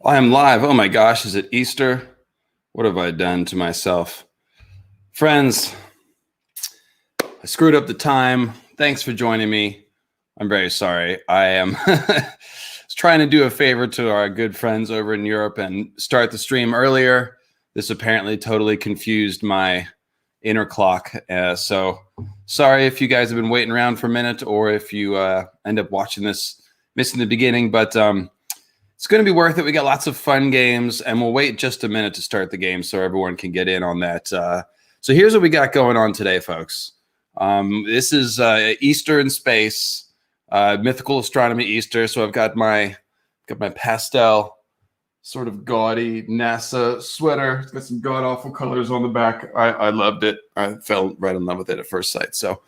I am live. Oh my gosh, is it Easter? What have I done to myself? Friends, I screwed up the time. Thanks for joining me. I'm very sorry. I am trying to do a favor to our good friends over in Europe and start the stream earlier. This apparently totally confused my inner clock. So sorry if you guys have been waiting around for a minute or if you end up watching this, missing the beginning, but it's going to be worth it. We got lots of fun games, and we'll wait just a minute to start the game so everyone can get in on that. So here's what we got going on today, folks. This is Easter in space, mythical astronomy Easter. So I've got my pastel sort of gaudy NASA sweater. It's got some god awful colors on the back. I loved it. I fell right in love with it at first sight. So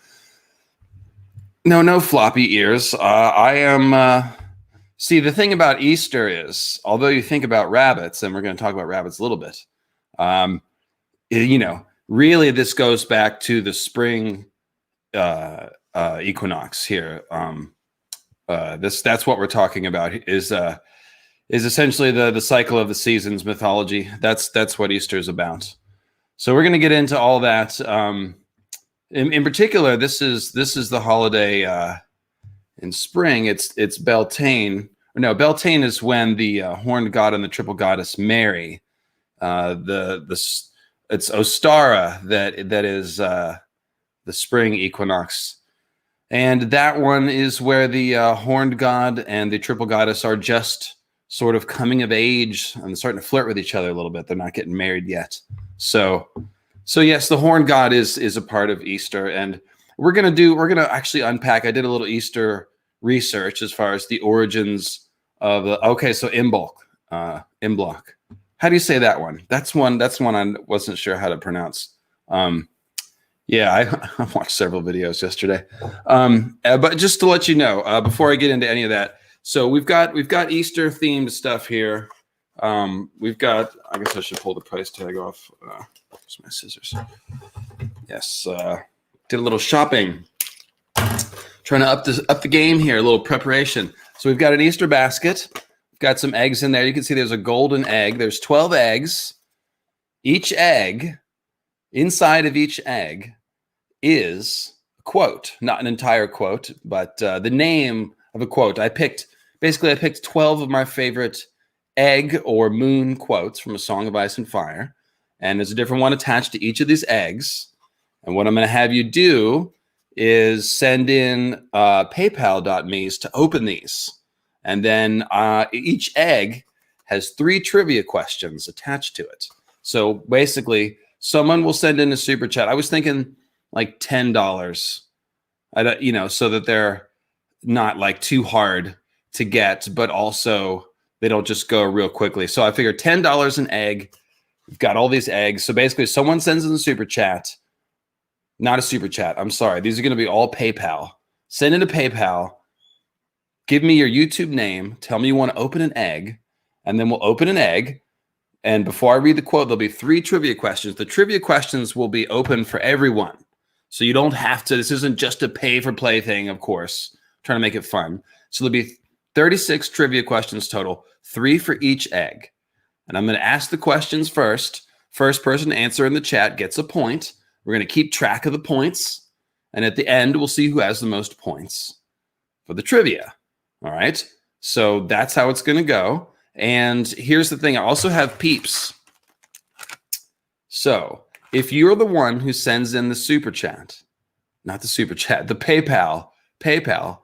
no floppy ears. I am. See, the thing about Easter is, although you think about rabbits, and we're going to talk about rabbits a little bit, really this goes back to the spring equinox here. That's what we're talking about is essentially the cycle of the seasons mythology. That's what Easter is about. So we're going to get into all that. In particular, this is the holiday in spring. It's Beltane. No, Beltane is when the horned god and the triple goddess marry. It's Ostara that is the spring equinox, and that one is where the horned god and the triple goddess are just sort of coming of age and starting to flirt with each other a little bit. They're not getting married yet. So yes, the horned god is a part of Easter, and we're gonna actually unpack. I did a little Easter research as far as the origins of the Imbolc. How do you say that one? That's one I wasn't sure how to pronounce. I watched several videos yesterday. But just to let you know, before I get into any of that, so we've got Easter themed stuff here. We've got, I guess I should pull the price tag off. Where's my scissors? Yes, did a little shopping. Trying to up the game here, a little preparation. So we've got an Easter basket. We've got some eggs in there. You can see there's a golden egg. There's 12 eggs. Each egg, inside of each egg is a quote, not an entire quote, but the name of a quote. I picked 12 of my favorite egg or moon quotes from A Song of Ice and Fire. And there's a different one attached to each of these eggs. And what I'm going to have you do is send in paypal.me's to open these. And then each egg has 3 trivia questions attached to it. So basically, someone will send in a super chat. I was thinking like $10, so that they're not like too hard to get, but also they don't just go real quickly. So I figured $10 an egg. We've got all these eggs. So basically, someone sends in a super chat. Not a super chat. I'm sorry. These are going to be all PayPal. Send in a PayPal. Give me your YouTube name. Tell me you want to open an egg. And then we'll open an egg. And before I read the quote, there'll be 3 trivia questions. The trivia questions will be open for everyone. So you don't have to. This isn't just a pay-for-play thing, of course. I'm trying to make it fun. So there'll be 36 trivia questions total, 3 for each egg. And I'm going to ask the questions first. First person to answer in the chat gets a point. We're going to keep track of the points. And at the end, we'll see who has the most points for the trivia. All right. So that's how it's going to go. And here's the thing. I also have peeps. So if you're the one who sends in the super chat, not the super chat, the PayPal,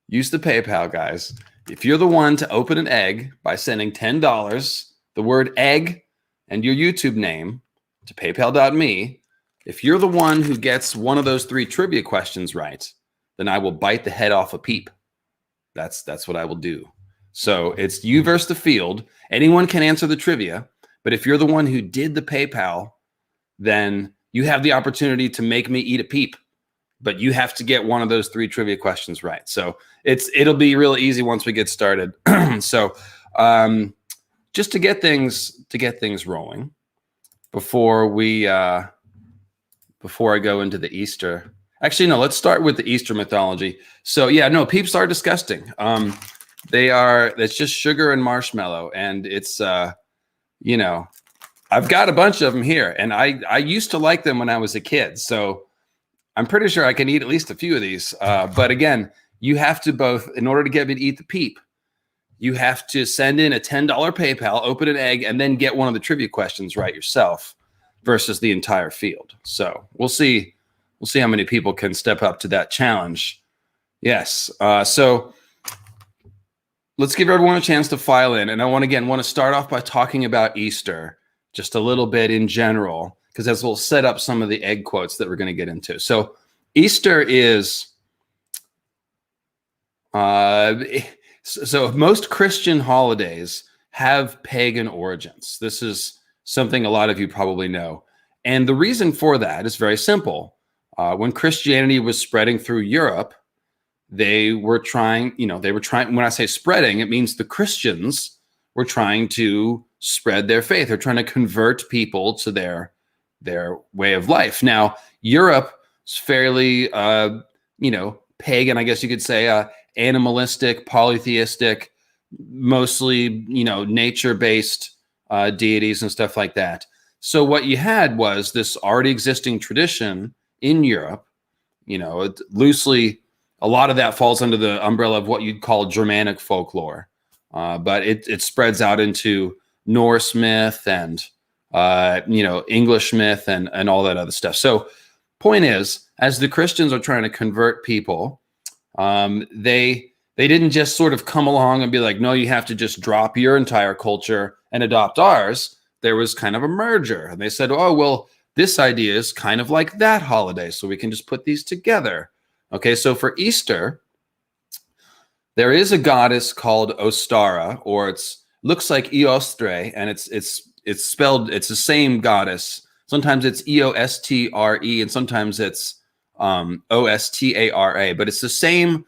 use the PayPal, guys. If you're the one to open an egg by sending $10, the word egg, and your YouTube name to paypal.me, if you're the one who gets one of those 3 trivia questions right, then I will bite the head off a peep. That's what I will do. So it's you versus the field. Anyone can answer the trivia, but if you're the one who did the PayPal, then you have the opportunity to make me eat a peep. But you have to get one of those 3 trivia questions right. So it'll be real easy once we get started. So just to get things rolling before I go into the Easter. Actually, no, let's start with the Easter mythology. So yeah, no, peeps are disgusting. It's just sugar and marshmallow, and it's you know, I've got a bunch of them here, and I used to like them when I was a kid, so I'm pretty sure I can eat at least a few of these. But again, you have to both, in order to get me to eat the peep, you have to send in a $10 PayPal, open an egg, and then get one of the trivia questions right yourself versus the entire field. So we'll see. We'll see how many people can step up to that challenge. Yes. So let's give everyone a chance to file in. And I want to start off by talking about Easter just a little bit in general, because as we'll set up some of the egg quotes that we're going to get into. So Easter is... So most Christian holidays have pagan origins. This is something a lot of you probably know. And the reason for that is very simple. When Christianity was spreading through Europe, they were trying, when I say spreading, it means the Christians were trying to spread their faith. They're trying to convert people to their way of life. Now, Europe is fairly, pagan, I guess you could say, animalistic, polytheistic, mostly, nature-based deities and stuff like that. So what you had was this already existing tradition in Europe, loosely, a lot of that falls under the umbrella of what you'd call Germanic folklore. But it spreads out into Norse myth and, English myth and all that other stuff. So point is, as the Christians are trying to convert people, they didn't just sort of come along and be like, no, you have to just drop your entire culture and adopt ours. There was kind of a merger. And they said, oh, well, this idea is kind of like that holiday, so we can just put these together. Okay, so for Easter, there is a goddess called Ostara, or it's looks like Eostre, and it's spelled, it's the same goddess. Sometimes it's Eostre, and sometimes it's Ostara, but it's the same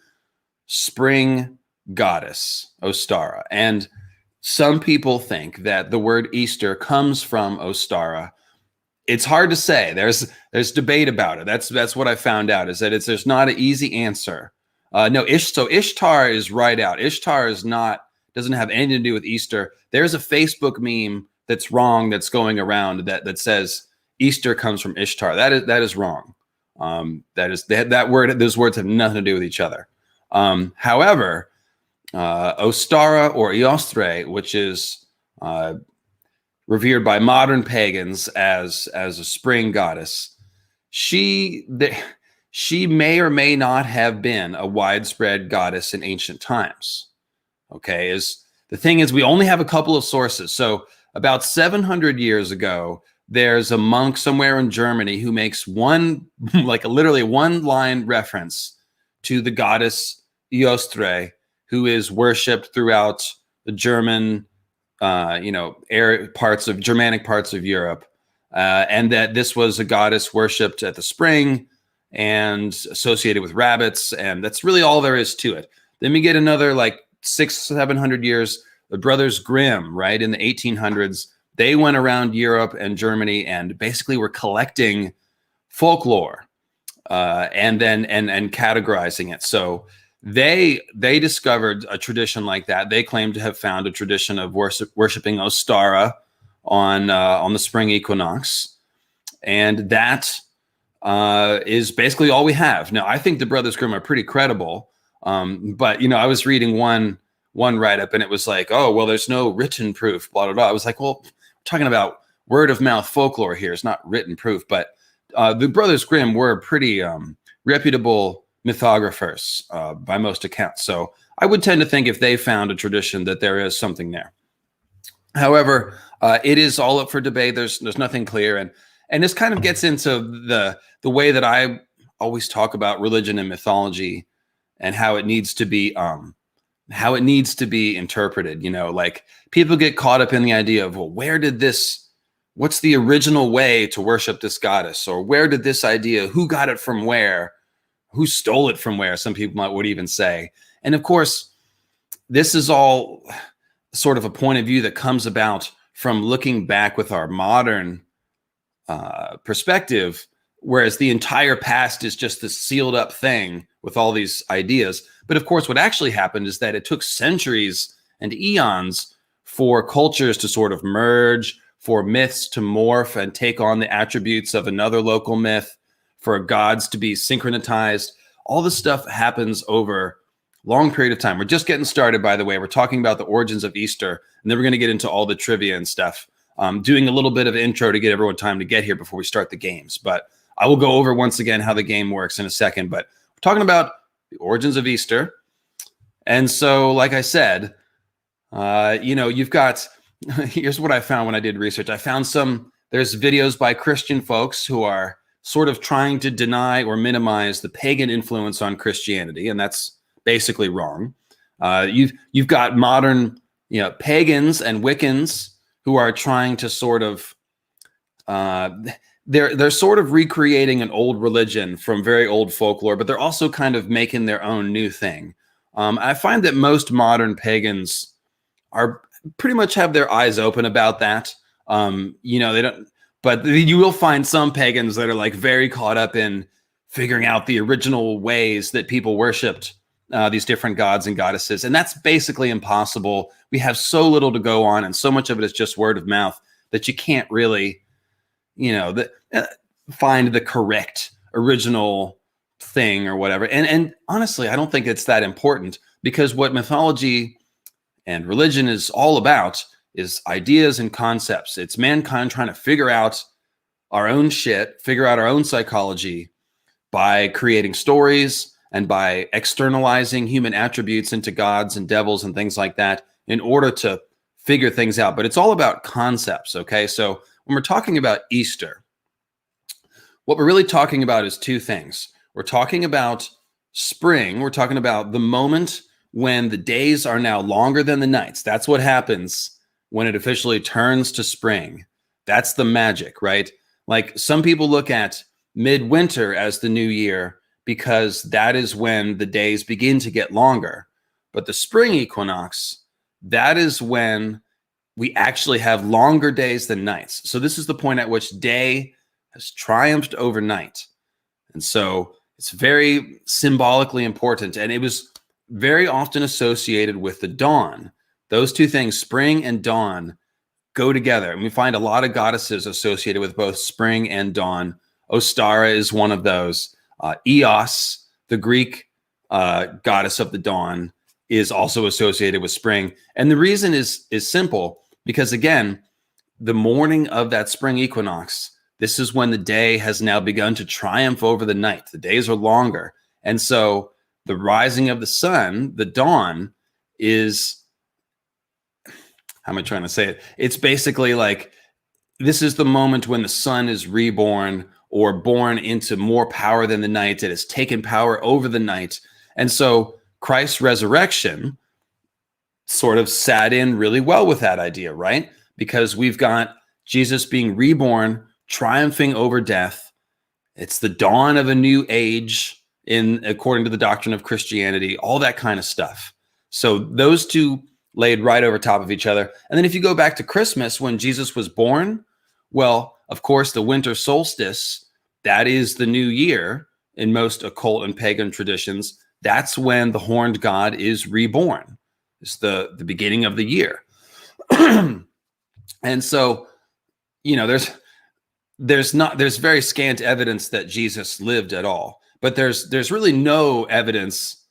spring goddess, Ostara. And some people think that the word Easter comes from Ostara. It's hard to say. There's debate about it. That's what I found out, is that there's not an easy answer. So Ishtar is right out. Ishtar doesn't have anything to do with Easter. There's a Facebook meme that's wrong that's going around that says Easter comes from Ishtar. That is wrong. Those words have nothing to do with each other. However, Ostara or Eostre, which is revered by modern pagans as a spring goddess, she may or may not have been a widespread goddess in ancient times. Okay, the thing is, we only have a couple of sources. So about 700 years ago, there's a monk somewhere in Germany who makes literally one line reference to the goddess Eostre, who is worshipped throughout the German, Germanic parts of Europe, and that this was a goddess worshipped at the spring and associated with rabbits, and that's really all there is to it. Then we get another 600-700 years. The Brothers Grimm, right, in the 1800s, they went around Europe and Germany and basically were collecting folklore and categorizing it. So they discovered a tradition like that. They claim to have found a tradition of worshiping Ostara on the spring equinox, and that is basically all we have. Now, I think the Brothers Grimm are pretty credible, but I was reading one write-up, and it was like, oh, well, there's no written proof, blah blah blah. I was like, well, we're talking about word of mouth folklore here. It's not written proof, but the Brothers Grimm were pretty reputable mythographers by most accounts. So I would tend to think if they found a tradition that there is something there. However, it is all up for debate. There's nothing clear, and this kind of gets into the way that I always talk about religion and mythology and how it needs to be interpreted. People get caught up in the idea of, well, what's the original way to worship this goddess, or where did this idea, who got it from where, who stole it from where, some people would even say. And of course, this is all sort of a point of view that comes about from looking back with our modern perspective, whereas the entire past is just this sealed up thing with all these ideas. But of course, what actually happened is that it took centuries and eons for cultures to sort of merge, for myths to morph and take on the attributes of another local myth, for gods to be synchronized. All this stuff happens over a long period of time. We're just getting started, by the way. We're talking about the origins of Easter, and then we're going to get into all the trivia and stuff. Doing a little bit of intro to get everyone time to get here before we start the games. But I will go over once again how the game works in a second. But we're talking about the origins of Easter. And so, like I said, you've got, here's what I found when I did research. I found there's videos by Christian folks who are sort of trying to deny or minimize the pagan influence on Christianity. And that's basically wrong. You've got modern, pagans and Wiccans who are trying to sort of, they're sort of recreating an old religion from very old folklore, but they're also kind of making their own new thing. I find that most modern pagans are pretty much have their eyes open about that. They don't, but you will find some pagans that are like very caught up in figuring out the original ways that people worshipped these different gods and goddesses. And that's basically impossible. We have so little to go on, and so much of it is just word of mouth that you can't really, find the correct original thing or whatever. And honestly, I don't think it's that important, because what mythology and religion is all about is ideas and concepts. It's mankind trying to figure out our own shit, figure out our own psychology by creating stories and by externalizing human attributes into gods and devils and things like that in order to figure things out. But it's all about concepts, okay? So when we're talking about Easter, what we're really talking about is two things. We're talking about spring. We're talking about the moment when the days are now longer than the nights. That's what happens when it officially turns to spring. That's the magic, right? Like, some people look at midwinter as the new year because that is when the days begin to get longer. But the spring equinox, that is when we actually have longer days than nights. So this is the point at which day has triumphed over night. And so it's very symbolically important. And it was very often associated with the dawn. Those two things, spring and dawn, go together. And we find a lot of goddesses associated with both spring and dawn. Ostara is one of those. Eos, the Greek goddess of the dawn, is also associated with spring. And the reason is simple, because again, the morning of that spring equinox, this is when the day has now begun to triumph over the night. The days are longer. And so the rising of the sun, the dawn, is, how am I trying to say it? It's basically like, this is the moment when the sun is reborn or born into more power than the night. It has taken power over the night. And so Christ's resurrection sort of sat in really well with that idea, right? Because we've got Jesus being reborn, triumphing over death. It's the dawn of a new age according to the doctrine of Christianity, all that kind of stuff. So those two laid right over top of each other. And then if you go back to Christmas, when Jesus was born, well, of course, the winter solstice, that is the new year in most occult and pagan traditions. That's when the horned god is reborn. It's the beginning of the year. And so, there's very scant evidence that Jesus lived at all. But there's really no evidence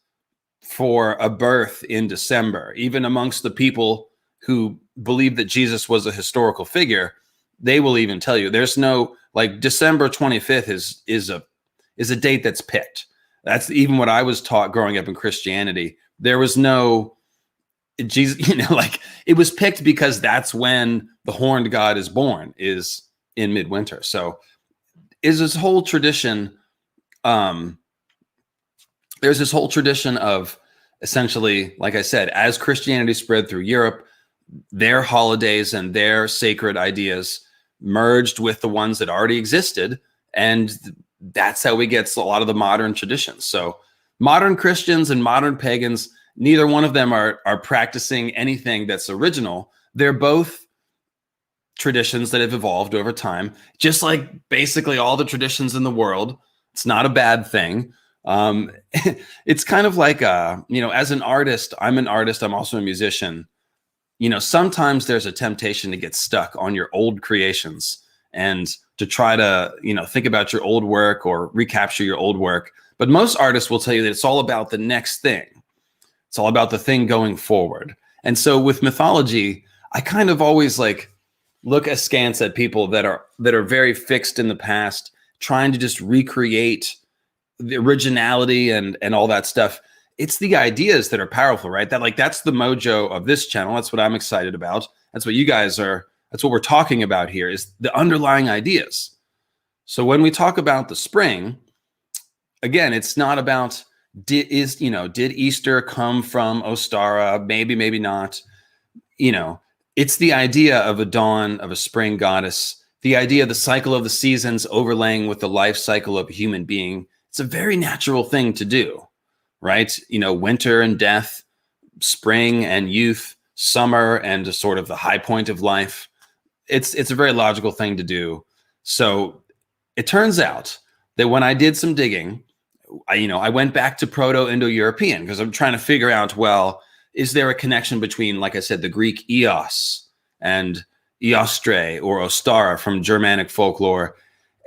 for a birth in December. Even amongst the people who believe that Jesus was a historical figure, they will even tell you there's no, like, December 25th is a date that's picked. That's even what I was taught growing up in Christianity. There was no Jesus, it was picked because that's when the horned god is born, is in midwinter. So is this whole tradition, there's this whole tradition of, essentially, like I said, as Christianity spread through Europe, their holidays and their sacred ideas merged with the ones that already existed. And that's how we get a lot of the modern traditions. So modern Christians and modern pagans, neither one of them are practicing anything that's original. They're both traditions that have evolved over time, just like basically all the traditions in the world. It's not a bad thing. It's kind of like, as an artist, I'm an artist, I'm also a musician. Sometimes there's a temptation to get stuck on your old creations and to try to, think about your old work or recapture your old work. But most artists will tell you that it's all about the next thing. It's all about the thing going forward. And so with mythology, I kind of always look askance at people that are very fixed in the past, trying to just recreate the originality and all that stuff. It's the ideas that are powerful, right? That's the mojo of this channel. That's what I'm excited about. That's what you guys are. That's what we're talking about here, is the underlying ideas. So when we talk about the spring, again, it's not about did Easter come from Ostara? Maybe, maybe not. It's the idea of a dawn, of a spring goddess, the idea of the cycle of the seasons overlaying with the life cycle of a human being. It's a very natural thing to do, right? Winter and death, spring and youth, summer and a sort of the high point of life. It's a very logical thing to do. So it turns out that when I did some digging, I went back to Proto-Indo-European because I'm trying to figure out, well, is there a connection between, like I said, the Greek Eos and Eostre or Ostara from Germanic folklore?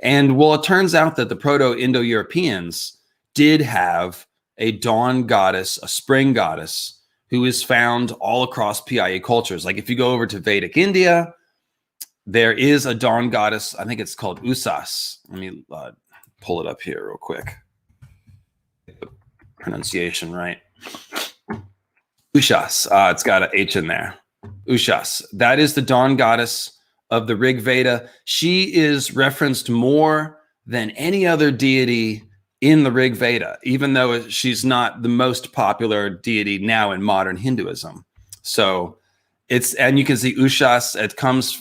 And well, it turns out that the Proto-Indo-Europeans did have a dawn goddess, a spring goddess, who is found all across Pyre cultures. Like if you go over to Vedic India, there is a dawn goddess. I think it's called Usas. Let me pull it up here real quick. The pronunciation right. Ushas. It's got an H in there. Ushas. That is the dawn goddess of the Rig Veda. She is referenced more than any other deity in the Rig Veda, even though she's not the most popular deity now in modern Hinduism. So and you can see Ushas, it comes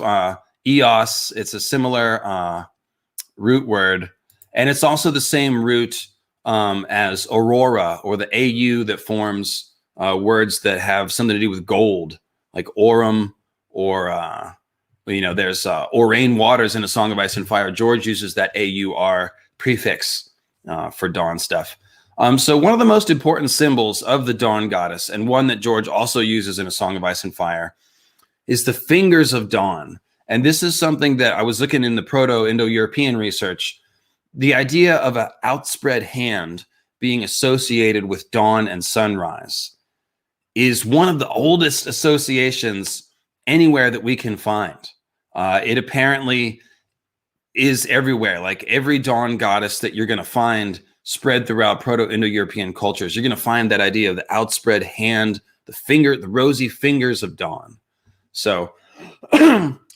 Eos, it's a similar root word. And it's also the same root as Aurora, or the AU that forms words that have something to do with gold, like Aurum, or there's Aurane waters in A Song of Ice and Fire. George uses that AUR prefix for dawn stuff. So one of the most important symbols of the dawn goddess, and one that George also uses in A Song of Ice and Fire, is the fingers of dawn. And this is something that I was looking in the Proto-Indo-European research. The idea of an outspread hand being associated with dawn and sunrise is one of the oldest associations anywhere that we can find. It apparently is everywhere. Like every dawn goddess that you're going to find spread throughout Proto-Indo-European cultures, you're going to find that idea of the outspread hand, the rosy fingers of dawn. So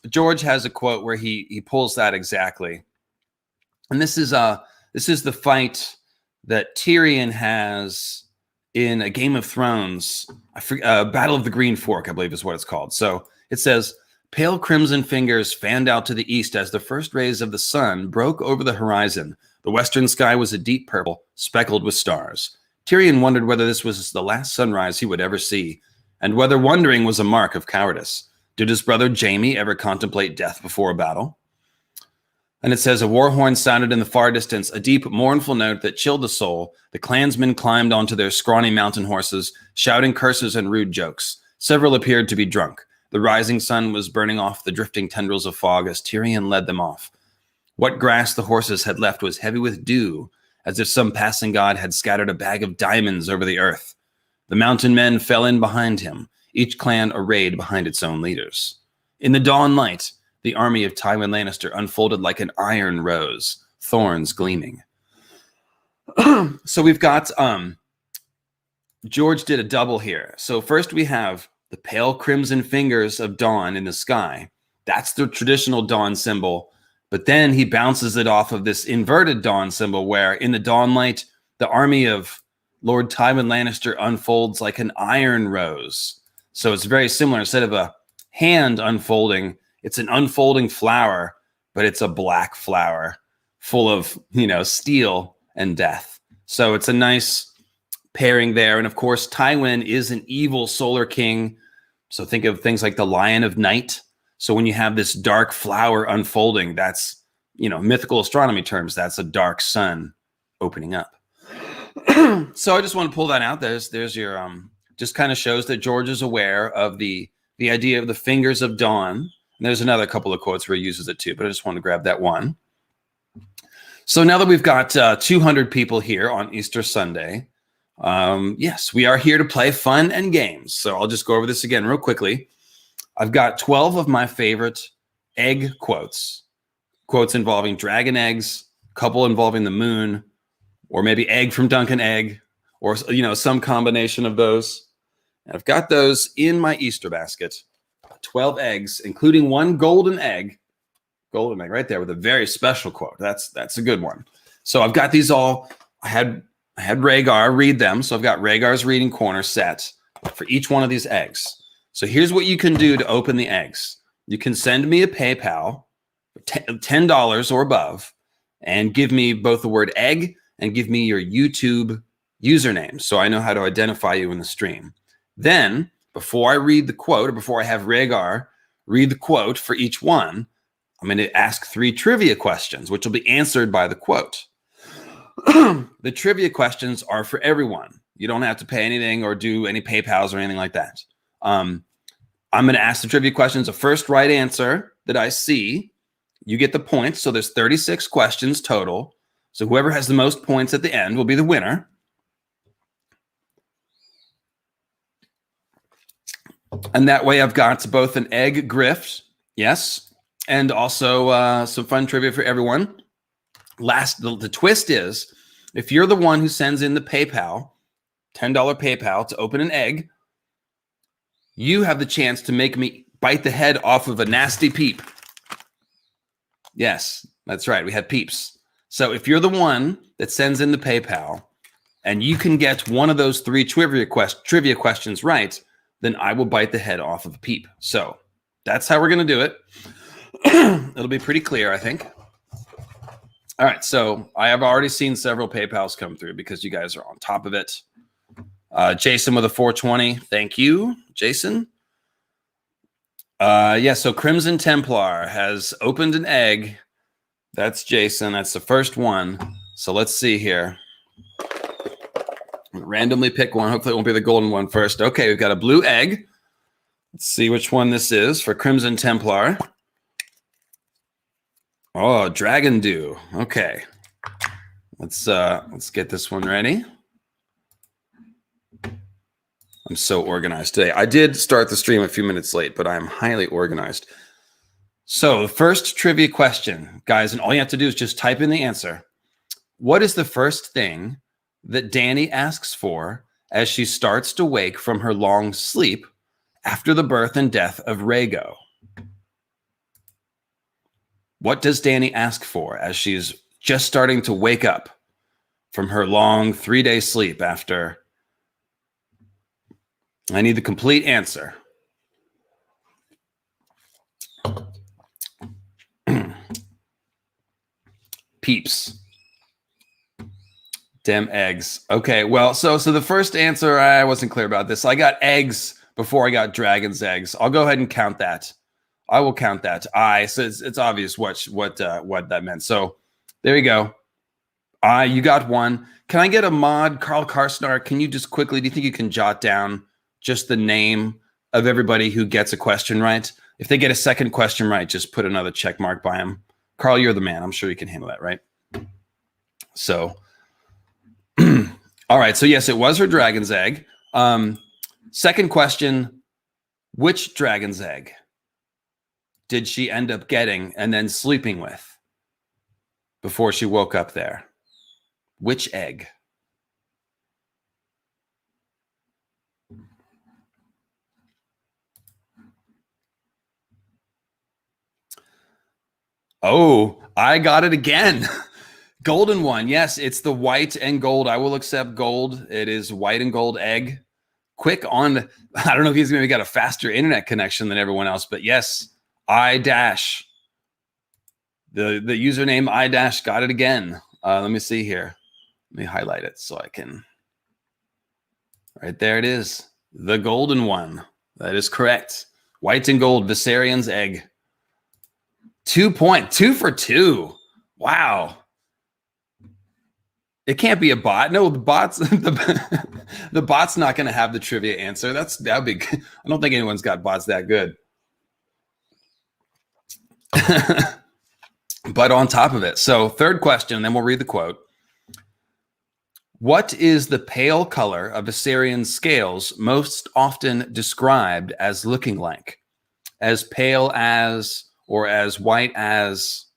George has a quote where he pulls that exactly. And this is the fight that Tyrion has in a Game of Thrones, Battle of the Green Fork, I believe is what it's called. So it says, pale crimson fingers fanned out to the east as the first rays of the sun broke over the horizon. The western sky was a deep purple, speckled with stars. Tyrion wondered whether this was the last sunrise he would ever see, and whether wondering was a mark of cowardice. Did his brother Jaime ever contemplate death before a battle? And it says, a war horn sounded in the far distance, a deep, mournful note that chilled the soul. The clansmen climbed onto their scrawny mountain horses, shouting curses and rude jokes. Several appeared to be drunk. The rising sun was burning off the drifting tendrils of fog as Tyrion led them off. What grass the horses had left was heavy with dew, as if some passing god had scattered a bag of diamonds over the earth. The mountain men fell in behind him, each clan arrayed behind its own leaders. In the dawn light, the army of Tywin Lannister unfolded like an iron rose, thorns gleaming. So we've got, George did a double here. So first we have the pale crimson fingers of dawn in the sky. That's the traditional dawn symbol. But then he bounces it off of this inverted dawn symbol where in the dawn light, the army of Lord Tywin Lannister unfolds like an iron rose. So it's very similar. Instead of a hand unfolding, it's an unfolding flower, but it's a black flower full of, steel and death. So it's a nice pairing there. And of course, Tywin is an evil solar king. So think of things like the Lion of Night. So when you have this dark flower unfolding, that's, mythical astronomy terms, that's a dark sun opening up. So I just want to pull that out. There's your just kind of shows that George is aware of the idea of the fingers of dawn. And there's another couple of quotes where he uses it too, but I just want to grab that one. So now that we've got 200 people here on Easter Sunday, yes, we are here to play fun and games. So I'll just go over this again real quickly. I've got 12 of my favorite egg quotes involving dragon eggs, couple involving the moon, or maybe egg from Duncan Egg, or some combination of those. And I've got those in my Easter basket. 12 eggs, including one golden egg right there with a very special quote. That's a good one. So I've got these all. I had Rhaegar read them. So I've got Rhaegar's reading corner set for each one of these eggs. So here's what you can do to open the eggs. You can send me a PayPal, $10 or above, and give me both the word egg and give me your YouTube username so I know how to identify you in the stream. Then, before I read the quote, or before I have Rhaegar read the quote for each one, I'm going to ask 3 trivia questions, which will be answered by the quote. The trivia questions are for everyone. You don't have to pay anything or do any PayPals or anything like that. I'm going to ask the trivia questions. The first right answer that I see, you get the points. So there's 36 questions total. So whoever has the most points at the end will be the winner. And that way I've got both an egg grift, yes, and also some fun trivia for everyone. The twist is, if you're the one who sends in the PayPal, $10 PayPal to open an egg, you have the chance to make me bite the head off of a nasty peep. Yes, that's right. We have peeps. So if you're the one that sends in the PayPal and you can get one of those 3 trivia questions right, then I will bite the head off of a peep. So that's how we're going to do it. It'll be pretty clear, I think. All right. So I have already seen several PayPals come through because you guys are on top of it. Jason with a 420. Thank you, Jason. Yeah, so Crimson Templar has opened an egg. That's Jason. That's the first one. So let's see here. Randomly pick one. Hopefully it won't be the golden one first. Okay, we've got a blue egg. Let's see which one this is for Crimson Templar. Oh, Dragon Dew. Okay. Let's get this one ready. I'm so organized today. I did start the stream a few minutes late, but I am highly organized. So the first trivia question, guys, and all you have to do is just type in the answer. What is the first thing that Dany asks for as she starts to wake from her long sleep after the birth and death of Rhaego? What does Dany ask for as she's just starting to wake up from her long 3-day sleep after? I need the complete answer. Peeps. Dem eggs. Okay, well, so the first answer, I wasn't clear about this. I got eggs before I got dragon's eggs. I'll go ahead and count that. I will count that. So it's obvious what that meant. So there you go. You got one. Can I get a mod, Carl Karsnar? Can you just quickly, do you think you can jot down just the name of everybody who gets a question right? If they get a second question right, just put another check mark by them. Carl, you're the man. I'm sure you can handle that, right? So, all right. So yes, it was her dragon's egg. Second question, which dragon's egg did she end up getting and then sleeping with before she woke up there? Which egg? Oh, I got it again. Golden one. Yes, it's the white and gold. I will accept gold. It is white and gold egg. Quick on, I don't know if he's maybe got a faster internet connection than everyone else, but yes, I-dash. The username I-dash got it again. Let me see here. Let me highlight it so I can. Right there it is. The golden one. That is correct. White and gold, Viserian's egg. 2 for 2. Wow. It can't be a bot. No, the bot's the bot's not going to have the trivia answer. That'd be. I don't think anyone's got bots that good. But on top of it, so third question, and then we'll read the quote. What is the pale color of Viserion scales most often described as looking like? As pale as, or as white as?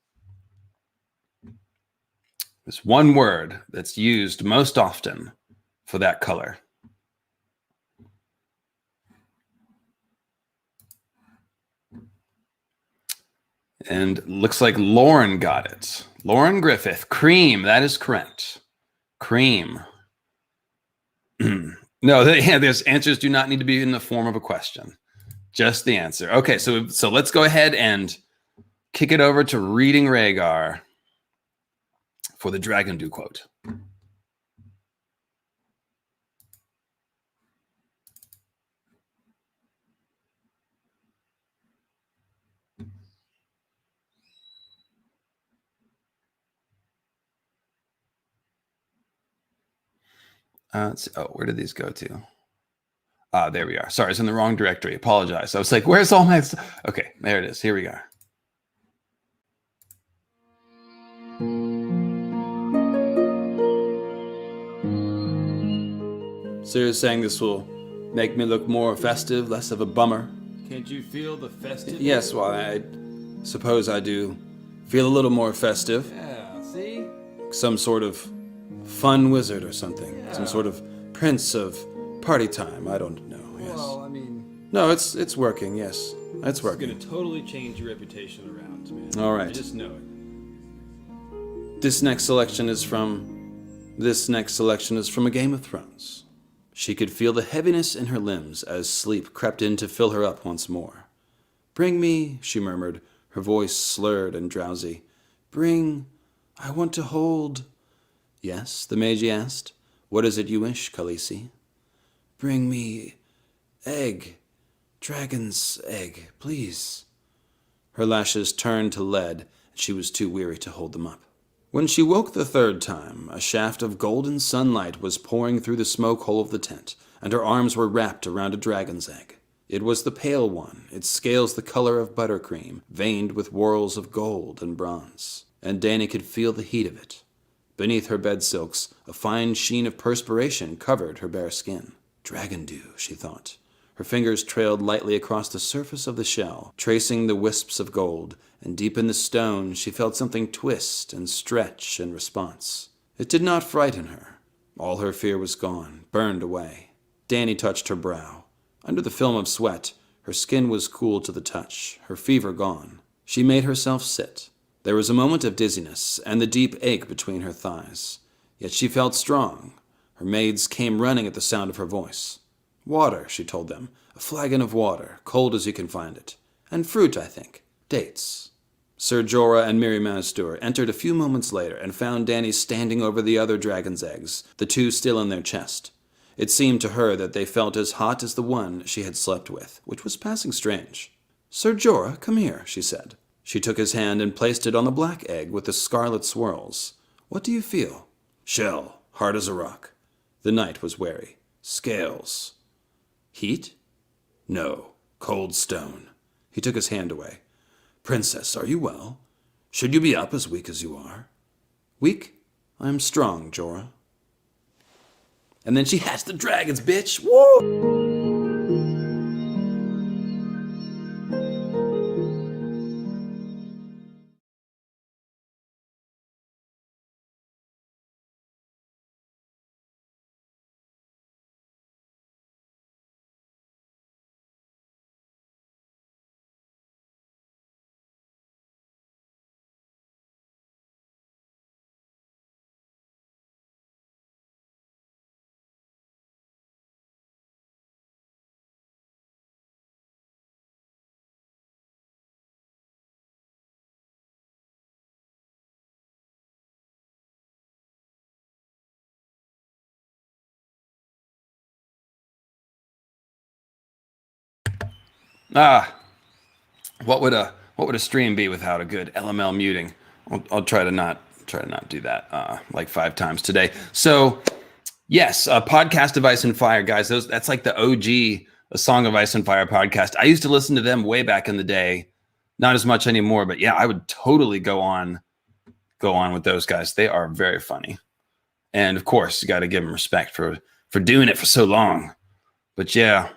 There's one word that's used most often for that color. And looks like Lauren got it. Lauren Griffith. Cream. That is correct. Cream. No, there's answers do not need to be in the form of a question. Just the answer. Okay, so let's go ahead and kick it over to Reading Rhaegar for the Dragon Do quote. Let's see. Oh, where did these go to? There we are. Sorry, it's in the wrong directory. Apologize. I was like, where's all my... Okay, there it is. Here we go. Sarah's saying this will make me look more festive, less of a bummer. Can't you feel the festive? Yes, well, I suppose I do feel a little more festive. Yeah, see? Some sort of fun wizard or something. Yeah. Some sort of prince of party time. I don't know. Yes. Well, I mean... No, it's working, yes. It's working. It's going to totally change your reputation around, man. All right. I just know it. This next selection is from A Game of Thrones. She could feel the heaviness in her limbs as sleep crept in to fill her up once more. Bring me, she murmured, her voice slurred and drowsy. Bring, I want to hold. Yes, the mage asked. What is it you wish, Khaleesi? Bring me egg, dragon's egg, please. Her lashes turned to lead, and she was too weary to hold them up. When she woke the third time, a shaft of golden sunlight was pouring through the smoke hole of the tent, and her arms were wrapped around a dragon's egg. It was the pale one, its scales the color of buttercream, veined with whorls of gold and bronze. And Dany could feel the heat of it. Beneath her bed silks, a fine sheen of perspiration covered her bare skin. Dragon dew, she thought. Her fingers trailed lightly across the surface of the shell, tracing the wisps of gold, and deep in the stone she felt something twist and stretch in response. It did not frighten her. All her fear was gone, burned away. Dany touched her brow. Under the film of sweat, her skin was cool to the touch, her fever gone. She made herself sit. There was a moment of dizziness and the deep ache between her thighs. Yet she felt strong. Her maids came running at the sound of her voice. Water, she told them. A flagon of water, cold as you can find it. And fruit, I think. Dates. Ser Jorah and Mirri Maz Duur entered a few moments later and found Dany standing over the other dragon's eggs, the two still in their chest. It seemed to her that they felt as hot as the one she had slept with, which was passing strange. Ser Jorah, come here, she said. She took his hand and placed it on the black egg with the scarlet swirls. What do you feel? Shell, hard as a rock. The knight was wary. Scales. Heat? No, cold stone. He took his hand away. Princess, are you well? Should you be up as weak as you are? Weak? I am strong, Jorah. And then she hatched the dragons, bitch! Woo! What would a stream be without a good LML muting? I'll try to not try to not do that like 5 times today. So yes, podcast of Ice and Fire, guys. That's like the OG A Song of Ice and Fire podcast. I used to listen to them way back in the day. Not as much anymore, but yeah, I would totally go on with those guys. They are very funny. And of course, you got to give them respect for doing it for so long. But yeah,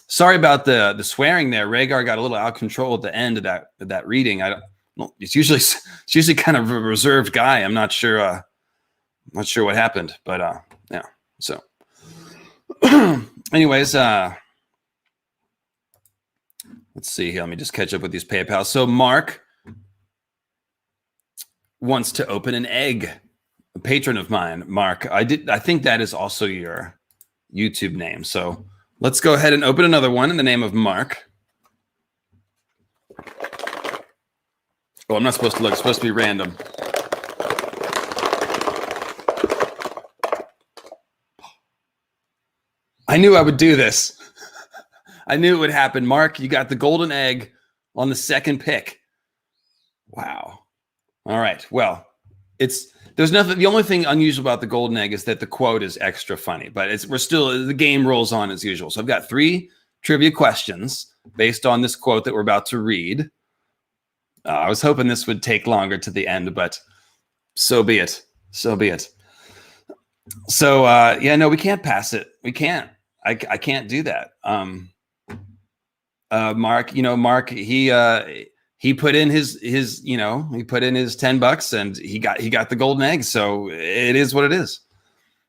sorry about the swearing there. Rhaegar got a little out of control at the end of that reading. It's usually kind of a reserved guy. I'm not sure what happened, but yeah. So anyways, let's see here. Let me just catch up with these PayPal. So Mark wants to open an egg. A patron of mine, Mark. I think that is also your YouTube name. So let's go ahead and open another one in the name of Mark. Oh, I'm not supposed to look. It's supposed to be random. I knew I would do this. I knew it would happen. Mark, you got the golden egg on the second pick. Wow. All right. Well, there's nothing. The only thing unusual about the golden egg is that the quote is extra funny, but the game rolls on as usual. So I've got 3 trivia questions based on this quote that we're about to read. I was hoping this would take longer to the end, but so be it. So be it. So yeah, no, we can't pass it. We can't. I can't do that. Mark, Mark, he put in his he put in his $10 and he got the golden egg. So it is what it is.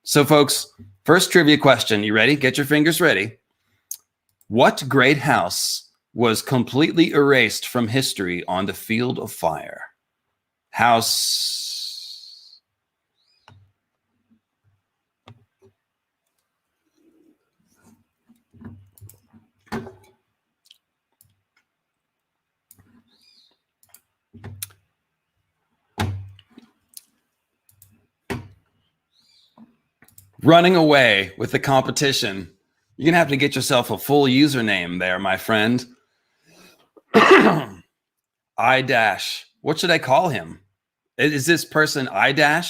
So folks, first trivia question. You ready? Get your fingers ready. What great house was completely erased from history on the field of fire? House. Running away with the competition. You're going to have to get yourself a full username there, my friend. I-. What should I call him? Is this person I-?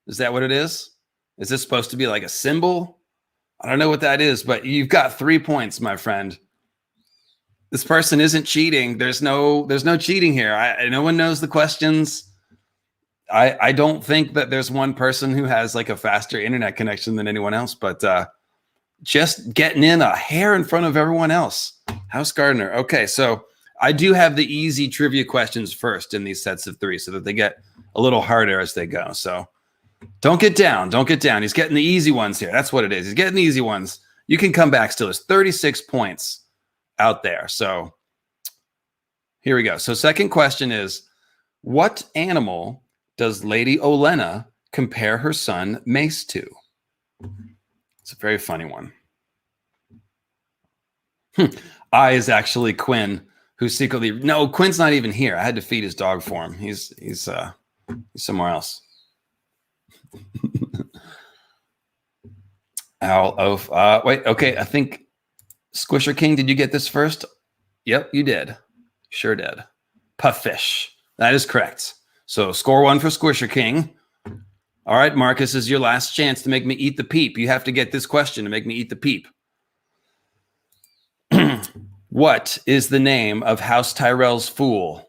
Is that what it is? Is this supposed to be like a symbol? I don't know what that is, but you've got 3 points, my friend. This person isn't cheating. There's no cheating here. No one knows the questions. I don't think that there's one person who has like a faster internet connection than anyone else, but just getting in a hair in front of everyone else. House Gardener. Okay, so I do have the easy trivia questions first in these sets of 3 so that they get a little harder as they go. So don't get down. Don't get down. He's getting the easy ones here. That's what it is. He's getting the easy ones. You can come back still. There's 36 points out there. So here we go. So second question is, what animal does Lady Olenna compare her son Mace to? It's a very funny one. I is actually Quinn, who's secretly... No, Quinn's not even here. I had to feed his dog for him. He's somewhere else. Owl, oaf. Wait, okay. I think Squisher King, did you get this first? Yep, you did. Sure did. Puffish. That is correct. So score 1 for Squisher King. All right, Marcus, is your last chance to make me eat the peep. You have to get this question to make me eat the peep. What is the name of House Tyrell's fool?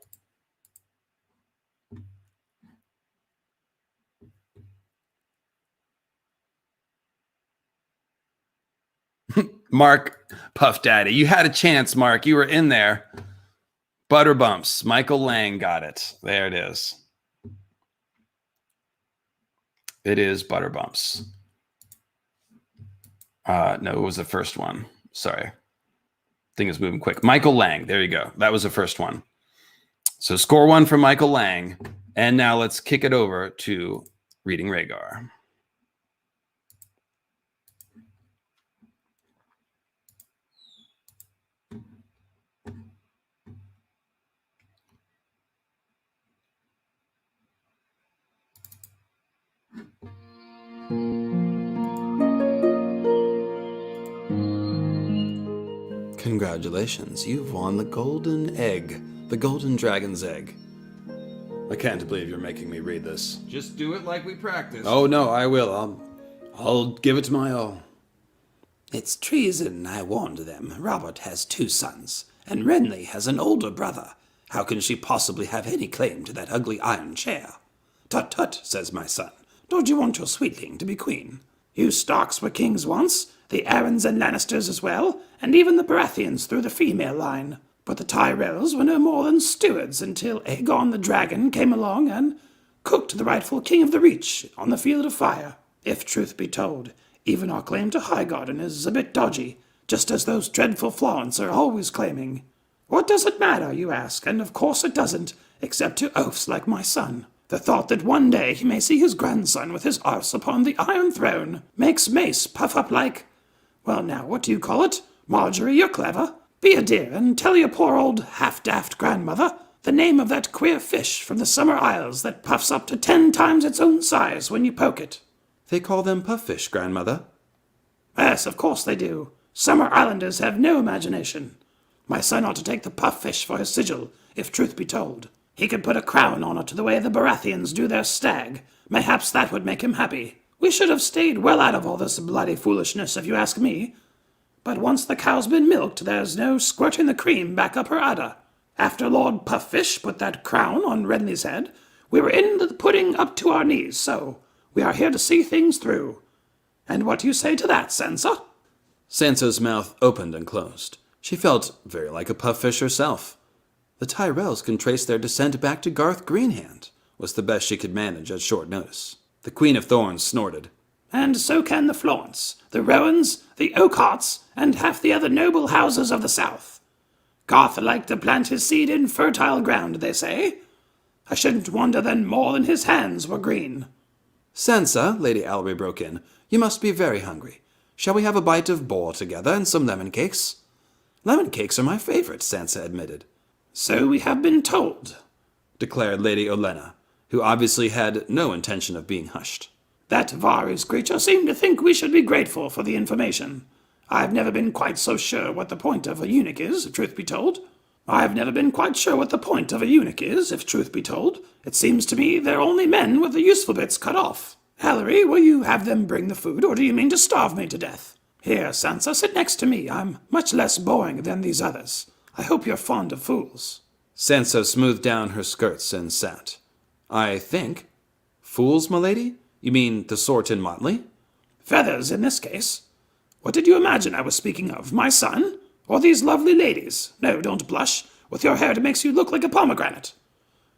Mark, Puff Daddy. You had a chance, Mark. You were in there. Butterbumps. Michael Lang got it. There it is. It is Butterbumps. No, it was the first one. Sorry. Thing is moving quick. Michael Lang. There you go. That was the first one. So score 1 for Michael Lang. And now let's kick it over to Reading Rhaegar. Congratulations, you've won the golden egg, the golden dragon's egg. I can't believe you're making me read this. Just do it like we practiced. Oh, no, I will. I'll give it my all. It's treason, I warned them. Robert has 2 sons, and Renly has an older brother. How can she possibly have any claim to that ugly iron chair? Tut tut, says my son. Don't you want your sweetling to be queen? You Starks were kings once, the Aarons and Lannisters as well, and even the Baratheons through the female line. But the Tyrells were no more than stewards until Aegon the Dragon came along and cooked the rightful king of the Reach on the field of fire. If truth be told, even our claim to Highgarden is a bit dodgy, just as those dreadful Florents are always claiming. What does it matter, you ask? And of course it doesn't, except to oafs like my son. The thought that one day he may see his grandson with his arse upon the Iron Throne makes Mace puff up like... Well now, what do you call it? Marjorie, you're clever. Be a dear and tell your poor old half-daft grandmother the name of that queer fish from the Summer Isles that puffs up to 10 times its own size when you poke it. They call them puffish, grandmother. Yes, of course they do. Summer Islanders have no imagination. My son ought to take the puffish for his sigil, if truth be told. He could put a crown on it the way the Baratheons do their stag. Mayhaps that would make him happy. We should have stayed well out of all this bloody foolishness, if you ask me. But once the cow's been milked, there's no squirting the cream back up her udder. After Lord Puffish put that crown on Renly's head, we were in the pudding up to our knees, so we are here to see things through. And what do you say to that, Sansa? Sansa's mouth opened and closed. She felt very like a puffish herself. The Tyrells can trace their descent back to Garth Greenhand, was the best she could manage at short notice. The Queen of Thorns snorted. And so can the Florents, the Rowans, the Oakharts, and half the other noble houses of the south. Garth liked to plant his seed in fertile ground, they say. I shouldn't wonder then more than his hands were green. Sansa, Lady Alary broke in, you must be very hungry. Shall we have a bite of boar together and some lemon cakes? Lemon cakes are my favorite, Sansa admitted. So we have been told, declared Lady Olenna, who obviously had no intention of being hushed. That Varys creature seemed to think we should be grateful for the information. I've never been quite so sure what the point of a eunuch is, if truth be told. I've never been quite sure what the point of a eunuch is, if truth be told. It seems to me they're only men with the useful bits cut off. Hallery, will you have them bring the food, or do you mean to starve me to death? Here, Sansa, sit next to me. I'm much less boring than these others. I hope you're fond of fools. Sansa smoothed down her skirts and sat. I think. Fools, milady? You mean the sort in motley? Feathers, in this case. What did you imagine I was speaking of? My son? Or these lovely ladies? No, don't blush. With your hair it makes you look like a pomegranate.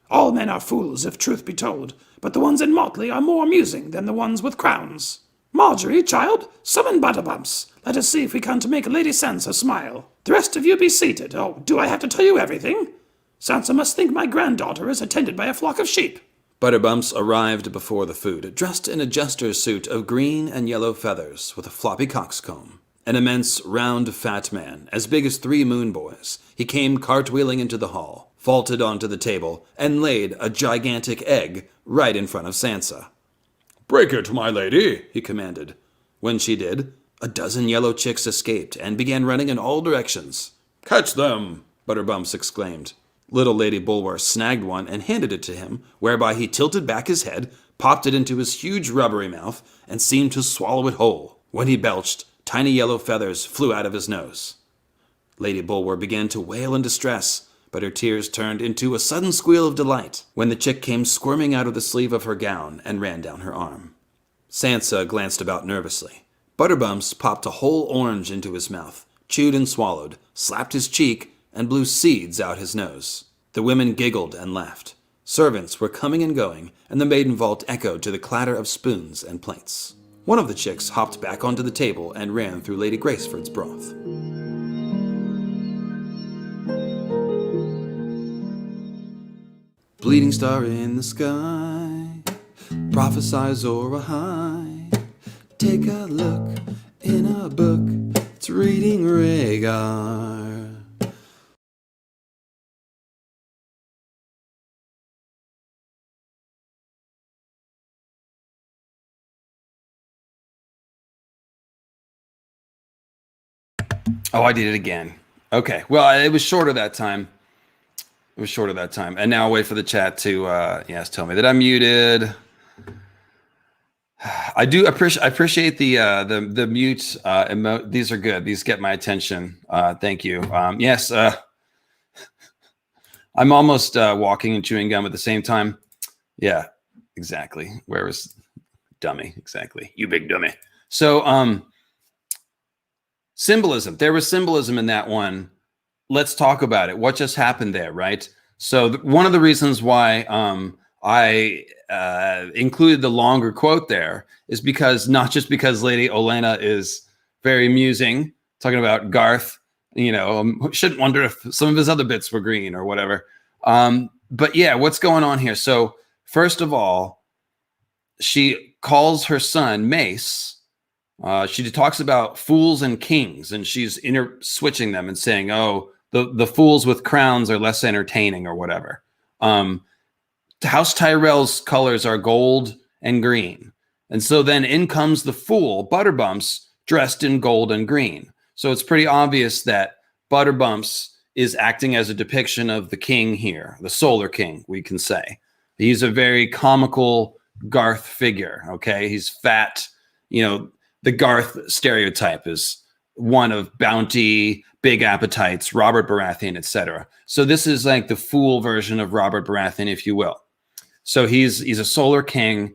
All men are fools, if truth be told, but the ones in motley are more amusing than the ones with crowns. Marjorie, child, summon Butterbumps. Let us see if we can't make Lady Sansa smile. The rest of you be seated. Oh, do I have to tell you everything? Sansa must think my granddaughter is attended by a flock of sheep. Butterbumps arrived before the food, dressed in a jester's suit of green and yellow feathers with a floppy coxcomb. An immense, round, fat man, as big as 3 moon boys, he came cartwheeling into the hall, vaulted onto the table, and laid a gigantic egg right in front of Sansa. "Break it, my lady," he commanded. When she did, a dozen yellow chicks escaped and began running in all directions. "Catch them!" Butterbumps exclaimed. Little Lady Bulwer snagged one and handed it to him, whereby he tilted back his head, popped it into his huge rubbery mouth, and seemed to swallow it whole. When he belched, tiny yellow feathers flew out of his nose. Lady Bulwer began to wail in distress, but her tears turned into a sudden squeal of delight when the chick came squirming out of the sleeve of her gown and ran down her arm. Sansa glanced about nervously. Butterbumps popped a whole orange into his mouth, chewed and swallowed, slapped his cheek, and blew seeds out his nose. The women giggled and laughed. Servants were coming and going, and the maiden vault echoed to the clatter of spoons and plates. One of the chicks hopped back onto the table and ran through Lady Graceford's broth. Bleeding star in the sky, prophesies o'er a high. Take a look in a book, it's reading Rhaegar. Oh, I did it again. Okay. Well, it was shorter that time. It was shorter that time. And now I'll wait for the chat to yes, tell me that I'm muted. I appreciate the mute these are good. These get my attention. Thank you. Yes, I'm almost walking and chewing gum at the same time. Yeah, exactly. Where was dummy? Exactly. You big dummy. So symbolism. There was symbolism in that one. Let's talk about it. What just happened there, right? So one of the reasons why I included the longer quote there is because not just because Lady Olenna is very amusing, talking about Garth, shouldn't wonder if some of his other bits were green or whatever. But yeah, what's going on here? So first of all, she calls her son Mace. She talks about fools and kings, and she's switching them and saying, oh, the fools with crowns are less entertaining or whatever. House Tyrell's colors are gold and green. And so then in comes the fool, Butterbumps, dressed in gold and green. So it's pretty obvious that Butterbumps is acting as a depiction of the king here, the Solar King, we can say. He's a very comical Garth figure, okay? He's fat. The Garth stereotype is one of bounty, big appetites, Robert Baratheon, etc. So this is like the fool version of Robert Baratheon, if you will. So he's a Solar King.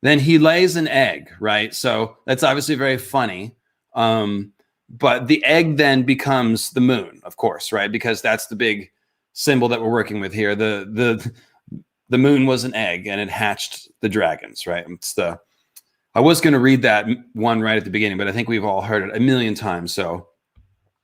Then he lays an egg, right? So that's obviously very funny. But the egg then becomes the moon, of course, right? Because that's the big symbol that we're working with here. The moon was an egg, and it hatched the dragons, right? I was going to read that one right at the beginning, but I think we've all heard it a million times. So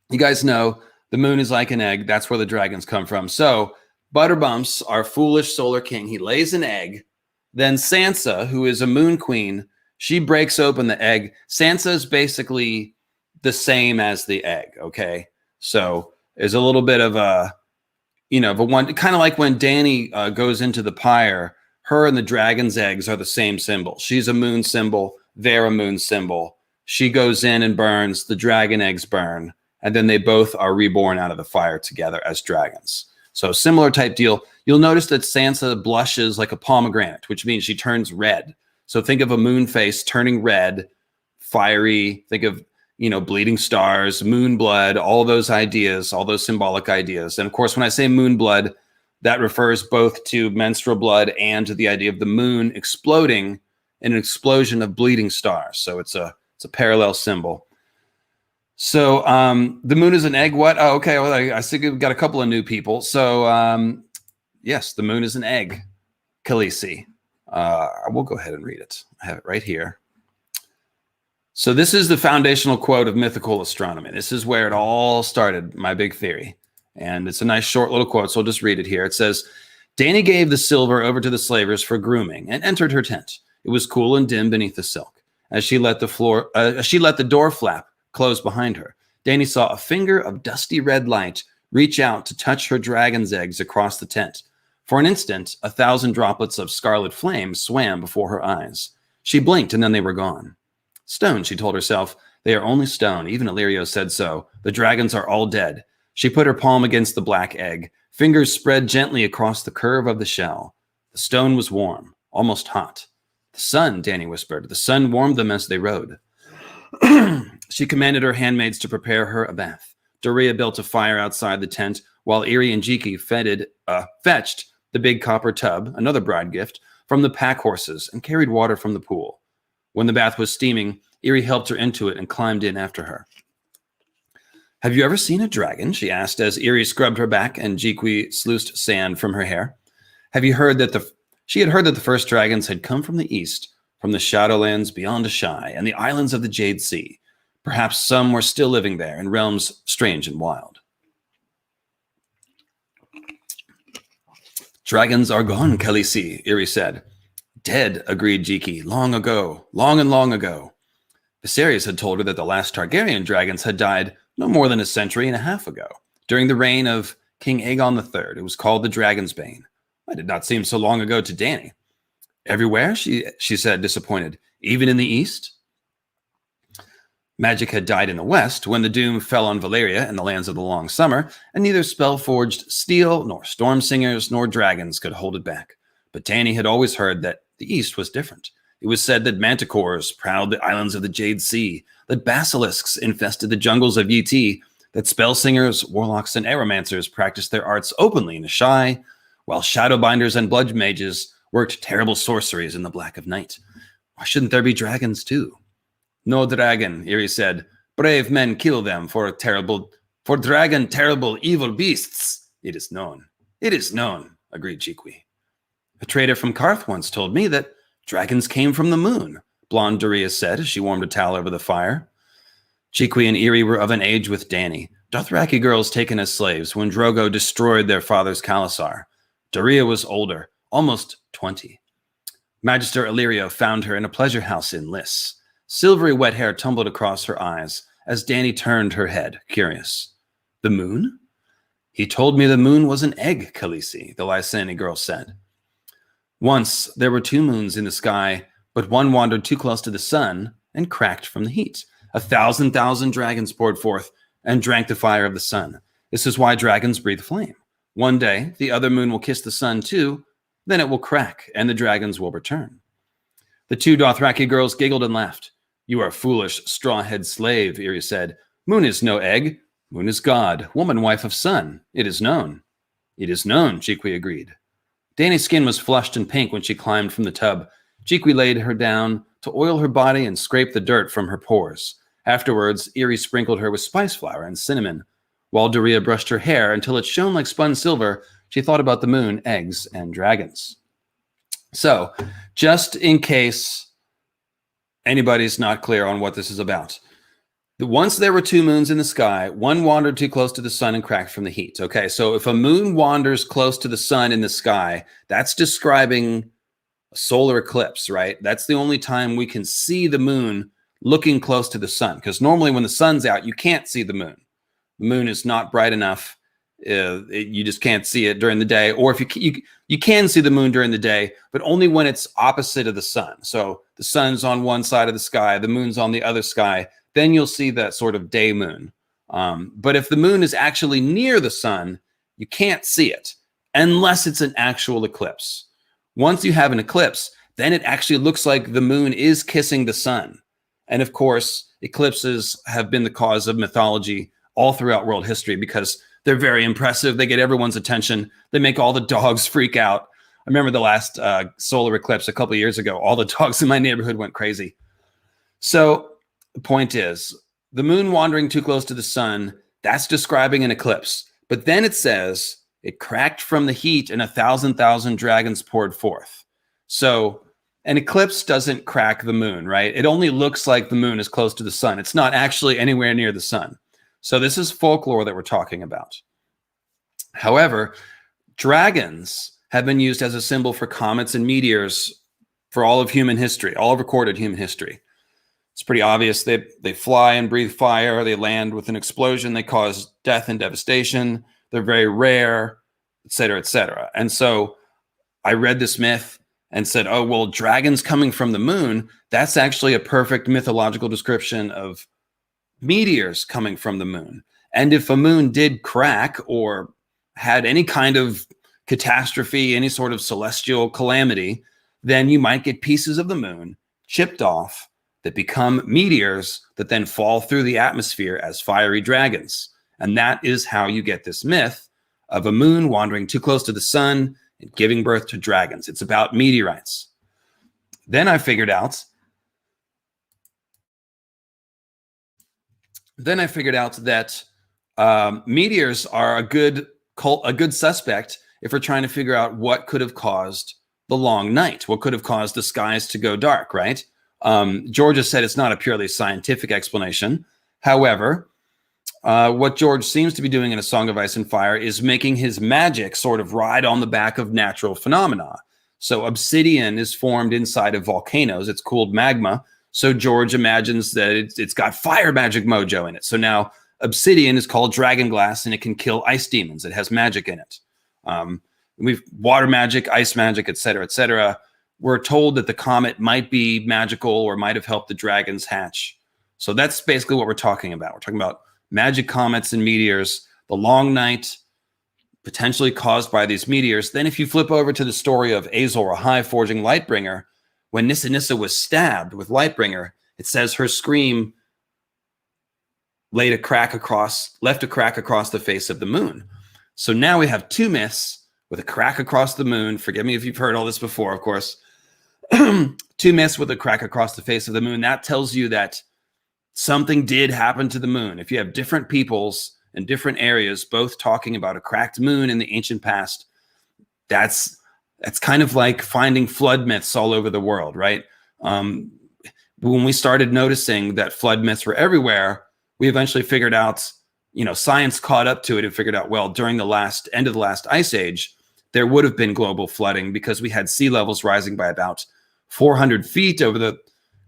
you guys know the moon is like an egg. That's where the dragons come from. So Butterbumps, our foolish Solar King, he lays an egg. Then Sansa, who is a moon queen, she breaks open the egg. Sansa is basically the same as the egg, okay? So there's a little bit of one, kind of like when Dany goes into the pyre, her and the dragon's eggs are the same symbol. She's a moon symbol. They're a moon symbol. She goes in and burns. The dragon eggs burn. And then they both are reborn out of the fire together as dragons. So similar type deal. You'll notice that Sansa blushes like a pomegranate, which means she turns red. So think of a moon face turning red, fiery. Think of, bleeding stars, moon blood, all those ideas, all those symbolic ideas. And of course, when I say moon blood, that refers both to menstrual blood and to the idea of the moon exploding in an explosion of bleeding stars. So it's a parallel symbol. So the moon is an egg. What? Oh, okay. Well, I think we've got a couple of new people. So yes, the moon is an egg. Khaleesi. We'll go ahead and read it. I have it right here. So this is the foundational quote of mythical astronomy. This is where it all started, my big theory. And it's a nice short little quote, so I'll just read it here. It says, Dany gave the silver over to the slavers for grooming and entered her tent. It was cool and dim beneath the silk. As she let the door flap close behind her, Dany saw a finger of dusty red light reach out to touch her dragon's eggs across the tent. For an instant, 1,000 droplets of scarlet flame swam before her eyes. She blinked, and then they were gone. Stone, she told herself. They are only stone. Even Illyrio said so. The dragons are all dead. She put her palm against the black egg. Fingers spread gently across the curve of the shell. The stone was warm, almost hot. The sun, Dany whispered. The sun warmed them as they rode. She commanded her handmaids to prepare her a bath. Doria built a fire outside the tent, while Irri and Jiki fetched the big copper tub, another bride gift, from the pack horses and carried water from the pool. When the bath was steaming, Irri helped her into it and climbed in after her. Have you ever seen a dragon? She asked as Irri scrubbed her back and Jiki sluiced sand from her hair. She had heard that the first dragons had come from the east, from the Shadowlands beyond Ashai and the islands of the Jade Sea. Perhaps some were still living there in realms strange and wild. Dragons are gone, Khaleesi, Irri said. Dead, agreed Jiki, long ago, long and long ago. Viserys had told her that the last Targaryen dragons had died no more than a century and a half ago, during the reign of King Aegon III. It was called the Dragon's Bane. It did not seem so long ago to Dany. Everywhere, she said, disappointed. Even in the east? Magic had died in the west when the doom fell on Valyria and the lands of the long summer, and neither spell-forged steel, nor storm singers, nor dragons could hold it back. But Dany had always heard that the east was different. It was said that manticores prowled the islands of the Jade Sea, that basilisks infested the jungles of Yt, that spell singers, warlocks, and aeromancers practiced their arts openly in the Shy, while shadowbinders and blood mages worked terrible sorceries in the black of night. Why shouldn't there be dragons too? No dragon, Irri said. Brave men kill them for dragon terrible evil beasts. It is known. It is known, agreed Cheequi. A trader from Karth once told me that dragons came from the moon, blonde Doria said as she warmed a towel over the fire. Cheequi and Irri were of an age with Dany, Dothraki girls taken as slaves when Drogo destroyed their father's Khalasar. Doria was older, almost 20. Magister Illyrio found her in a pleasure house in Lys. Silvery wet hair tumbled across her eyes as Dany turned her head, curious. The moon? He told me the moon was an egg, Khaleesi, the Lysani girl said. Once there were 2 moons in the sky, but one wandered too close to the sun and cracked from the heat. 1,000 dragons poured forth and drank the fire of the sun. This is why dragons breathe flame. One day, the other moon will kiss the sun too, then it will crack and the dragons will return. The 2 Dothraki girls giggled and laughed. You are a foolish, straw-head slave, Irri said. Moon is no egg. Moon is God, woman wife of sun. It is known. It is known, Cheequi agreed. Dany's skin was flushed and pink when she climbed from the tub. Cheequi laid her down to oil her body and scrape the dirt from her pores. Afterwards, Irri sprinkled her with spice flour and cinnamon. While Doria brushed her hair until it shone like spun silver, she thought about the moon, eggs, and dragons. So, just in case anybody's not clear on what this is about. Once there were 2 moons in the sky, one wandered too close to the sun and cracked from the heat. Okay, so if a moon wanders close to the sun in the sky, that's describing a solar eclipse, right? That's the only time we can see the moon looking close to the sun, because normally when the sun's out, you can't see the moon. The moon is not bright enough. You just can't see it during the day. Or if you can see the moon during the day, but only when it's opposite of the sun. So the sun's on one side of the sky, the moon's on the other sky, then you'll see that sort of day moon. But if the moon is actually near the sun, you can't see it unless it's an actual eclipse. Once you have an eclipse, then it actually looks like the moon is kissing the sun. And of course, eclipses have been the cause of mythology all throughout world history because they're very impressive. They get everyone's attention. They make all the dogs freak out. I remember the last solar eclipse a couple of years ago. All the dogs in my neighborhood went crazy. So the point is, the moon wandering too close to the sun, that's describing an eclipse. But then it says it cracked from the heat and 1,000 dragons poured forth. So an eclipse doesn't crack the moon, right? It only looks like the moon is close to the sun. It's not actually anywhere near the sun. So this is folklore that we're talking about. However, dragons have been used as a symbol for comets and meteors for all of human history, all of recorded human history. It's pretty obvious. They fly and breathe fire. They land with an explosion. They cause death and devastation. They're very rare, et cetera, et cetera. And so I read this myth and said, oh, well, dragons coming from the moon, that's actually a perfect mythological description of meteors coming from the moon. And if a moon did crack or had any kind of catastrophe, any sort of celestial calamity, then you might get pieces of the moon chipped off that become meteors that then fall through the atmosphere as fiery dragons. And that is how you get this myth of a moon wandering too close to the sun and giving birth to dragons. It's about meteorites. Then I figured out that meteors are a good suspect if we're trying to figure out what could have caused the long night, what could have caused the skies to go dark, right? George has said it's not a purely scientific explanation. However, what George seems to be doing in A Song of Ice and Fire is making his magic sort of ride on the back of natural phenomena. So obsidian is formed inside of volcanoes. It's cooled magma. So George imagines that it's got fire magic mojo in it. So now obsidian is called dragon glass and it can kill ice demons. It has magic in it. We've water magic, ice magic, et cetera, et cetera. We're told that the comet might be magical or might have helped the dragons hatch. So that's basically what we're talking about. We're talking about magic comets and meteors, the long night potentially caused by these meteors. Then if you flip over to the story of Azor Ahai forging Lightbringer, when Nissa Nissa was stabbed with Lightbringer, it says her scream left a crack across the face of the moon. So now we have two myths with a crack across the moon. Forgive me if you've heard all this before, of course. Two myths with a crack across the face of the moon. That tells you that something did happen to the moon. If you have different peoples in different areas both talking about a cracked moon in the ancient past, that's kind of like finding flood myths all over the world, right? When we started noticing that flood myths were everywhere, we eventually figured out, science caught up to it and figured out, well, during the end of the last ice age, there would have been global flooding because we had sea levels rising by about 400 feet over the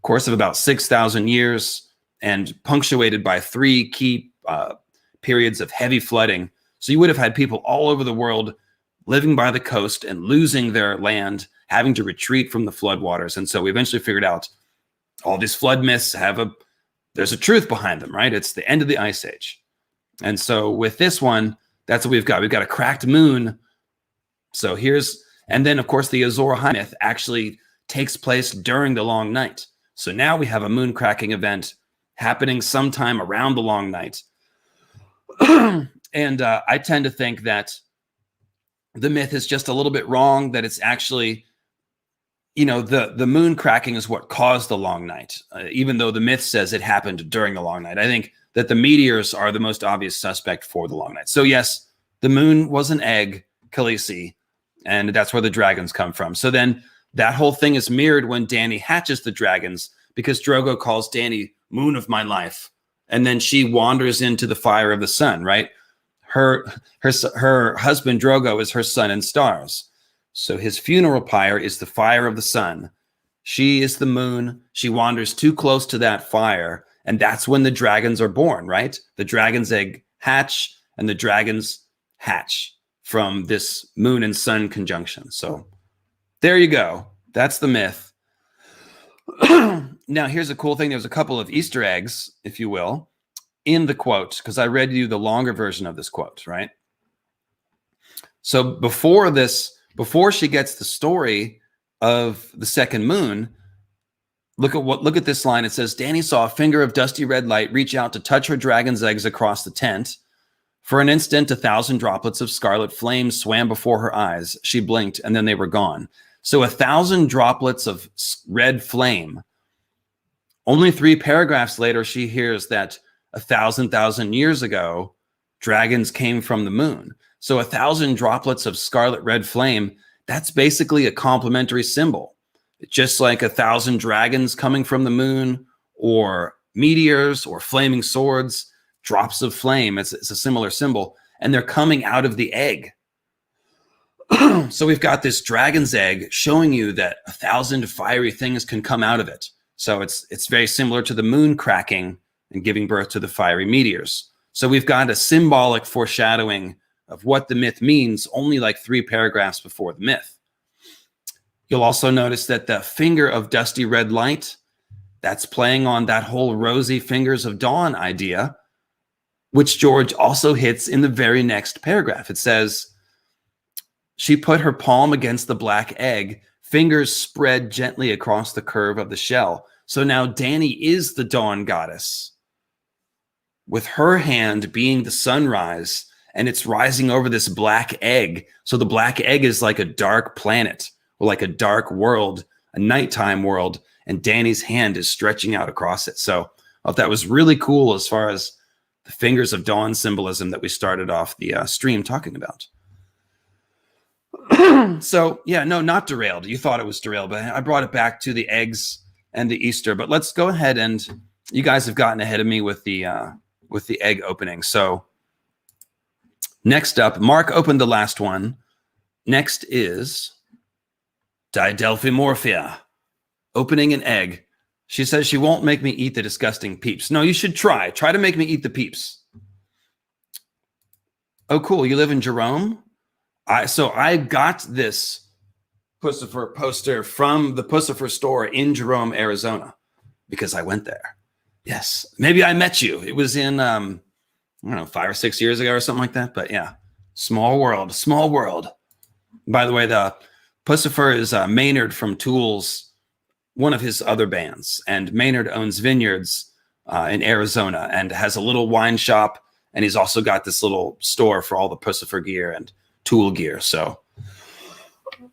course of about 6,000 years and punctuated by 3 key periods of heavy flooding. So you would have had people all over the world living by the coast and losing their land, having to retreat from the floodwaters. And so we eventually figured out all these flood myths there's a truth behind them, right? It's the end of the ice age. And so with this one, that's what we've got. We've got a cracked moon. So and then of course the Azor Ahai myth actually takes place during the long night. So now we have a moon cracking event happening sometime around the long night. And I tend to think that the myth is just a little bit wrong, that it's actually, the moon cracking is what caused the long night, even though the myth says it happened during the long night. I think that the meteors are the most obvious suspect for the long night. So yes, the moon was an egg, Khaleesi, and that's where the dragons come from. So then that whole thing is mirrored when Dany hatches the dragons, because Drogo calls Dany moon of my life. And then she wanders into the fire of the sun, right? Her husband Drogo is her sun and stars. So his funeral pyre is the fire of the sun. She is the moon. She wanders too close to that fire. And that's when the dragons are born, right? The dragon's egg hatch and the dragons hatch from this moon and sun conjunction. So there you go. That's the myth. Now, here's a cool thing. There's a couple of Easter eggs, if you will, in the quote, because I read you the longer version of this quote, right? So before she gets the story of the second moon, look at this line. It says, Dany saw a finger of dusty red light reach out to touch her dragon's eggs across the tent. For an instant, 1,000 droplets of scarlet flame swam before her eyes. She blinked, and then they were gone. So 1,000 droplets of red flame. Only 3 paragraphs later, she hears that 1,000 years ago, dragons came from the moon. So 1,000 droplets of scarlet red flame, that's basically a complementary symbol. Just like 1,000 dragons coming from the moon, or meteors, or flaming swords, drops of flame. It's a similar symbol. And they're coming out of the egg. So we've got this dragon's egg showing you that 1,000 fiery things can come out of it. So it's very similar to the moon cracking and giving birth to the fiery meteors. So we've got a symbolic foreshadowing of what the myth means only like 3 paragraphs before the myth. You'll also notice that the finger of dusty red light, that's playing on that whole rosy fingers of dawn idea, which George also hits in the very next paragraph. It says, she put her palm against the black egg, fingers spread gently across the curve of the shell. So now Dany is the dawn goddess, with her hand being the sunrise, and it's rising over this black egg. So the black egg is like a dark planet, or like a dark world, a nighttime world, and Dany's hand is stretching out across it. So I thought that was really cool as far as the fingers of dawn symbolism that we started off the stream talking about. So yeah, no, not derailed. You thought it was derailed, but I brought it back to the eggs and the Easter. But let's go ahead, and you guys have gotten ahead of me with the egg opening. So next up, Mark opened the last one. Next is Didelphimorphia, opening an egg. She says she won't make me eat the disgusting peeps. No, you should try. Try to make me eat the peeps. Oh, cool. You live in Jerome? So I got this Pussifer poster from the Pussifer store in Jerome, Arizona, because I went there. Yes. Maybe I met you. It was in, I don't know, 5 or 6 years ago or something like that. But yeah, small world, small world. By the way, the Pussifer is Maynard from Tool's, one of his other bands. And Maynard owns vineyards in Arizona and has a little wine shop. And he's also got this little store for all the Pussifer gear and Tool gear. So,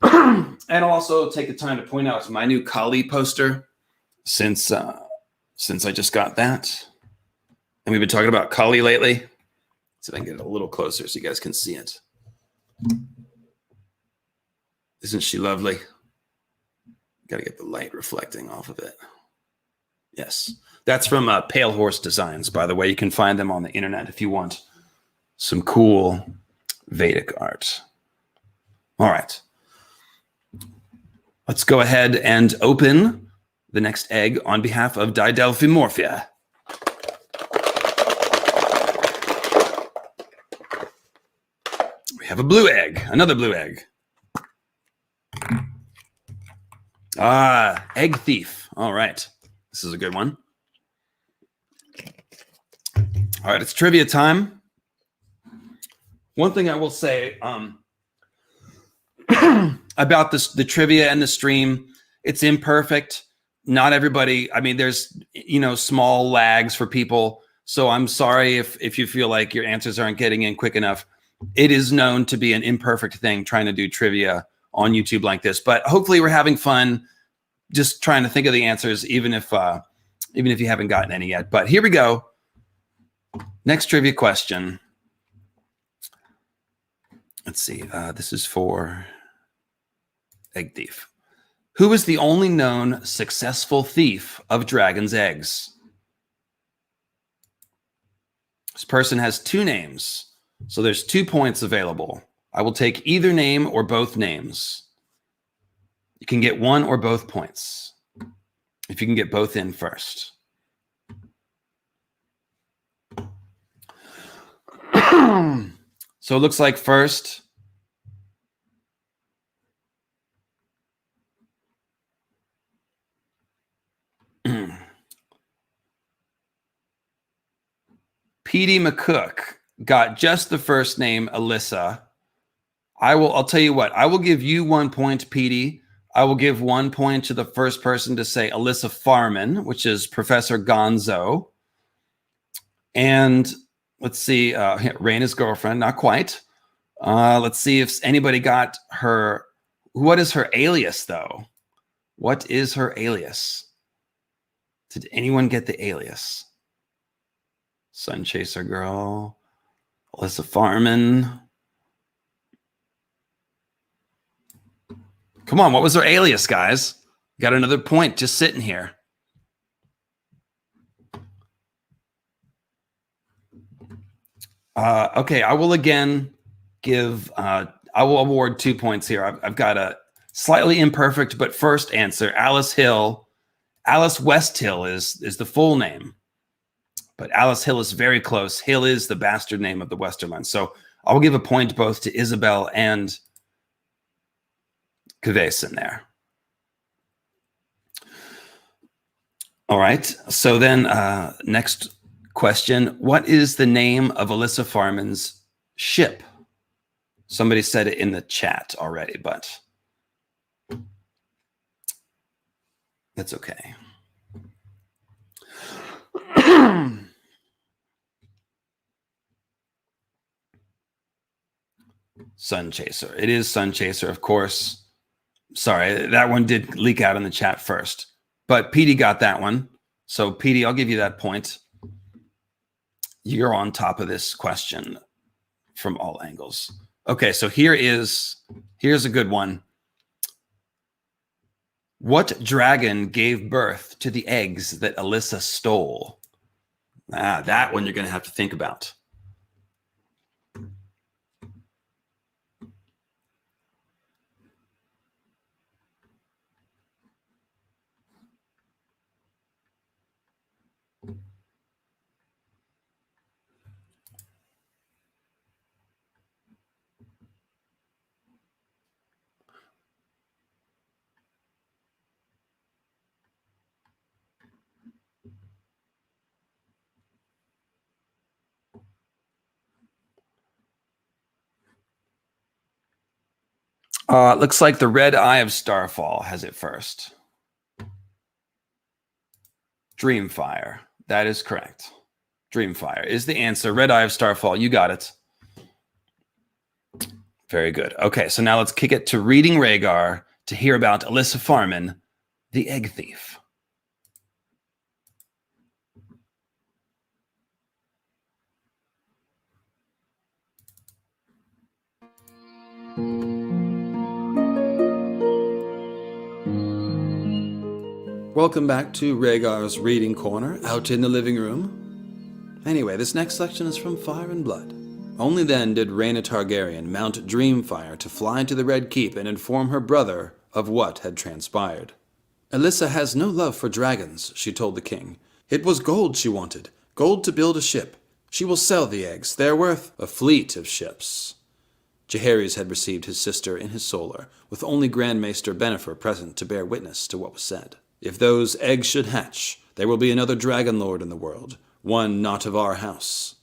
and I'll also take the time to point out my new Kali poster since I just got that. And we've been talking about Kali lately. See if I can get it a little closer so you guys can see it. Isn't she lovely? Got to get the light reflecting off of it. Yes. That's from Pale Horse Designs, by the way. You can find them on the internet if you want some cool Vedic art. All right. Let's go ahead and open the next egg on behalf of Didelphimorphia. We have a blue egg, another blue egg. Ah, egg thief. All right. This is a good one. All right, it's trivia time. One thing I will say about the trivia and the stream, it's imperfect. Not everybody, I mean, there's, small lags for people. So I'm sorry if you feel like your answers aren't getting in quick enough. It is known to be an imperfect thing trying to do trivia on YouTube like this, but hopefully we're having fun just trying to think of the answers, even if you haven't gotten any yet. But here we go. Next trivia question. Let's see. This is for Egg Thief. Who is the only known successful thief of dragon's eggs? This person has 2 names, so there's 2 points available. I will take either name or both names. You can get 1 or both points if you can get both in first. So it looks like first, Petey McCook got just the first name, Elissa. I'll tell you what, I will give you 1 point, Petey. I will give 1 point to the first person to say Elissa Farman, which is Professor Gonzo. And let's see, Raina's girlfriend, not quite. Let's see if anybody got her. What is her alias, though? What is her alias? Did anyone get the alias? Sun Chaser Girl, Elissa Farman. Come on, what was her alias, guys? Got another point just sitting here. Okay, I will again give, I will award 2 points here. I've got a slightly imperfect, but first answer, Alice Hill. Alice Westhill is the full name, but Alice Hill is very close. Hill is the bastard name of the Westerland. So I will give a point both to Isabel and Kvesin there. All right, so then next question. What is the name of Elissa Farman's ship? Somebody said it in the chat already, but that's okay. Sun Chaser. It is Sun Chaser, of course. Sorry, that one did leak out in the chat first. But Petey got that one. So, Petey, I'll give you that point. You're on top of this question from all angles. Okay, so here's a good one. What dragon gave birth to the eggs that Elissa stole? That one you're going to have to think about. Looks like the Red Eye of Starfall has it first. Dreamfire. That is correct. Dreamfire is the answer. Red Eye of Starfall. You got it. Very good. Okay, so now let's kick it to Reading Rhaegar to hear about Elissa Farman, the Egg Thief. Welcome back to Rhaegar's Reading Corner, out in the living room. Anyway, this next section is from Fire and Blood. Only then did Rhaena Targaryen mount Dreamfire to fly to the Red Keep and inform her brother of what had transpired. Elissa has no love for dragons, she told the king. It was gold she wanted, gold to build a ship. She will sell the eggs. They are worth a fleet of ships. Jaehaerys had received his sister in his solar, with only Grand Maester Bennifer present to bear witness to what was said. If those eggs should hatch, there will be another dragon lord in the world, one not of our house.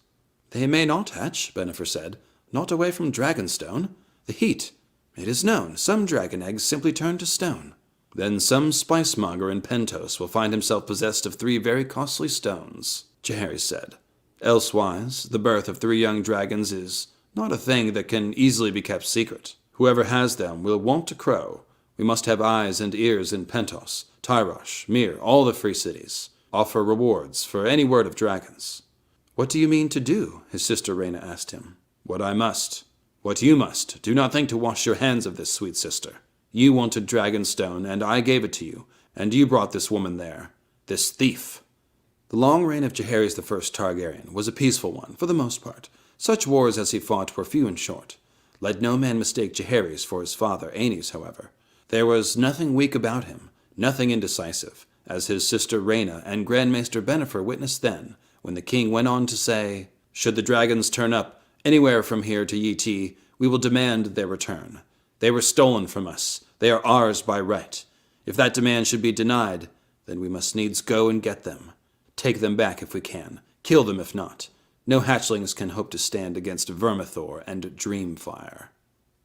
They may not hatch, Bennifer said, not away from Dragonstone. The heat. It is known, some dragon eggs simply turn to stone. Then some spicemonger in Pentos will find himself possessed of 3 very costly stones, Jaehaerys said. Elsewise, the birth of 3 young dragons is not a thing that can easily be kept secret. Whoever has them will want to crow. We must have eyes and ears in Pentos, Tyrosh, Myr, all the free cities. Offer rewards for any word of dragons. What do you mean to do? His sister Rhaena asked him. What I must. What you must. Do not think to wash your hands of this, sweet sister. You wanted Dragonstone, and I gave it to you, and you brought this woman there. This thief. The long reign of Jaehaerys I Targaryen was a peaceful one, for the most part. Such wars as he fought were few and short. Let no man mistake Jaehaerys for his father, Aenys, however. There was nothing weak about him, nothing indecisive, as his sister Rhaena and Grand Maester Bennifer witnessed then, when the king went on to say, Should the dragons turn up anywhere from here to Yi Ti, we will demand their return. They were stolen from us. They are ours by right. If that demand should be denied, then we must needs go and get them. Take them back if we can. Kill them if not. No hatchlings can hope to stand against Vermithor and Dreamfire.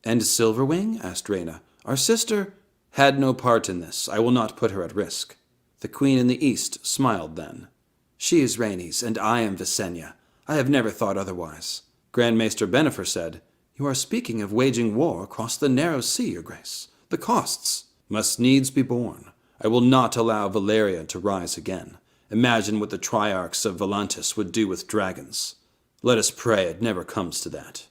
And Silverwing? Asked Rhaena. Our sister had no part in this. I will not put her at risk. The queen in the east smiled then. She is Rhaenys, and I am Visenya. I have never thought otherwise. Grand Maester Bennifer said, You are speaking of waging war across the narrow sea, your grace. The costs must needs be borne. I will not allow Valeria to rise again. Imagine what the Triarchs of Volantis would do with dragons. Let us pray it never comes to that.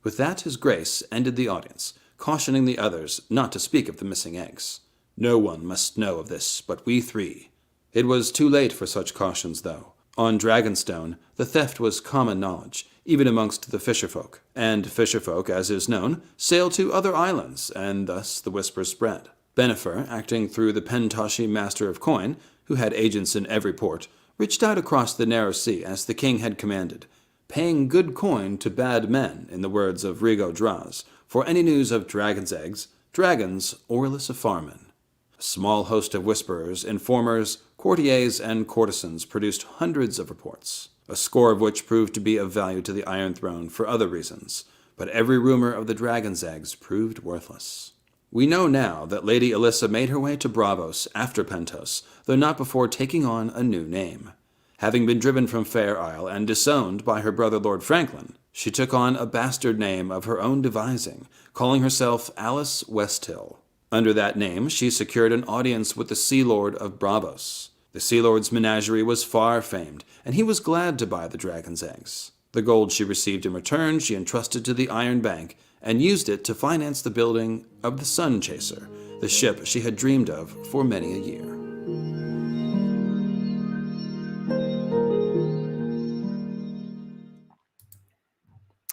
With that, his grace ended the audience, cautioning the others not to speak of the missing eggs. No one must know of this but we 3. It was too late for such cautions, though. On Dragonstone, the theft was common knowledge, even amongst the fisherfolk, and fisherfolk, as is known, sail to other islands, and thus the whisper spread. Bennifer, acting through the Pentoshi Master of Coin, who had agents in every port, reached out across the narrow sea as the king had commanded, paying good coin to bad men, in the words of Rigo Draz, for any news of dragon's eggs, dragons, or Elissa Farman. A small host of whisperers, informers, courtiers, and courtesans produced hundreds of reports, a score of which proved to be of value to the Iron Throne for other reasons, but every rumor of the dragon's eggs proved worthless. We know now that Lady Elissa made her way to Braavos after Pentos, though not before taking on a new name. Having been driven from Fair Isle and disowned by her brother Lord Franklin, she took on a bastard name of her own devising, calling herself Alice Westhill. Under that name, she secured an audience with the Sea Lord of Braavos. The Sea Lord's menagerie was far famed, and he was glad to buy the dragon's eggs. The gold she received in return she entrusted to the Iron Bank, and used it to finance the building of the Sun Chaser, the ship she had dreamed of for many a year.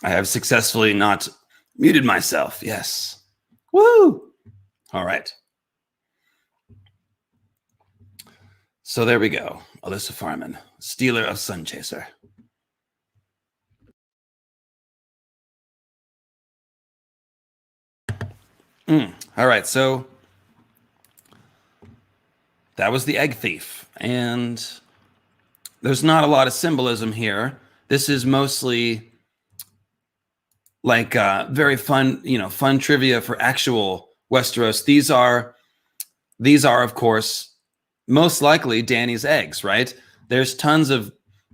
I have successfully not muted myself, yes. Woo! All right. So there we go. Elissa Farman, stealer of Sun Chaser. All right, so that was the egg thief. And there's not a lot of symbolism here. This is mostly very fun, fun trivia for actual Westeros. These are, of course, most likely Dany's eggs, right? There's tons of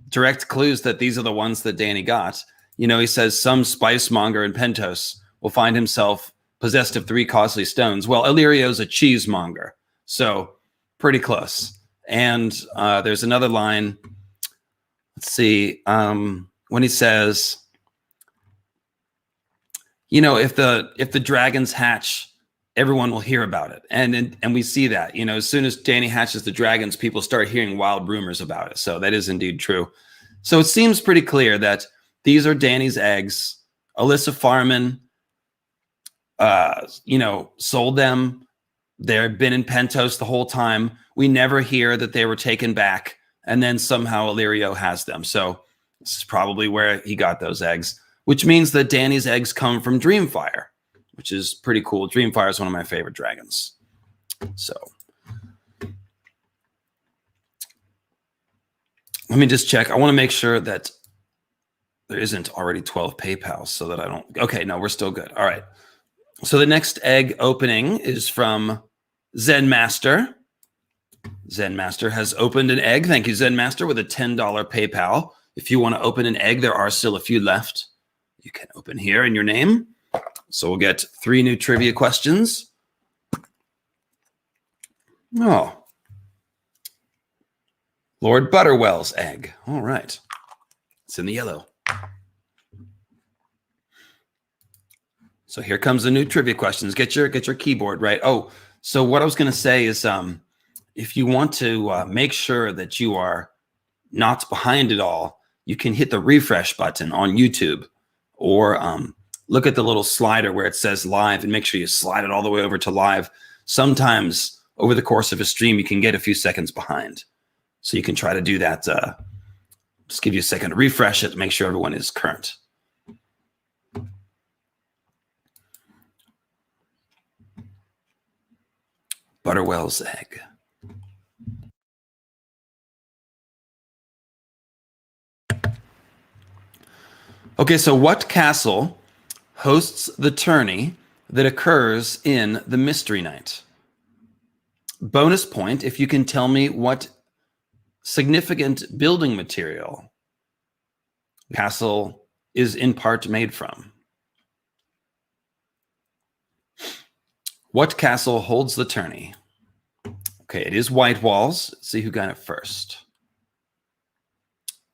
direct clues that these are the ones that Dany got. He says some spice monger in Pentos will find himself possessed of 3 costly stones. Well, Illyrio's a cheesemonger, so pretty close. And there's another line. Let's see. When he says, if the dragons hatch, everyone will hear about it. And we see that, as soon as Dany hatches the dragons, people start hearing wild rumors about it. So that is indeed true. So it seems pretty clear that these are Dany's eggs. Elissa Farman, sold them. They've been in Pentos the whole time. We never hear that they were taken back. And then somehow Illyrio has them. So this is probably where he got those eggs, which means that Dany's eggs come from Dreamfire, which is pretty cool. Dreamfire is one of my favorite dragons. So let me just check. I want to make sure that there isn't already 12 PayPals so that I don't. Okay, no, we're still good. All right. So the next egg opening is from Zen Master. Zen Master has opened an egg. Thank you, Zen Master, with a $10 PayPal. If you want to open an egg, there are still a few left. You can open here in your name. So we'll get 3 new trivia questions. Oh. Lord Butterwell's egg. All right. It's in the yellow. So here comes the new trivia questions. Get your keyboard right. Oh, so what I was going to say is if you want to make sure that you are not behind it all, you can hit the refresh button on YouTube or look at the little slider where it says live and make sure you slide it all the way over to live. Sometimes over the course of a stream, you can get a few seconds behind. So you can try to do that. Just give you a second to refresh it to make sure everyone is current. Butterwell's egg. Okay, so what castle hosts the tourney that occurs in the Mystery Night? Bonus point if you can tell me what significant building material the castle is in part made from. What castle holds the tourney? Okay, it is White Walls. Let's see who got it first.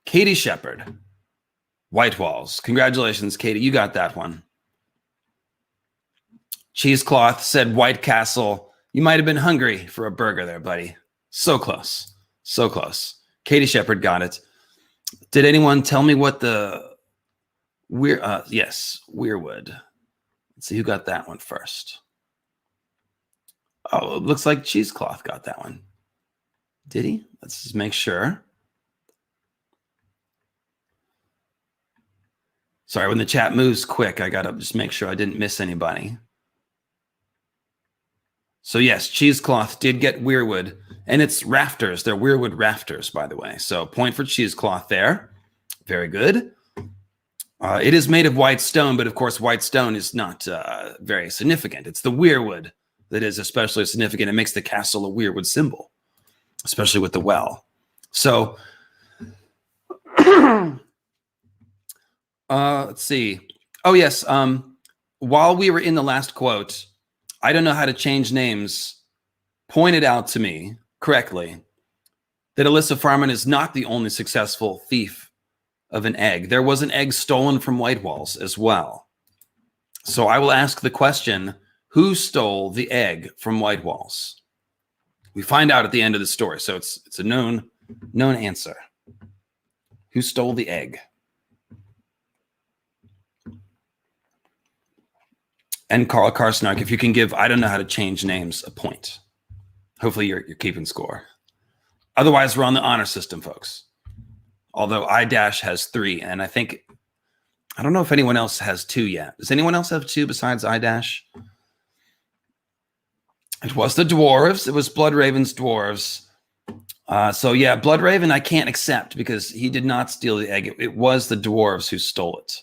Katie Shepherd. White Walls. Congratulations, Katie. You got that one. Cheesecloth said White Castle. You might have been hungry for a burger there, buddy. So close. So close. Katie Shepherd got it. Did anyone tell me what the... yes, Weirwood. Let's see who got that one first. Oh, it looks like Cheesecloth got that one. Did he? Let's just make sure. Sorry, when the chat moves quick, I got to just make sure I didn't miss anybody. So yes, Cheesecloth did get Weirwood, and it's rafters. They're Weirwood rafters, by the way. So point for Cheesecloth there. Very good. It is made of white stone, but of course, white stone is not very significant. It's the Weirwood that is especially significant. It makes the castle a Weirwood symbol, especially with the well. So let's see. Oh, yes. While we were in the last quote, I don't know how to change names, pointed out to me correctly that Elissa Farman is not the only successful thief of an egg. There was an egg stolen from White Walls as well. So I will ask the question, who stole the egg from White Walls? We find out at the end of the story, so it's a known answer. Who stole the egg? And Carl Karsnark, if you can give, I don't know how to change names, a point. Hopefully you're keeping score. Otherwise, we're on the honor system, folks. Although iDash has 3, and I don't know if anyone else has 2 yet. Does anyone else have 2 besides iDash? It was the dwarves. It was Bloodraven's dwarves. So yeah, Bloodraven I can't accept because he did not steal the egg. It was the dwarves who stole it.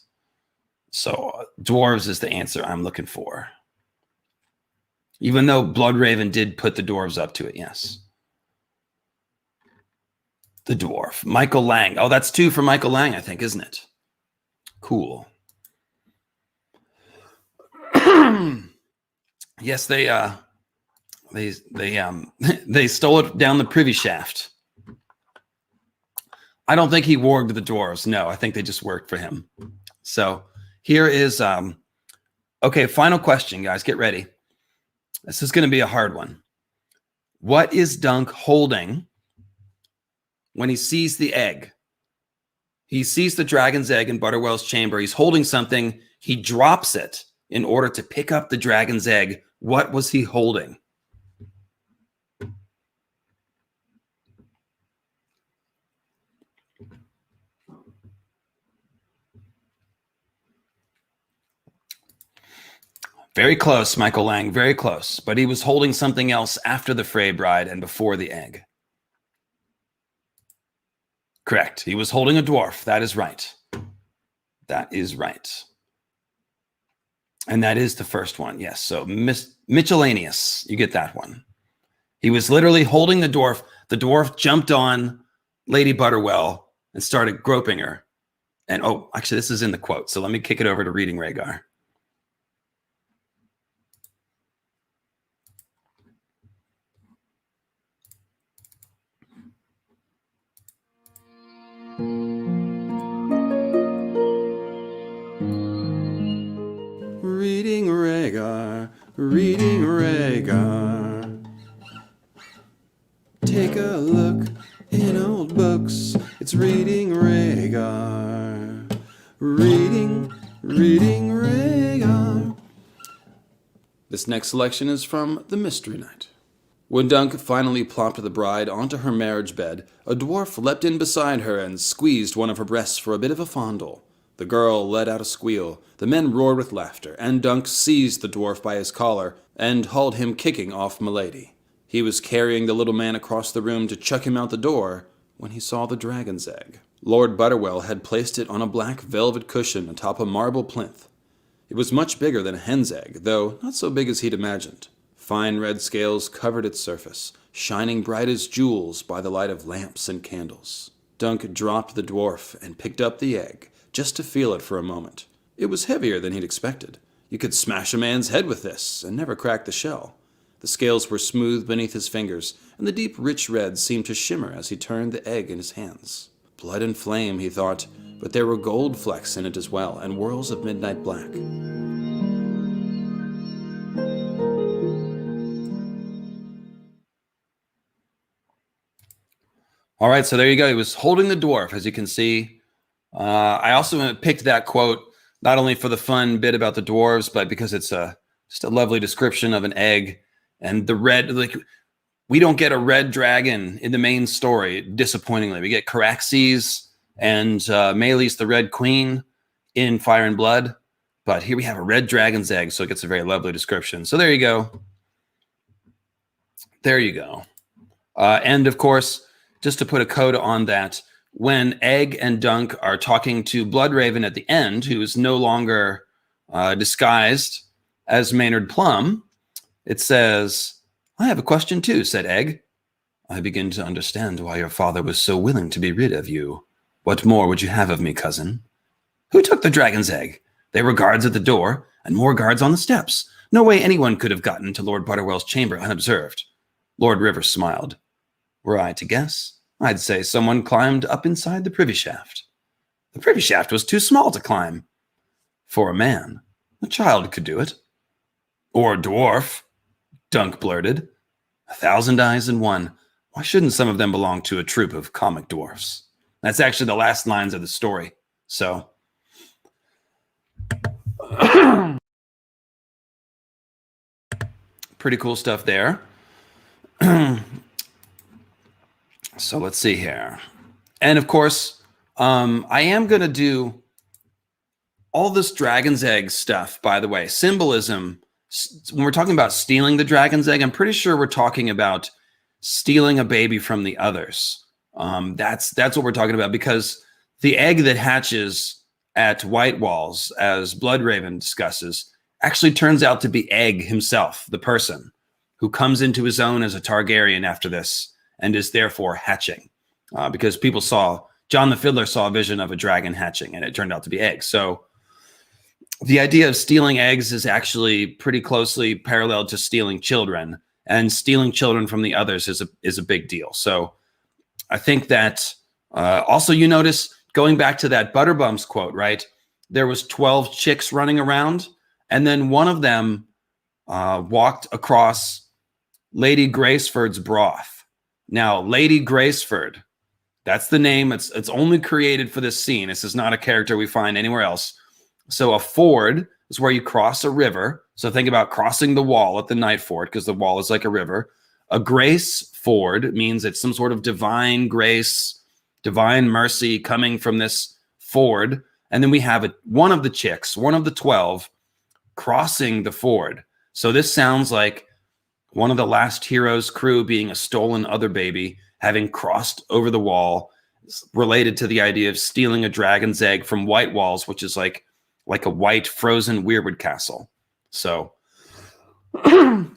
So dwarves is the answer I'm looking for. Even though Bloodraven did put the dwarves up to it, yes. The dwarf. Michael Lang. Oh, that's 2 for Michael Lang, I think, isn't it? Cool. Yes, they they stole it down the privy shaft. I don't think he warged the dwarves. No, I think they just worked for him. So here is okay, final question, guys. Get ready. This is going to be a hard one. What is Dunk holding when he sees the egg? He sees the dragon's egg in Butterwell's chamber. He's holding something. He drops it in order to pick up the dragon's egg. What was he holding? Very close, Michael Lang, very close. But he was holding something else after the Frey bride and before the egg. Correct. He was holding a dwarf. That is right. That is right. And that is the first one. Yes. So miscellaneous. You get that one. He was literally holding the dwarf. The dwarf jumped on Lady Butterwell and started groping her. And oh, actually, this is in the quote. So let me kick it over to Reading Rhaegar. Reading Rhaegar, Reading Rhaegar. Take a look in old books. It's Reading Rhaegar. Reading Rhaegar. This next selection is from The Mystery Knight. When Dunk finally plopped the bride onto her marriage bed, a dwarf leapt in beside her and squeezed one of her breasts for a bit of a fondle. The girl let out a squeal, the men roared with laughter, and Dunk seized the dwarf by his collar and hauled him kicking off Milady. He was carrying the little man across the room to chuck him out the door when he saw the dragon's egg. Lord Butterwell had placed it on a black velvet cushion atop a marble plinth. It was much bigger than a hen's egg, though not so big as he'd imagined. Fine red scales covered its surface, shining bright as jewels by the light of lamps and candles. Dunk dropped the dwarf and picked up the egg, just to feel it for a moment. It was heavier than he'd expected. You could smash a man's head with this and never crack the shell. The scales were smooth beneath his fingers, and the deep, rich red seemed to shimmer as he turned the egg in his hands. Blood and flame, he thought, but there were gold flecks in it as well, and whirls of midnight black. All right, so there you go. He was holding the dwarf, as you can see. I also picked that quote not only for the fun bit about the dwarves, but because it's just a lovely description of an egg and the red. Like, we don't get a red dragon in the main story, disappointingly. We get Caraxes and Meleys, the Red Queen, in Fire and Blood, but here we have a red dragon's egg, so it gets a very lovely description. So there you go. There you go. And of course, just to put a coda on that, when Egg and Dunk are talking to Bloodraven at the end, who is no longer disguised as Maynard Plum, it says, "I have a question too," said Egg. "I begin to understand why your father was so willing to be rid of you. What more would you have of me, cousin?" "Who took the dragon's egg? There were guards at the door, and more guards on the steps. No way anyone could have gotten into Lord Butterwell's chamber unobserved." Lord Rivers smiled. "Were I to guess, I'd say someone climbed up inside the privy shaft." "The privy shaft was too small to climb." "For a man. A child could do it." "Or a dwarf," Dunk blurted. 1,000 eyes in one. Why shouldn't some of them belong to a troop of comic dwarfs? That's actually the last lines of the story. So, pretty cool stuff there. So let's see here. And of course, I am going to do all this dragon's egg stuff, by the way. Symbolism, when we're talking about stealing the dragon's egg, I'm pretty sure we're talking about stealing a baby from the others. That's what we're talking about, because the egg that hatches at White Walls, as Bloodraven discusses, actually turns out to be Egg himself, the person who comes into his own as a Targaryen after this and is therefore hatching. Because people saw, John the Fiddler saw a vision of a dragon hatching, and it turned out to be Egg. So the idea of stealing eggs is actually pretty closely parallel to stealing children, and stealing children from the others is a big deal. So I think that also you notice, going back to that Butterbums quote, right? There was 12 chicks running around, and then one of them walked across Lady Graceford's broth. Now, Lady Graceford, that's the name. It's only created for this scene. This is not a character we find anywhere else. So a ford is where you cross a river. So think about crossing the wall at the Night Ford, because the wall is like a river. A grace ford means it's some sort of divine grace, divine mercy coming from this ford. And then we have one of the chicks, one of the 12, crossing the ford. So this sounds like one of the last heroes' crew being a stolen other baby, having crossed over the wall, related to the idea of stealing a dragon's egg from White Walls, which is like a white frozen weirwood castle. So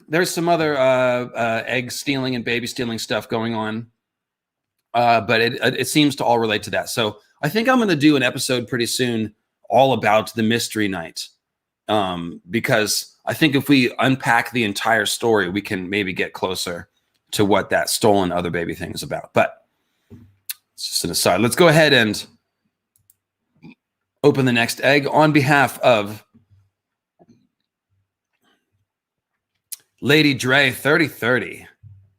there's some other egg stealing and baby stealing stuff going on, but it seems to all relate to that. So I think I'm going to do an episode pretty soon all about the Mystery Knight, because I think if we unpack the entire story, we can maybe get closer to what that stolen other baby thing is about. But it's just an aside. Let's go ahead and open the next egg on behalf of Lady Dre 3030.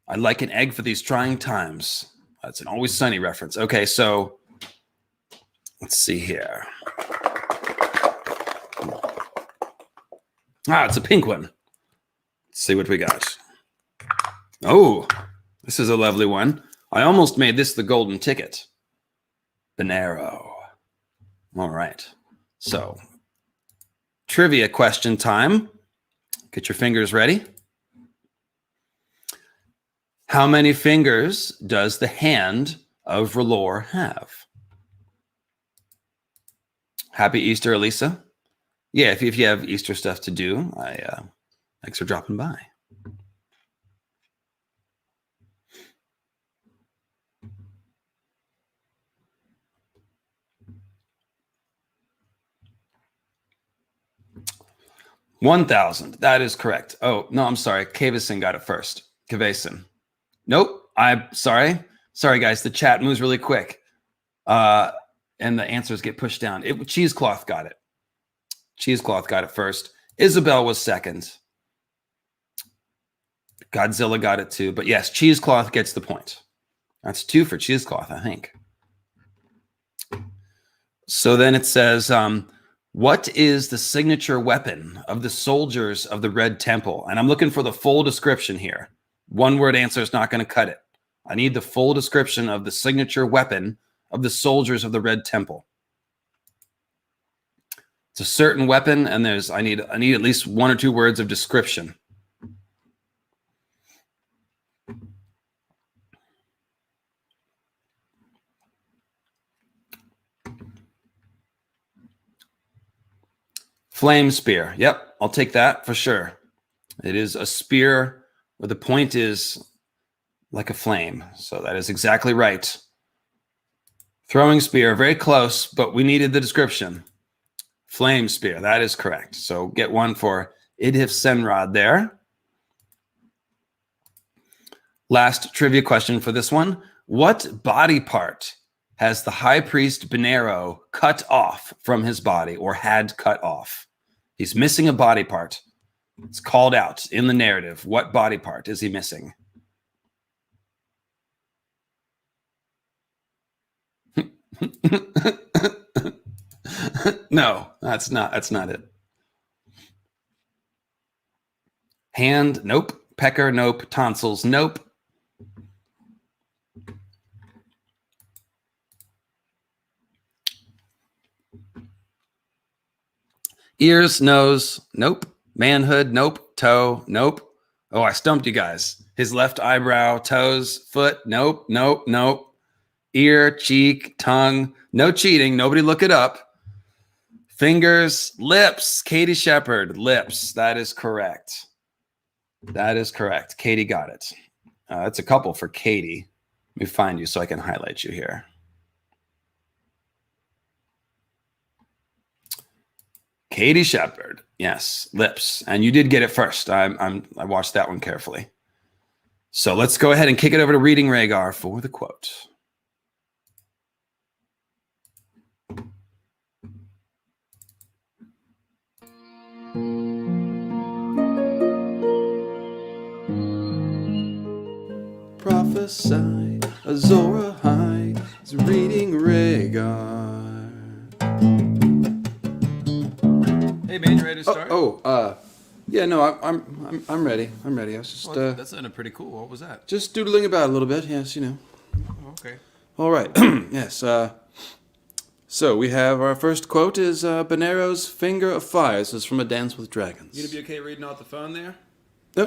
I'd like an egg for these trying times. That's an Always Sunny reference. Okay, so let's see here. It's a pink one. Let's see what we got. Oh, this is a lovely one. I almost made this the golden ticket. Bonero. All right. So, trivia question time. Get your fingers ready. How many fingers does the hand of R'hllor have? Happy Easter, Elissa. Yeah, if you have Easter stuff to do, thanks for dropping by. $1,000. That is correct. Oh, no, I'm sorry. Kavison got it first. Kavison. Nope. I'm sorry. Sorry, guys. The chat moves really quick. And the answers get pushed down. Cheesecloth got it. Cheesecloth got it first. Isabel was second. Godzilla got it too. But yes, Cheesecloth gets the point. That's 2 for Cheesecloth, I think. So then it says, what is the signature weapon of the soldiers of the Red Temple? And I'm looking for the full description here. One word answer is not going to cut it. I need the full description of the signature weapon of the soldiers of the Red Temple. It's a certain weapon, and I need at least 1 or 2 words of description. Flame spear. Yep, I'll take that for sure. It is a spear where the point is like a flame. So that is exactly right. Throwing spear, very close, but we needed the description. Flame spear, that is correct. So get 1 for Idhif Senrod there. Last trivia question for this one. What body part has the high priest Bonero cut off from his body, or had cut off? He's missing a body part. It's called out in the narrative. What body part is he missing? No, that's not it. Hand, nope. Pecker, nope. Tonsils, nope. Ears, nose, nope. Manhood, nope. Toe, nope. Oh, I stumped you guys. His left eyebrow, toes, foot, nope, nope, nope. Ear, cheek, tongue, no cheating. Nobody look it up. Fingers, lips. Katie Shepherd, lips. That is correct. That is correct. Katie got it. That's a couple for Katie. Let me find you so I can highlight you here. Katie Shepherd, yes, lips, and you did get it first. I watched that one carefully. So let's go ahead and kick it over to Reading Rhaegar for the quote. Prophesy, Azor Ahai is reading Rhaegar. Hey man, you ready to start? Yeah, no, I'm ready. I'm ready. I was just that sounded pretty cool. What was that? just doodling about a little bit. Yes, you know. Oh, okay. All right. Yes. So we have our first quote is Bonero's Finger of Fire. This is from A Dance with Dragons. You gonna be okay reading off the phone there?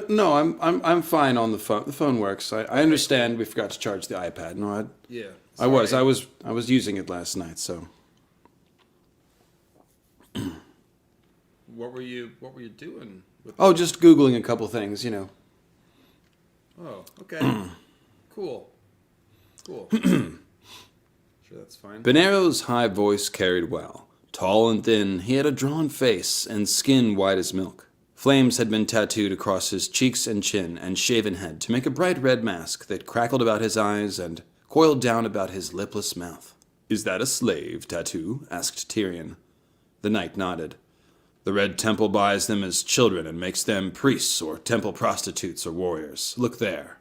No, I'm fine on the phone. The phone works. I understand we forgot to charge the iPad. No, Yeah. I was using it last night. So What were you doing? just Googling a couple things. You know. Oh, okay. Cool. Sure, that's fine. Bonero's high voice carried well. Tall and thin, he had a drawn face and skin white as milk. Flames had been tattooed across his cheeks and chin and shaven head to make a bright red mask that crackled about his eyes and coiled down about his lipless mouth. "Is that a slave tattoo?" asked Tyrion. The knight nodded. "The Red Temple buys them as children and makes them priests or temple prostitutes or warriors. Look there."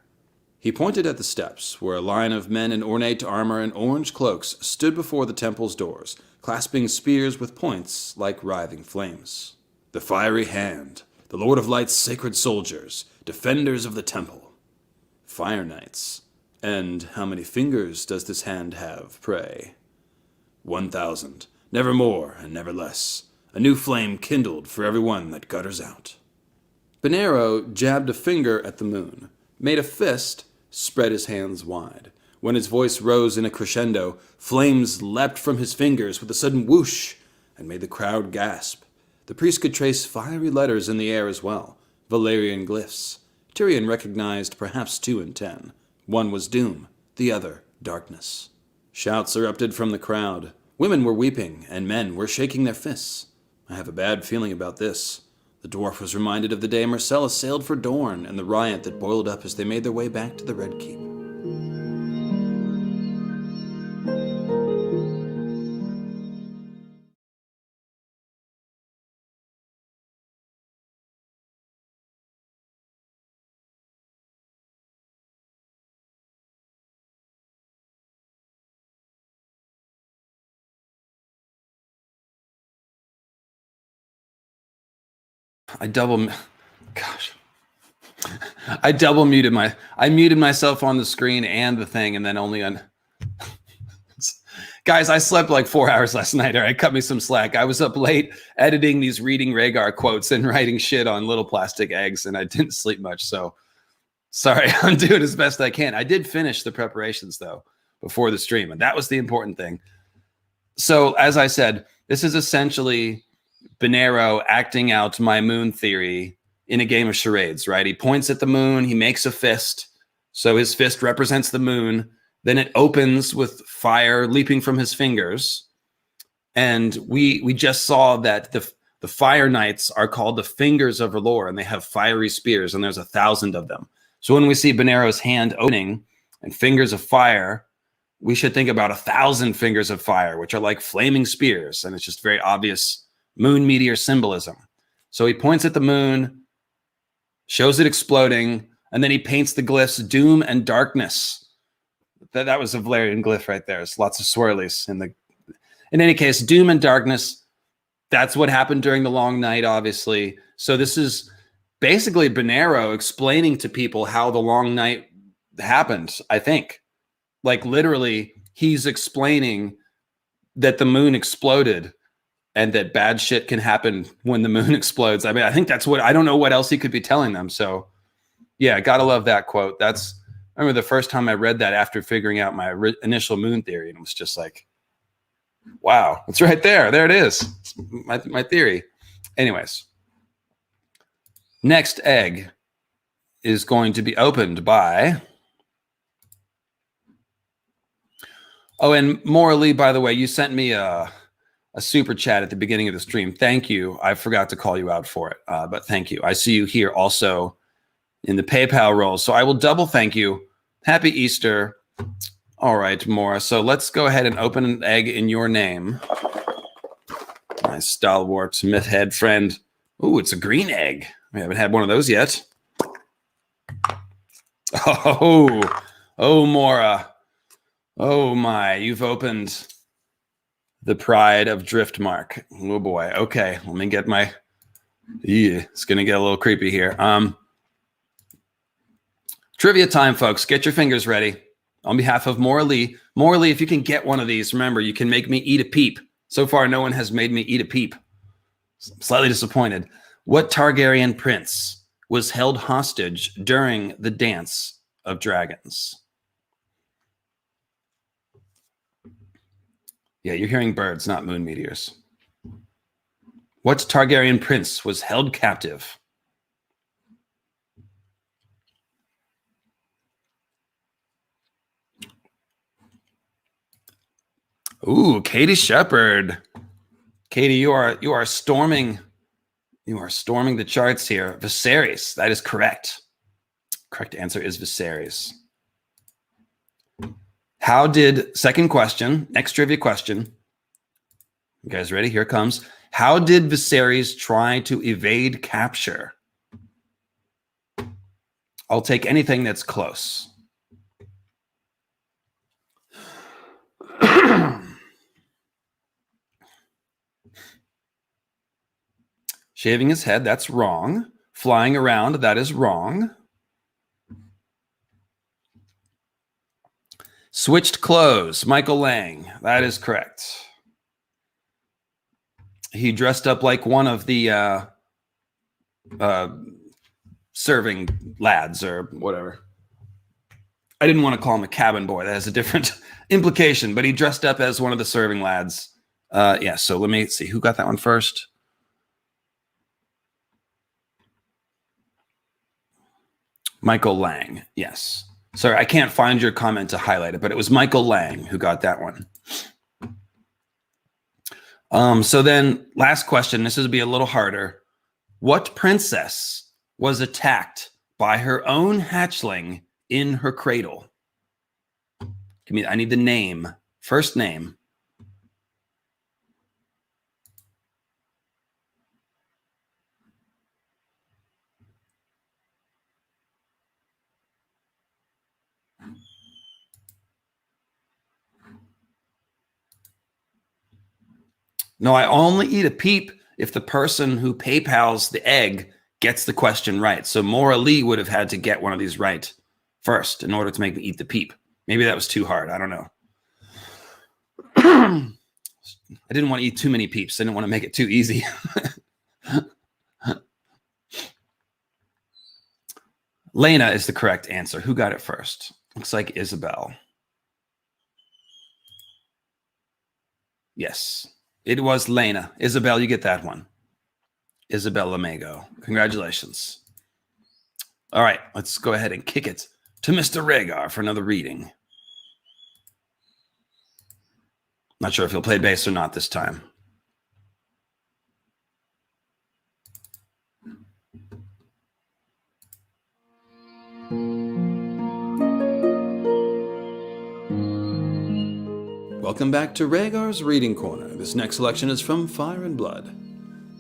He pointed at the steps, where a line of men in ornate armor and orange cloaks stood before the temple's doors, clasping spears with points like writhing flames. "The Fiery Hand, the Lord of Light's sacred soldiers, defenders of the temple. Fire Knights. And how many fingers does this hand have, pray?" 1,000, never more and never less. A new flame kindled for every one that gutters out. Bonero jabbed a finger at the moon, made a fist, spread his hands wide. When his voice rose in a crescendo, flames leapt from his fingers with a sudden whoosh and made the crowd gasp. The priest could trace fiery letters in the air as well, Valyrian glyphs. Tyrion recognized perhaps 2 in 10. One was doom, the other darkness. Shouts erupted from the crowd. Women were weeping, and men were shaking their fists. I have a bad feeling about this. The dwarf was reminded of the day Myrcella sailed for Dorne and the riot that boiled up as they made their way back to the Red Keep. I muted myself on the screen and the thing, and then only on. Guys, I slept like 4 hours last night. All right, cut me some slack. I was up late editing these Reading Rhaegar quotes and writing shit on little plastic eggs, and I didn't sleep much. So sorry, I'm doing as best I can. I did finish the preparations though before the stream, and that was the important thing. So as I said, this is essentially Bonero acting out my moon theory in a game of charades, right? He points at the moon, he makes a fist, so his fist represents the moon. Then it opens with fire leaping from his fingers. And we just saw that the Fire Knights are called the Fingers of R'hllor, and they have fiery spears, and there's 1,000 of them. So when we see Bonero's hand opening and fingers of fire, we should think about 1,000 fingers of fire, which are like flaming spears, and it's just very obvious moon meteor symbolism. So he points at the moon, shows it exploding, and then he paints the glyphs doom and darkness. That was a Valyrian glyph right there. It's lots of swirlies in any case, doom and darkness. That's what happened during the long night, obviously. So this is basically Bonero explaining to people how the long night happened, I think. Like literally, he's explaining that the moon exploded and that bad shit can happen when the moon explodes. I mean, I think that's what, I don't know what else he could be telling them. So yeah, gotta love that quote. I remember the first time I read that after figuring out my initial moon theory, and it was just like, Wow, it's right there. There it is. It's my theory. Anyways, next egg is going to be opened by... Oh, and Morley, by the way, you sent me a super chat at the beginning of the stream. Thank you. I forgot to call you out for it, but thank you. I see you here also in the PayPal roll. So I will double thank you. Happy Easter. All right, Maura. So let's go ahead and open an egg in your name. My stalwart myth head friend. Ooh, it's a green egg. We haven't had one of those yet. Oh, Maura. Oh my, you've opened the pride of Driftmark. Oh boy. Okay, let me get my... Yeah, it's going to get a little creepy here. Trivia time, folks. Get your fingers ready. On behalf of Morley, if you can get one of these, remember, you can make me eat a peep. So far, no one has made me eat a peep. I'm slightly disappointed. What Targaryen prince was held hostage during the Dance of Dragons? Yeah, you're hearing birds, not moon meteors. What Targaryen prince was held captive? Ooh, Katie Shepard. Katie, you are storming the charts here. Viserys, that is correct. Correct answer is Viserys. How did, second question, next trivia question. You guys ready? Here it comes. How did Viserys try to evade capture? I'll take anything that's close. Shaving his head, that's wrong. Flying around, that is wrong. Switched clothes, Michael Lang, that is correct. He dressed up like one of the serving lads or whatever. I didn't want to call him a cabin boy. That has a different implication, but he dressed up as one of the serving lads. Yeah, so let me see. Who got that one first? Michael Lang, yes. Sorry, I can't find your comment to highlight it, but it was Michael Lang who got that one. So then, last question. This will be a little harder. What princess was attacked by her own hatchling in her cradle? Give me. I need the name. First name. No, I only eat a peep if the person who PayPals the egg gets the question right. So Maura Lee would have had to get one of these right first in order to make me eat the peep. Maybe that was too hard. I don't know. I didn't want to eat too many peeps. I didn't want to make it too easy. Lena is the correct answer. Who got it first? Looks like Isabel. Yes. It was Lena. Isabel, you get that one. Isabel Lamego. Congratulations. All right, let's go ahead and kick it to Mr. Rhaegar for another reading. Not sure if he'll play bass or not this time. Welcome back to Rhaegar's Reading Corner. This next selection is from Fire and Blood.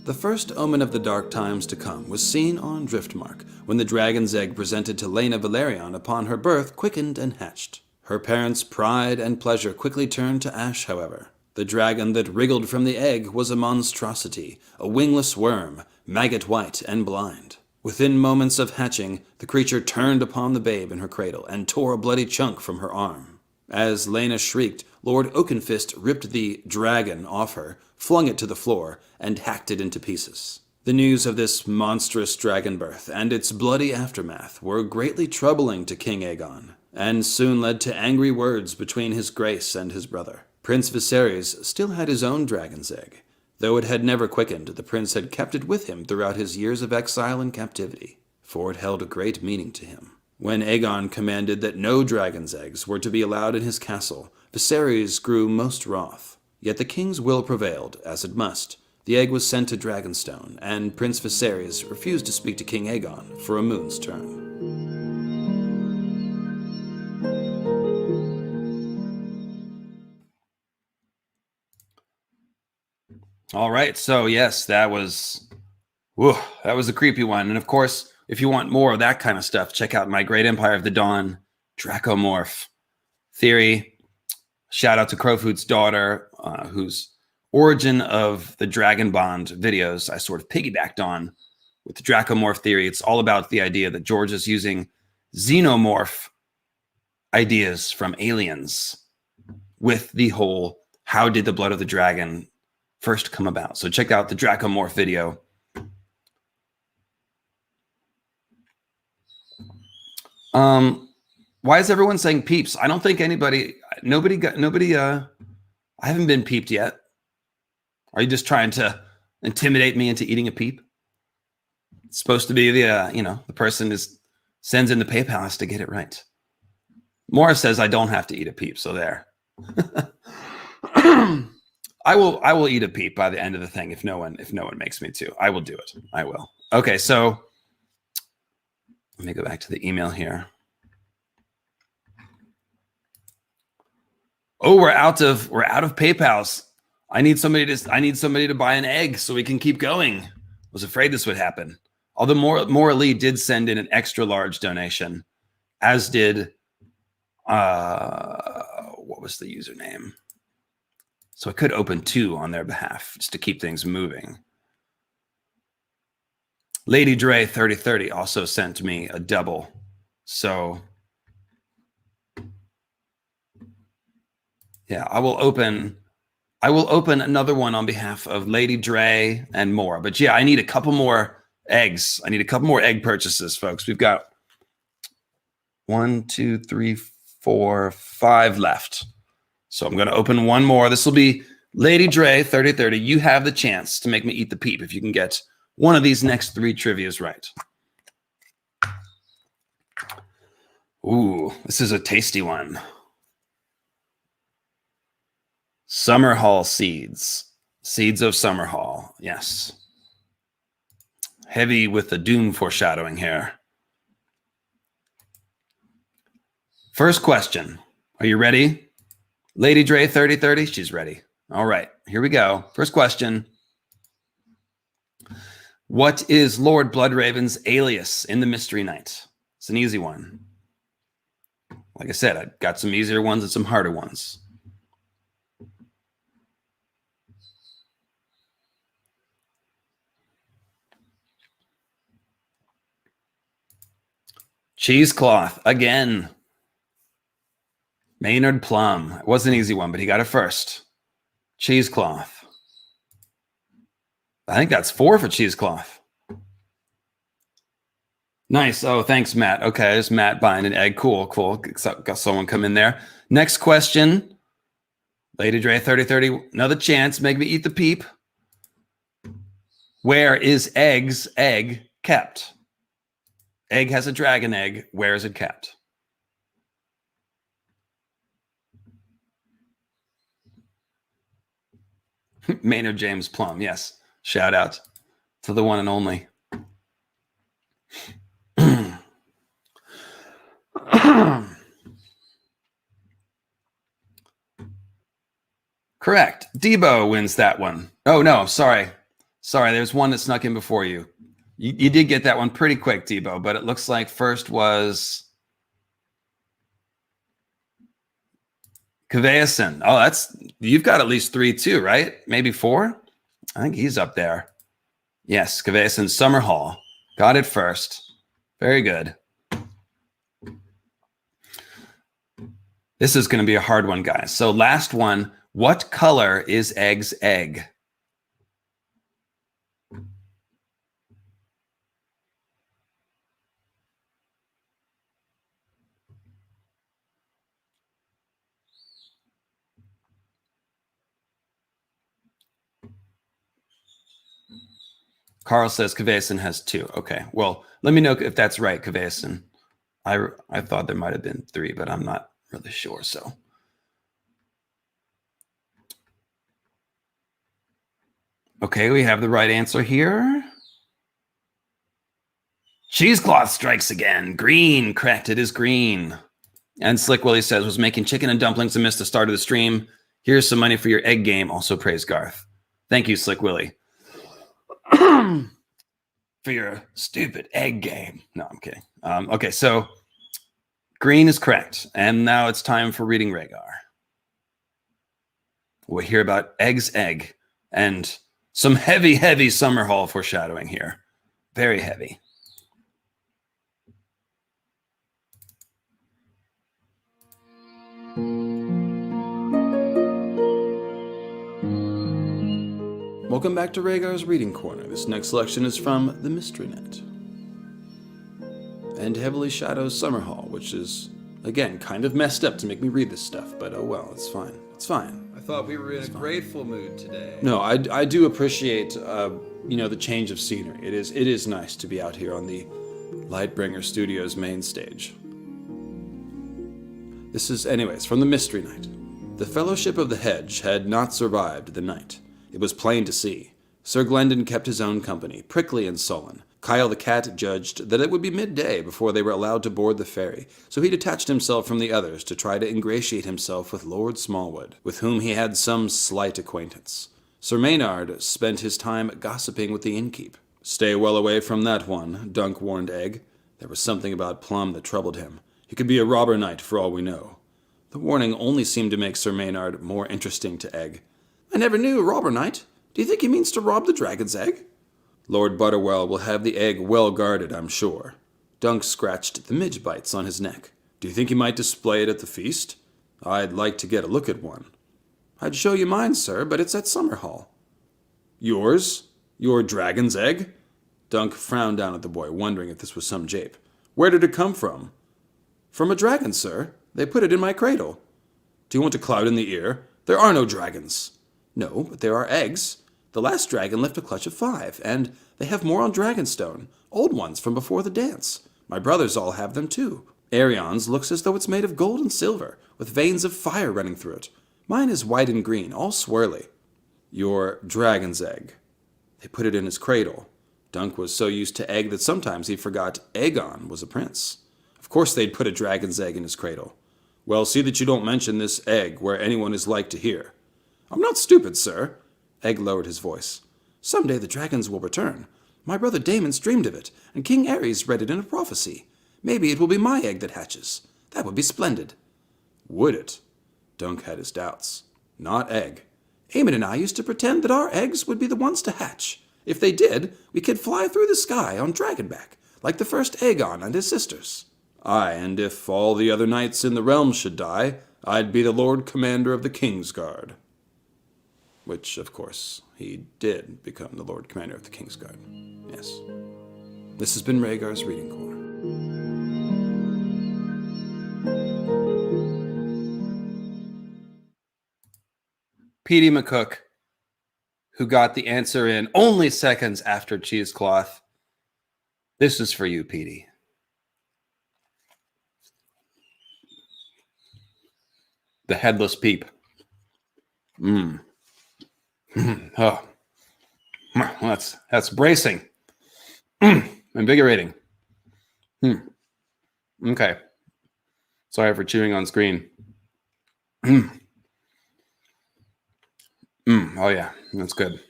The first omen of the dark times to come was seen on Driftmark, when the dragon's egg presented to Laena Velaryon upon her birth quickened and hatched. Her parents' pride and pleasure quickly turned to ash, however. The dragon that wriggled from the egg was a monstrosity, a wingless worm, maggot-white and blind. Within moments of hatching, the creature turned upon the babe in her cradle and tore a bloody chunk from her arm. As Laena shrieked, Lord Oakenfist ripped the dragon off her, flung it to the floor, and hacked it into pieces. The news of this monstrous dragon birth and its bloody aftermath were greatly troubling to King Aegon, and soon led to angry words between his grace and his brother. Prince Viserys still had his own dragon's egg. Though it had never quickened, the prince had kept it with him throughout his years of exile and captivity, for it held a great meaning to him. When Aegon commanded that no dragon's eggs were to be allowed in his castle, Viserys grew most wroth. Yet the king's will prevailed, as it must. The egg was sent to Dragonstone, and Prince Viserys refused to speak to King Aegon for a moon's turn. All right, so yes, that was a creepy one. And of course, if you want more of that kind of stuff, check out my Great Empire of the Dawn Dracomorph theory. Shout out to Crowfoot's daughter, whose origin of the Dragon Bond videos I sort of piggybacked on with the Dracomorph theory. It's all about the idea that George is using xenomorph ideas from aliens with the whole how did the blood of the dragon first come about. So check out the Dracomorph video. Why is everyone saying peeps? I don't think nobody I haven't been peeped yet. Are you just trying to intimidate me into eating a peep? It's supposed to be the person sends in the PayPal has to get it right. Morris says I don't have to eat a peep, so there. I will eat a peep by the end of the thing if no one makes me to. I will do it. I will. Okay, so let me go back to the email here. Oh, we're out of PayPals. I need somebody to buy an egg so we can keep going. I was afraid this would happen. Although Morley did send in an extra large donation, as did what was the username? So I could open 2 on their behalf just to keep things moving. Lady Dre 3030 also sent me a double. So yeah, I will open another one on behalf of Lady Dre and more. But yeah, I need a couple more eggs. I need a couple more egg purchases, folks. We've got 1, 2, 3, 4, 5 left. So I'm going to open one more. This will be Lady Dre 3030. You have the chance to make me eat the peep if you can get one of these next 3 trivias right. Ooh, this is a tasty one. Summerhall seeds. Seeds of Summerhall. Yes. Heavy with the doom foreshadowing here. First question. Are you ready? Lady Dre 3030, she's ready. All right, here we go. First question. What is Lord Bloodraven's alias in the Mystery Knight? It's an easy one. Like I said, I got some easier ones and some harder ones. Cheesecloth, again. Maynard Plum. It was an easy one, but he got it first. Cheesecloth. I think that's 4 for cheesecloth. Nice. Oh, thanks, Matt. Okay, there's Matt buying an egg. Cool. Got someone come in there. Next question. Lady Dre 3030. Another chance. Make me eat the peep. Where is Egg's egg kept? Egg has a dragon egg. Where is it kept? Maynard James Plum. Yes. Shout out to the one and only. Correct. Debo wins that one. Oh, no. Sorry. There's one that snuck in before you. You did get that one pretty quick, Debo, but it looks like first was Kavayason. Oh, you've got at least 3 too, right? Maybe 4? I think he's up there. Yes, Kavayason Summerhall. Got it first. Very good. This is going to be a hard one, guys. So last one. What color is Egg's egg? Carl says Kvason has 2. Okay, well, let me know if that's right, Kvason. I thought there might have been 3, but I'm not really sure, so. Okay, we have the right answer here. Cheesecloth strikes again. Green, correct, it is green. And Slick Willie says, was making chicken and dumplings and missed the start of the stream. Here's some money for your egg game. Also praise Garth. Thank you, Slick Willie. For your stupid egg game. No, I'm kidding. Okay, so green is correct. And now it's time for reading Rhaegar. We'll hear about Egg's egg and some heavy, heavy Summerhall foreshadowing here. Very heavy. Welcome back to Rhaegar's Reading Corner. This next selection is from The Mystery Net. And heavily shadows Summerhall, which is, again, kind of messed up to make me read this stuff, but oh well, it's fine. It's fine. I thought we were in a grateful mood today. No, I do appreciate, the change of scenery. It is nice to be out here on the Lightbringer Studios main stage. This is, anyways, from The Mystery Night. The Fellowship of the Hedge had not survived the night. It was plain to see. Sir Glendon kept his own company, prickly and sullen. Kyle the cat judged that it would be midday before they were allowed to board the ferry, so he detached himself from the others to try to ingratiate himself with Lord Smallwood, with whom he had some slight acquaintance. Sir Maynard spent his time gossiping with the innkeep. Stay well away from that one, Dunk warned Egg. There was something about Plum that troubled him. He could be a robber knight for all we know. The warning only seemed to make Sir Maynard more interesting to Egg. I never knew a robber knight. Do you think he means to rob the dragon's egg? Lord Butterwell will have the egg well guarded, I'm sure. Dunk scratched the midge bites on his neck. Do you think he might display it at the feast? I'd like to get a look at one. I'd show you mine, sir, but it's at Summerhall. Yours? Your dragon's egg? Dunk frowned down at the boy, wondering if this was some jape. Where did it come from? From a dragon, sir. They put it in my cradle. Do you want to cloud in the ear? There are no dragons. No, but there are eggs. The last dragon left a clutch of 5, and they have more on Dragonstone, old ones from before the dance. My brothers all have them too. Arion's looks as though it's made of gold and silver, with veins of fire running through it. Mine is white and green, all swirly. Your dragon's egg. They put it in his cradle. Dunk was so used to egg that sometimes he forgot Aegon was a prince. Of course they'd put a dragon's egg in his cradle. Well, see that you don't mention this egg where anyone is like to hear. I'm not stupid, sir. Egg lowered his voice. Someday the dragons will return. My brother Daemon's dreamed of it, and King Ares read it in a prophecy. Maybe it will be my egg that hatches. That would be splendid. Would it? Dunk had his doubts. Not Egg. Aemon and I used to pretend that our eggs would be the ones to hatch. If they did, we could fly through the sky on dragonback, like the first Aegon and his sisters. Aye, and if all the other knights in the realm should die, I'd be the Lord Commander of the Kingsguard. Which, of course, he did become the Lord Commander of the Kingsguard. Yes. This has been Rhaegar's Reading Corner. Petey McCook, who got the answer in only seconds after Cheesecloth. This is for you, Petey. The Headless Peep. Oh, that's bracing. Invigorating. Okay. Sorry for chewing on screen. Oh yeah, that's good.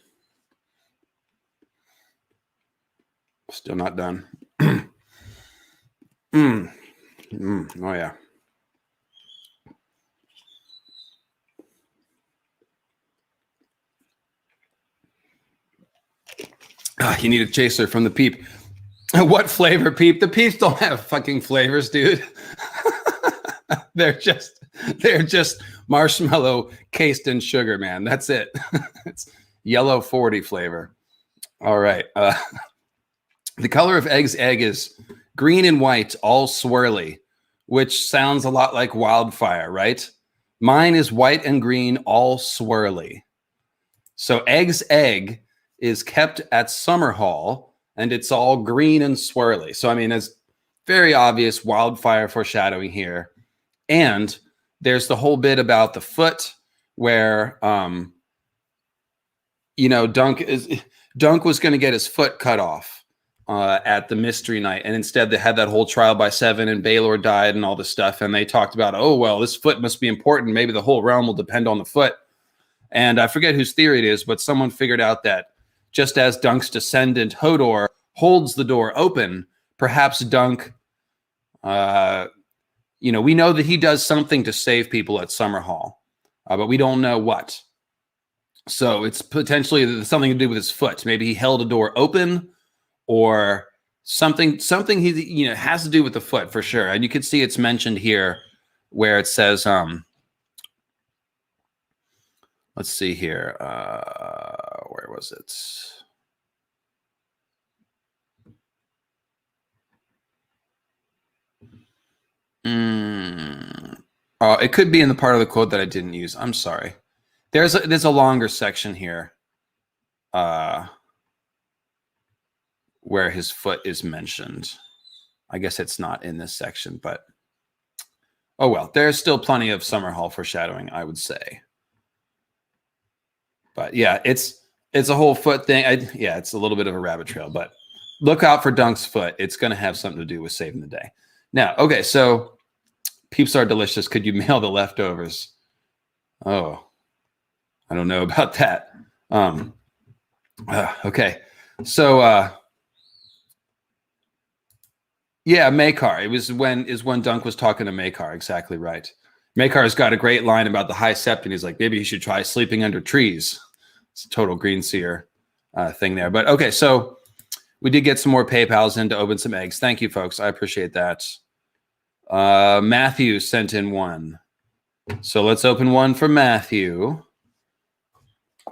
Still not done. Oh yeah. You need a chaser from the Peep. What flavor, Peep? The Peeps don't have fucking flavors, dude. They're just marshmallow cased in sugar, man. That's it. It's yellow 40 flavor. All right. The color of Egg's egg is green and white, all swirly, which sounds a lot like wildfire, right? Mine is white and green, all swirly. So Egg's egg is kept at Summerhall, and it's all green and swirly. So, I mean, it's very obvious wildfire foreshadowing here. And there's the whole bit about the foot where, you know, Dunk was going to get his foot cut off at the Mystery Night. And instead they had that whole trial by 7 and Baelor died and all this stuff. And they talked about, oh, well, this foot must be important. Maybe the whole realm will depend on the foot. And I forget whose theory it is, but someone figured out that just as Dunk's descendant Hodor holds the door open, perhaps Dunk, you know, we know that he does something to save people at Summerhall, but we don't know what. So it's potentially something to do with his foot. Maybe he held a door open, or something he, you know, has to do with the foot for sure. And you can see it's mentioned here where it says, let's see here. Where was it? It could be in the part of the quote that I didn't use. I'm sorry. There's a longer section here where his foot is mentioned. I guess it's not in this section, but oh well. There's still plenty of Summerhall foreshadowing, I would say. But yeah, it's a whole foot thing. Yeah, it's a little bit of a rabbit trail, but look out for Dunk's foot. It's going to have something to do with saving the day. Now, okay, so peeps are delicious. Could you mail the leftovers? Oh, I don't know about that. Okay, so yeah, Maekar. It was when Dunk was talking to Maekar. Exactly right. Maekar's got a great line about the high sept, and he's like, maybe you should try sleeping under trees. It's a total green seer thing there. But okay, so we did get some more PayPals in to open some eggs. Thank you, folks. I appreciate that. Matthew sent in one. So let's open one for Matthew.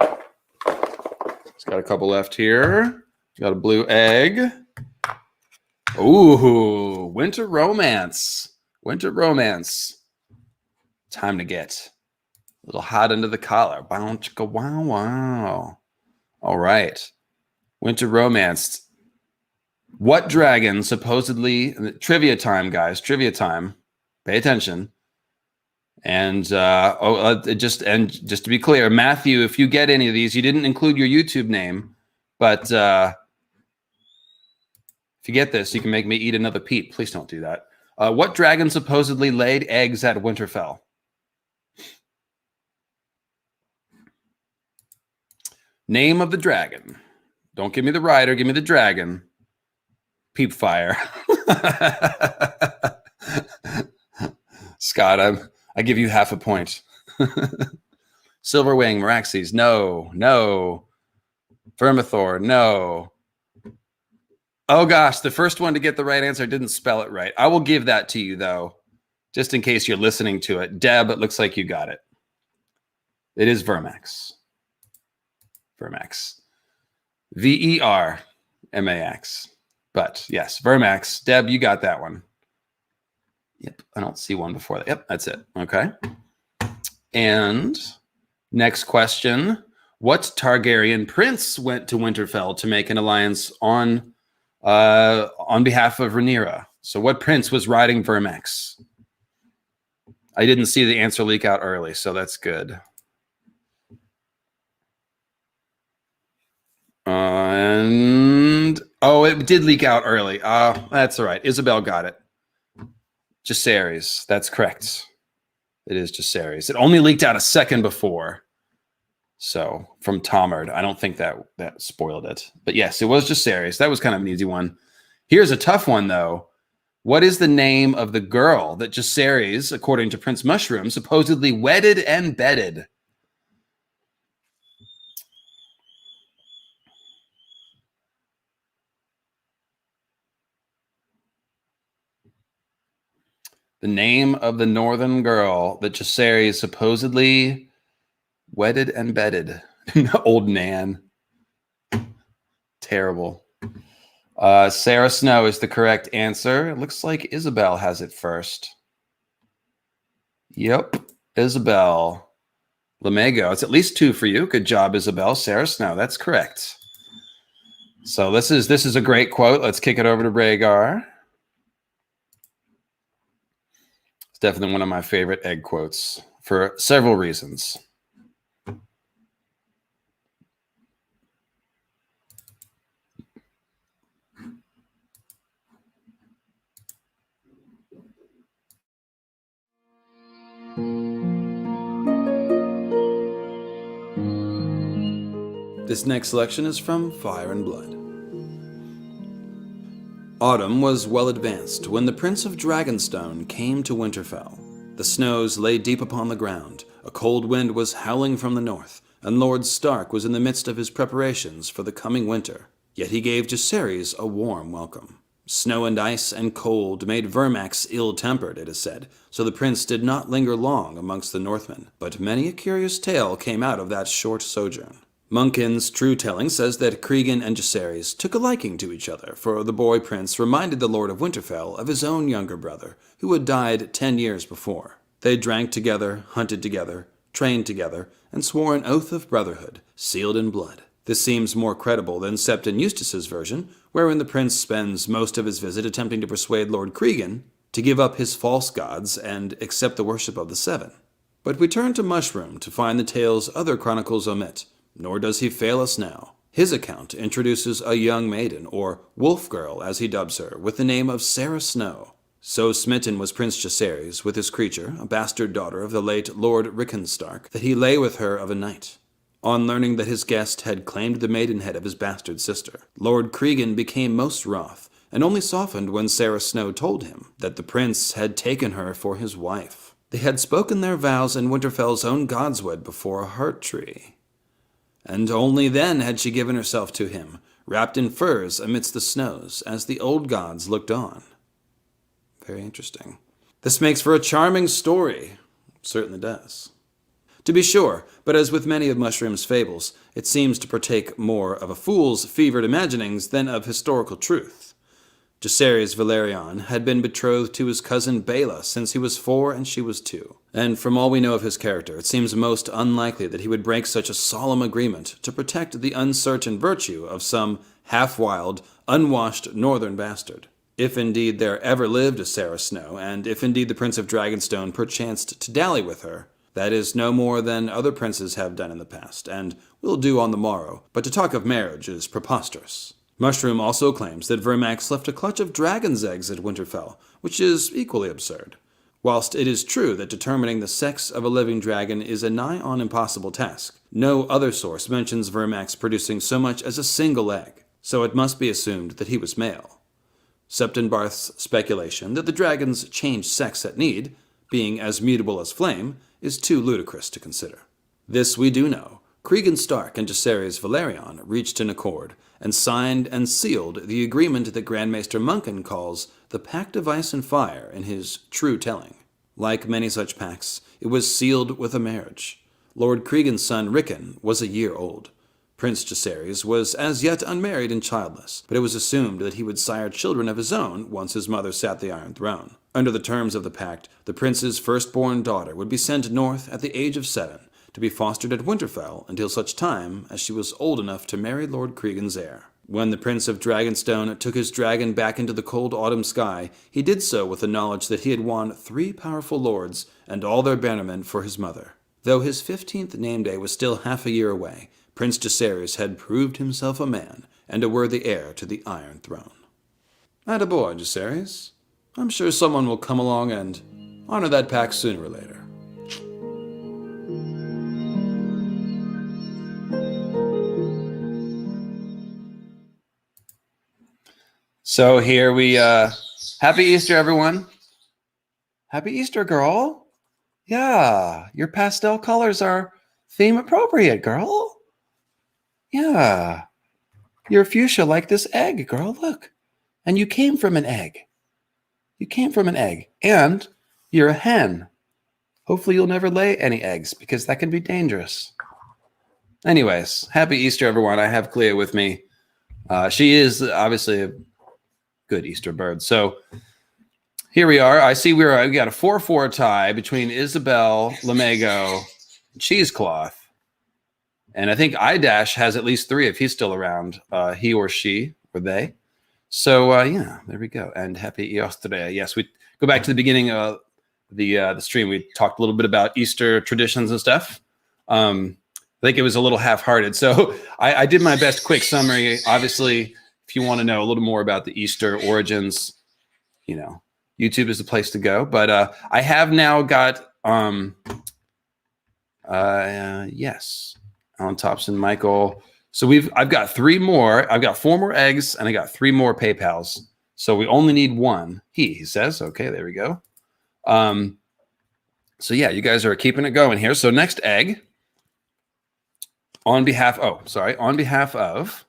It's got a couple left here. Got a blue egg. Ooh, Winter Romance. Winter Romance. Time to get a little hot under the collar. Wow, chicka, wow, wow. All right. Winter Romance. What dragon supposedly, trivia time, guys, trivia time. Pay attention. And just to be clear, Matthew, if you get any of these, you didn't include your YouTube name, but if you get this, you can make me eat another peep. Please don't do that. What dragon supposedly laid eggs at Winterfell? Name of the dragon. Don't give me the rider, give me the dragon. Peep fire. Scott, I give you half a point. Silverwing, Meraxes, no. Vermithor, no. Oh gosh, the first one to get the right answer didn't spell it right. I will give that to you though, just in case you're listening to it. Deb, it looks like you got it. It is Vermax. Vermax. Vermax. But yes, Vermax. Deb, you got that one. Yep, I don't see one before that. Yep, that's it. Okay. And next question. What Targaryen prince went to Winterfell to make an alliance on behalf of Rhaenyra? So what prince was riding Vermax? I didn't see the answer leak out early, so that's good. And oh, it did leak out early. That's all right. Isabel got it. Jacaerys. That's correct. It is Jacaerys. It only leaked out a second before. So from Tomard, I don't think that spoiled it. But yes, it was Jacaerys. That was kind of an easy one. Here's a tough one though. What is the name of the girl that Jacaerys, according to Prince Mushroom, supposedly wedded and bedded? The name of the northern girl that Jacaerys supposedly wedded and bedded. Old Nan. Terrible. Sarah Snow is the correct answer. It looks like Isabel has it first. Yep. Isabel. Lamego. It's at least 2 for you. Good job, Isabel. Sarah Snow. That's correct. So this is a great quote. Let's kick it over to Rhaegar. It's definitely one of my favorite egg quotes for several reasons. This next selection is from Fire and Blood. Autumn was well advanced when the Prince of Dragonstone came to Winterfell. The snows lay deep upon the ground, a cold wind was howling from the north, and Lord Stark was in the midst of his preparations for the coming winter. Yet he gave Jacaerys a warm welcome. Snow and ice and cold made Vermax ill-tempered, it is said, so the prince did not linger long amongst the Northmen, but many a curious tale came out of that short sojourn. Munkins' true telling says that Cregan and Jacaerys took a liking to each other, for the boy prince reminded the Lord of Winterfell of his own younger brother, who had died 10 years before. They drank together, hunted together, trained together, and swore an oath of brotherhood, sealed in blood. This seems more credible than Septon Eustace's version, wherein the prince spends most of his visit attempting to persuade Lord Cregan to give up his false gods and accept the worship of the Seven. But we turn to Mushroom to find the tales other chronicles omit, nor does he fail us now. His account introduces a young maiden, or wolf girl as he dubs her, with the name of Sarah Snow. So smitten was Prince Jacaerys with his creature, a bastard daughter of the late Lord Rickon Stark, that he lay with her of a night. On learning that his guest had claimed the maidenhead of his bastard sister, Lord Cregan became most wroth, and only softened when Sarah Snow told him that the prince had taken her for his wife. They had spoken their vows in Winterfell's own godswood before a heart tree. And only then had she given herself to him, wrapped in furs amidst the snows, as the old gods looked on. Very interesting. This makes for a charming story. It certainly does. To be sure, but as with many of Mushroom's fables, it seems to partake more of a fool's fevered imaginings than of historical truth. Jacaerys Velaryon had been betrothed to his cousin Baela since he was 4 and she was 2. And from all we know of his character, it seems most unlikely that he would break such a solemn agreement to protect the uncertain virtue of some half-wild, unwashed northern bastard. If indeed there ever lived a Sarah Snow, and if indeed the Prince of Dragonstone perchanced to dally with her, that is no more than other princes have done in the past, and will do on the morrow, but to talk of marriage is preposterous. Mushroom also claims that Vermax left a clutch of dragon's eggs at Winterfell, which is equally absurd. Whilst it is true that determining the sex of a living dragon is a nigh-on impossible task, no other source mentions Vermax producing so much as a single egg, so it must be assumed that he was male. Septon Barth's speculation that the dragons change sex at need, being as mutable as flame, is too ludicrous to consider. This we do know. Cregan Stark and Jacaerys Velaryon reached an accord, and signed and sealed the agreement that Grandmaster Munkin calls the Pact of Ice and Fire in his true telling. Like many such pacts, it was sealed with a marriage. Lord Cregan's son Rickon was a year old. Prince Jacaerys was as yet unmarried and childless, but it was assumed that he would sire children of his own once his mother sat the Iron Throne. Under the terms of the pact, the prince's firstborn daughter would be sent north at the age of 7, to be fostered at Winterfell until such time as she was old enough to marry Lord Cregan's heir. When the Prince of Dragonstone took his dragon back into the cold autumn sky, he did so with the knowledge that he had won 3 powerful lords and all their bannermen for his mother. Though his 15th name day was still half a year away, Prince Jacaerys had proved himself a man and a worthy heir to the Iron Throne. Attaboy, Jacaerys. I'm sure someone will come along and honor that pact sooner or later. So here we, Happy Easter, everyone. Happy Easter, girl. Yeah, your pastel colors are theme appropriate, girl. Yeah, you're fuchsia like this egg, girl, look. And you came from an egg. You came from an egg, and you're a hen. Hopefully you'll never lay any eggs, because that can be dangerous. Anyways, happy Easter, everyone. I have Clea with me. She is obviously a good Easter bird. So here we are. I see we got a 4-4 tie between Isabel, Lamego, and Cheesecloth. And I think iDash has at least 3 if he's still around, he or she or they. So yeah, there we go. And happy Easter. Yes, we go back to the beginning of the stream. We talked a little bit about Easter traditions and stuff. I think it was a little half-hearted. So I did my best quick summary. Obviously, if you want to know a little more about the Easter origins, you know, YouTube is the place to go. But I have now got yes, Alan Thompson, Michael. So I've got 3 more. I've got 4 more eggs, and I got 3 more PayPals. So we only need 1. He says, okay, there we go. So yeah, you guys are keeping it going here. So next egg, on behalf of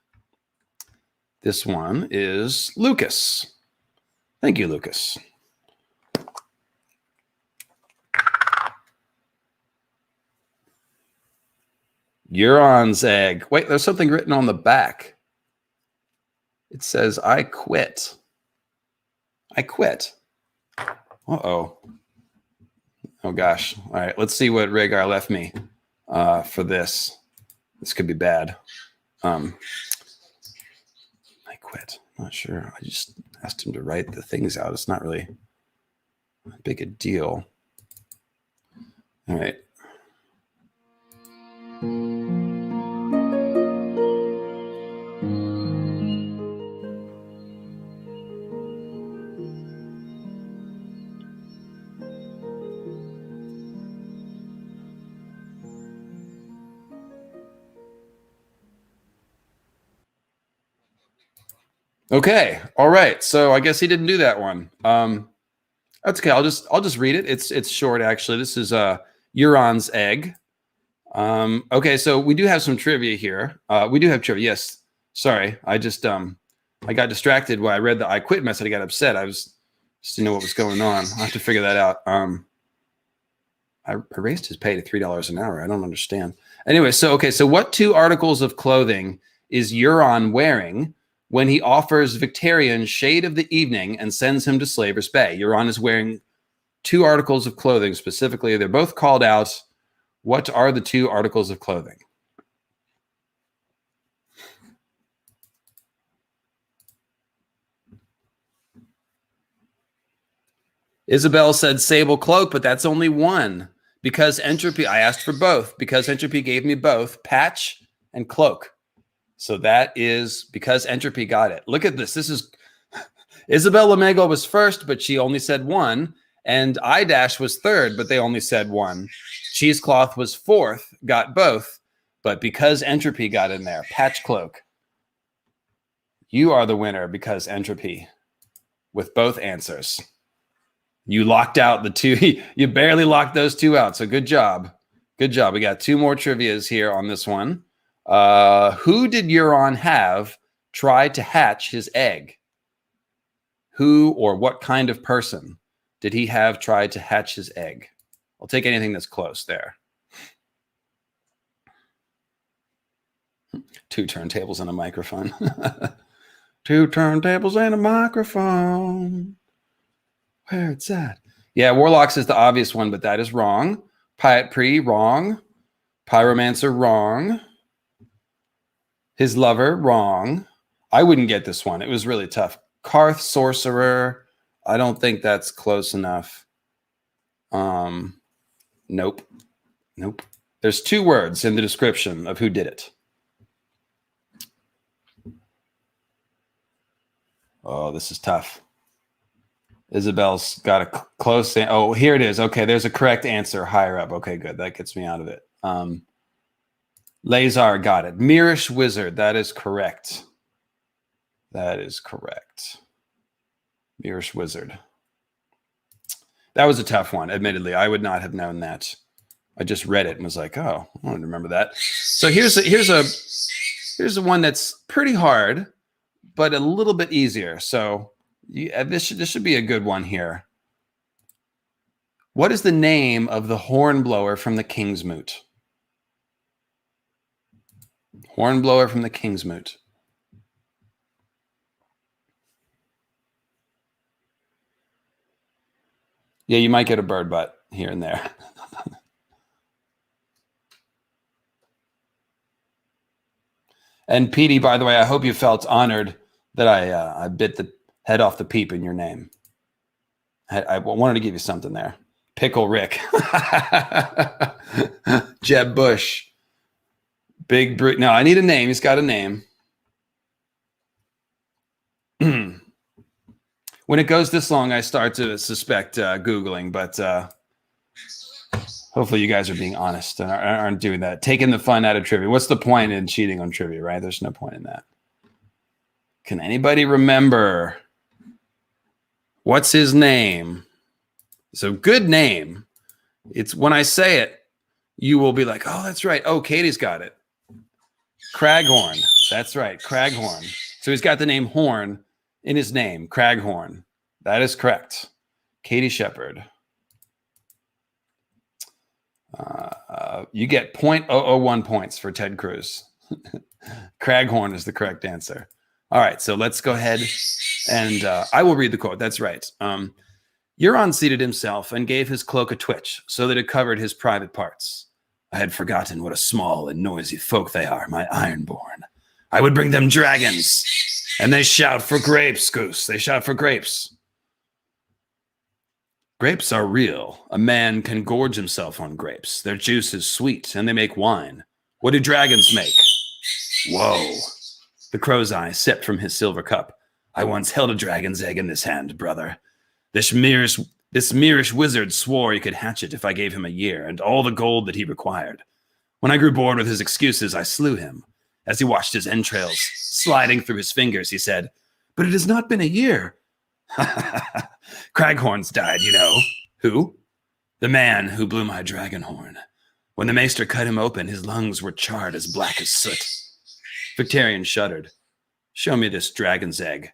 this one is Lucas. Thank you, Lucas. Euron's egg. Wait, there's something written on the back. It says, I quit. I quit. Uh-oh. Oh, gosh. All right, let's see what Rhaegar left me for this. This could be bad. I quit. Not sure. I just asked him to write the things out. It's not really a big a deal. All right. Okay. All right. So I guess he didn't do that one. That's okay. I'll just read it. It's short actually. This is Euron's egg. Okay, so we do have some trivia here. We do have trivia. Yes. Sorry. I just I got distracted when I read the I quit message. I got upset. I just didn't know what was going on. I have to figure that out. I raised his pay to $3 an hour. I don't understand. Anyway, so what 2 articles of clothing is Euron wearing when he offers Victarion shade of the evening and sends him to Slaver's Bay? Euron is wearing 2 articles of clothing specifically. They're both called out. What are the 2 articles of clothing? Isabel said sable cloak, but that's only one. Because Entropy, I asked for both. Because Entropy gave me both, patch and cloak. So that is because Entropy got it. Look at this. This is Isabel Lamego was first, but she only said 1. And iDash was third, but they only said 1. Cheesecloth was 4th, got both. But because Entropy got in there, patch cloak. You are the winner because Entropy with both answers. You locked out the 2. You barely locked those 2 out. So good job. Good job. We got 2 more trivias here on this one. Who did Euron have try to hatch his egg? Who or what kind of person did he have tried to hatch his egg? I'll take anything that's close there. 2 turntables and a microphone. 2 turntables and a microphone. Where it's at? Yeah, Warlocks is the obvious one, but that is wrong. Pyat Pri, wrong. Pyromancer, wrong. His lover, wrong. I wouldn't get this one. It was really tough. Karth, sorcerer. I don't think that's close enough. Nope. Nope. There's 2 words in the description of who did it. Oh, this is tough. Isabel's got a close. Oh, here it is. Okay, there's a correct answer higher up. Okay, good. That gets me out of it. Lazar got it. Mirish Wizard. That is correct. That is correct. Mirish Wizard. That was a tough one, admittedly. I would not have known that. I just read it and was like, oh, I wanted to remember that. So here's a one that's pretty hard, but a little bit easier. So this should be a good one here. What is the name of the hornblower from the Kingsmoot? Hornblower from the Kingsmoot. Yeah, you might get a bird butt here and there. And Petey, by the way, I hope you felt honored that I bit the head off the peep in your name. I wanted to give you something there. Pickle Rick. Jeb Bush. Big Brute. No, I need a name. He's got a name. When it goes this long, I start to suspect Googling, but hopefully you guys are being honest and aren't doing that. Taking the fun out of trivia. What's the point in cheating on trivia, right? There's no point in that. Can anybody remember what's his name? So good name. It's when I say it, you will be like, oh, that's right. Oh, Katie's got it. Craghorn. That's right. Craghorn. So he's got the name Horn in his name. Craghorn. That is correct. Katie Shepherd. You get 0.001 points for Ted Cruz. Craghorn is the correct answer. All right, so let's go ahead and I will read the quote. That's right. Euron seated himself and gave his cloak a twitch so that it covered his private parts. I had forgotten what a small and noisy folk they are, my Ironborn. I would bring them dragons, and they shout for grapes, Goose. They shout for grapes. Grapes are real. A man can gorge himself on grapes. Their juice is sweet, and they make wine. What do dragons make? Whoa. The crow's eye sipped from his silver cup. I once held a dragon's egg in this hand, brother. This meerish wizard swore he could hatch it if I gave him a year and all the gold that he required. When I grew bored with his excuses, I slew him. As he watched his entrails sliding through his fingers, he said, "But it has not been a year." Craghorn's died, you know. Who? The man who blew my dragon horn. When the maester cut him open, his lungs were charred as black as soot. Victarion shuddered. Show me this dragon's egg.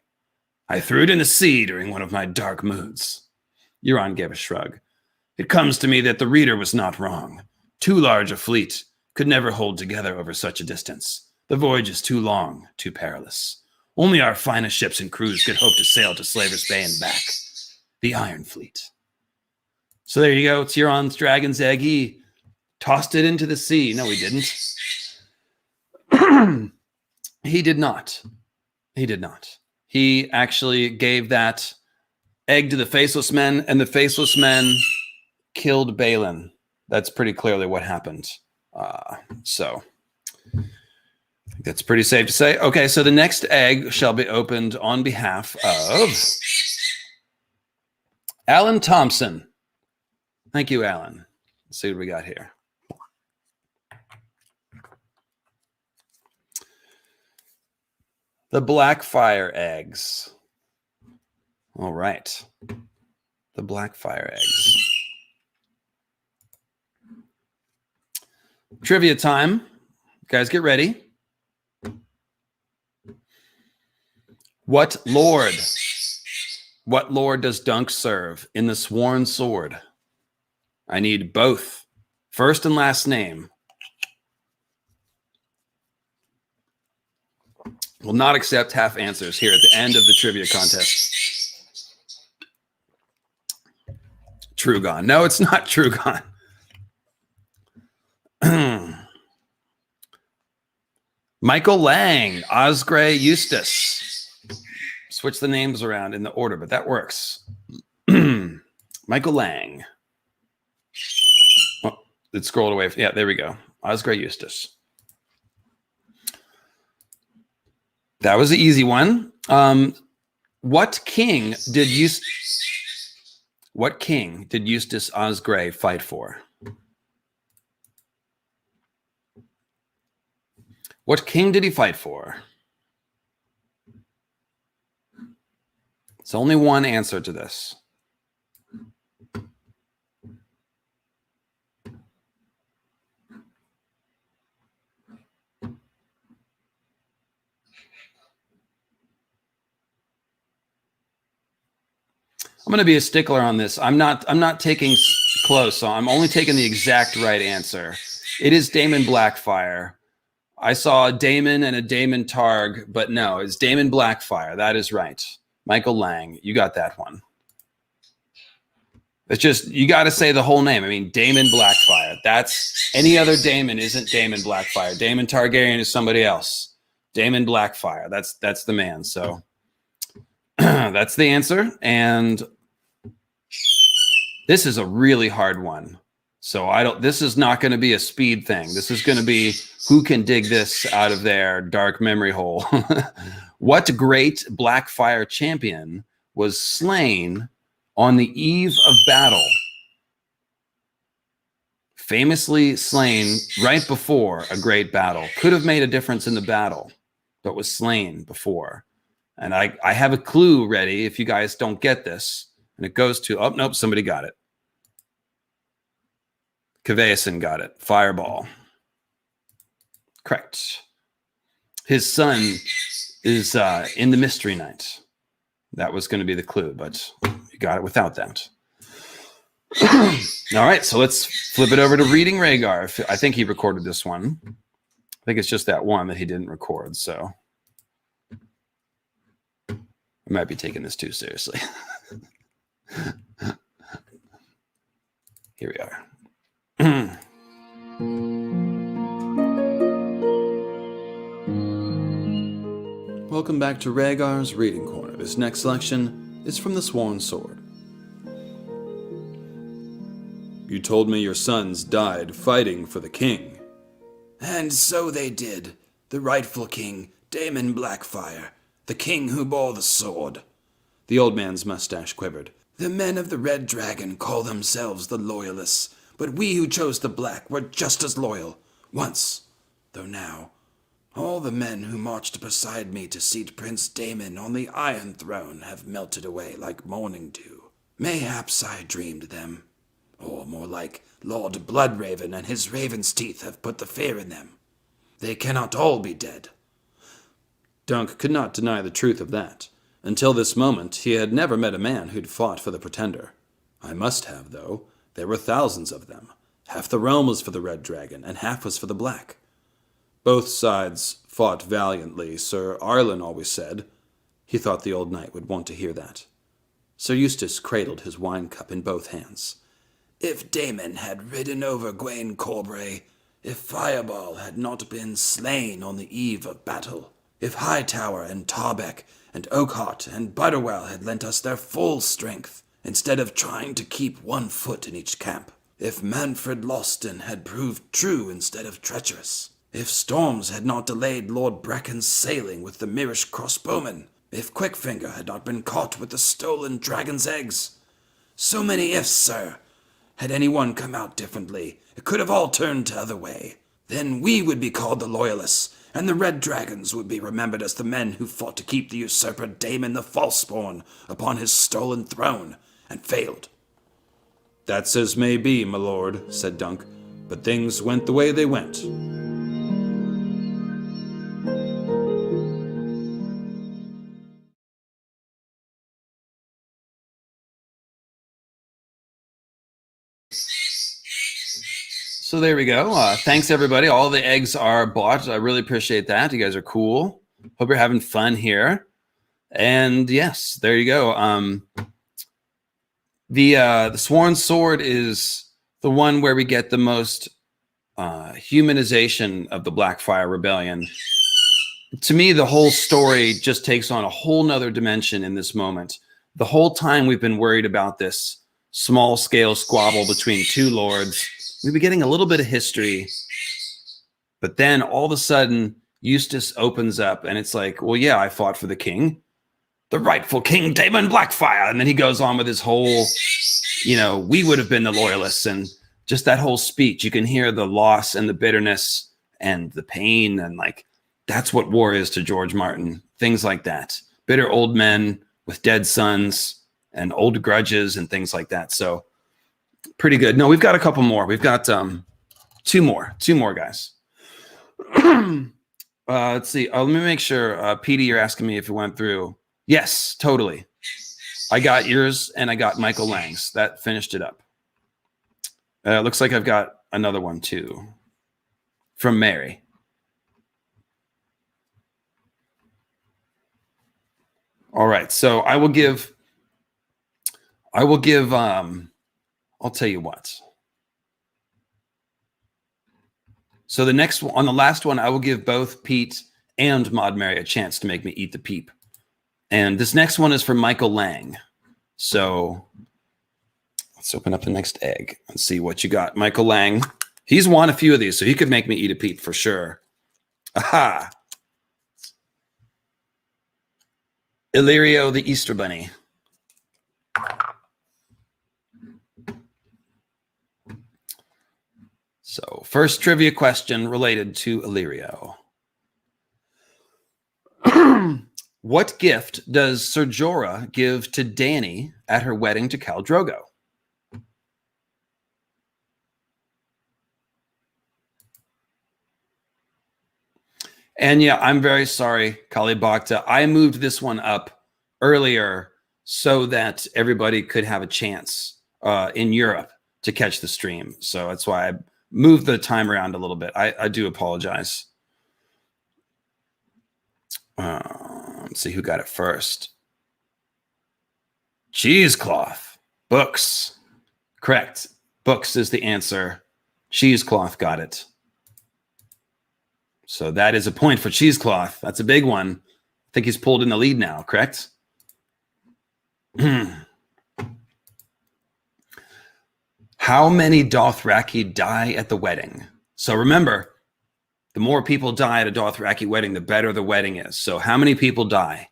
I threw it in the sea during one of my dark moods. Euron gave a shrug. It comes to me that the reader was not wrong. Too large a fleet could never hold together over such a distance. The voyage is too long, too perilous. Only our finest ships and crews could hope to sail to Slaver's Bay and back. The Iron Fleet. So there you go. It's Euron's dragon's egg. He tossed it into the sea. No, he didn't. He did not. He did not. He actually gave that egg to the Faceless Men, and the Faceless Men killed Balin. That's pretty clearly what happened. So I think that's pretty safe to say. Okay, so the next egg shall be opened on behalf of Alan Thompson. Thank you, Alan. Let's see what we got here. The Blackfire eggs. All right. The Blackfire eggs. Trivia time. Guys, get ready. What lord does Dunk serve in the Sworn Sword? I need both first and last name. Will not accept half answers here at the end of the trivia contest. Trugon. No, it's not Trugon. Michael Lang, Osgray Eustace. Switch the names around in the order, but that works. Michael Lang. Oh, it scrolled away. Yeah, there we go. Osgray Eustace. That was the easy one. What king did Eustace Osgray fight for? What king did he fight for? It's only one answer to this. I'm going to be a stickler on this. I'm not taking close, so I'm only taking the exact right answer. It is Daemon Blackfire. I saw a Daemon and a Daemon Targ, but no, it's Daemon Blackfire. That is right. Michael Lang, you got that one. It's just, you got to say the whole name. I mean, Daemon Blackfire. That's, any other Daemon isn't Daemon Blackfire. Daemon Targaryen is somebody else. Daemon Blackfire. That's the man. So that's the answer. And this is a really hard one. So this is not going to be a speed thing. This is going to be who can dig this out of their dark memory hole. What great Blackfire champion was slain on the eve of battle? Famously slain right before a great battle. Could have made a difference in the battle, but was slain before. And I have a clue ready if you guys don't get this. And it goes to, oh, nope, somebody got it. Kvaeson got it. Fireball. Correct. His son is in the Mystery Knight. That was going to be the clue, but you got it without that. All right, so let's flip it over to Reading Rhaegar. I think he recorded this one. I think it's just that one that he didn't record, so I might be taking this too seriously. Here we are. Welcome back to Rhaegar's Reading Corner. This next selection is from The Sworn Sword. You told me your sons died fighting for the king. And so they did. The rightful king, Daemon Blackfire, the king who bore the sword. The old man's mustache quivered. The men of the Red Dragon call themselves the Loyalists, but we who chose the Black were just as loyal, once, though now. All the men who marched beside me to seat Prince Daemon on the Iron Throne have melted away like morning dew. Mayhaps I dreamed them, or more like Lord Bloodraven and his raven's teeth have put the fear in them. They cannot all be dead. Dunk could not deny the truth of that. Until this moment, he had never met a man who'd fought for the Pretender. I must have, though. There were thousands of them. Half the realm was for the Red Dragon, and half was for the Black. Both sides fought valiantly, Sir Arlen always said. He thought the old knight would want to hear that. Sir Eustace cradled his wine cup in both hands. If Daemon had ridden over Gwaine Corbray, if Fireball had not been slain on the eve of battle, if Hightower and Tarbeck and Oakhart and Butterwell had lent us their full strength, instead of trying to keep one foot in each camp, if Manfred Lawston had proved true instead of treacherous, if storms had not delayed Lord Bracken's sailing with the Mirish crossbowmen, if Quickfinger had not been caught with the stolen dragon's eggs. So many ifs, sir. Had anyone come out differently, it could have all turned the other way. Then we would be called the Loyalists, and the Red Dragons would be remembered as the men who fought to keep the usurper Daemon the Falseborn upon his stolen throne, and failed. That's as may be, my lord, said Dunk, but things went the way they went. So there we go. Thanks, everybody. All the eggs are bought. I really appreciate that. You guys are cool. Hope you're having fun here. And yes, there you go. The Sworn Sword is the one where we get the most humanization of the Blackfire Rebellion. To me, the whole story just takes on a whole nother dimension in this moment. The whole time we've been worried about this small-scale squabble between two lords. We've been getting a little bit of history, but then all of a sudden, Eustace opens up, and it's like, well, yeah, I fought for the king, the rightful king, Daemon Blackfire. And then he goes on with his whole, we would have been the Loyalists, and just that whole speech. You can hear the loss and the bitterness and the pain, and like, that's what war is to George Martin. Things like that. Bitter old men with dead sons and old grudges and things like that. So pretty good. No, we've got a couple more. We've got two more guys. Let's see. Let me make sure. Petey, you're asking me if it went through. Yes, totally. I got yours and I got Michael Lang's. That finished it up. Looks like I've got another one too from Mary. All right. So I will give, I'll tell you what. So the next one, on the last one, I will give both Pete and Maud Mary a chance to make me eat the peep. And this next one is from Michael Lang. So let's open up the next egg and see what you got. Michael Lang. He's won a few of these, so he could make me eat a peep for sure. Aha! Illyrio the Easter Bunny. So, first trivia question related to Illyrio. What gift does Ser Jorah give to Dany at her wedding to Khal Drogo? And yeah, I'm very sorry, Kali Bhakta. I moved this one up earlier so that everybody could have a chance in Europe to catch the stream. So that's why I moved the time around a little bit. I do apologize. Let's see who got it first. Cheesecloth. Books. Correct. Books is the answer. Cheesecloth got it. So that is a point for Cheesecloth. That's a big one. I think he's pulled in the lead now, correct? How many Dothraki die at the wedding? So remember, the more people die at a Dothraki wedding, the better the wedding is. So how many people die?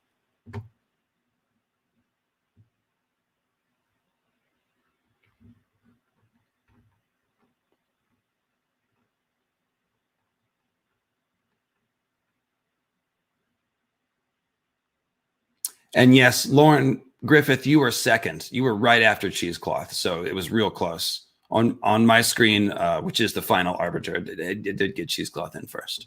And yes, Lauren Griffith, you were second. You were right after Cheesecloth, so it was real close. On my screen, which is the final arbiter, it did get Cheesecloth in first.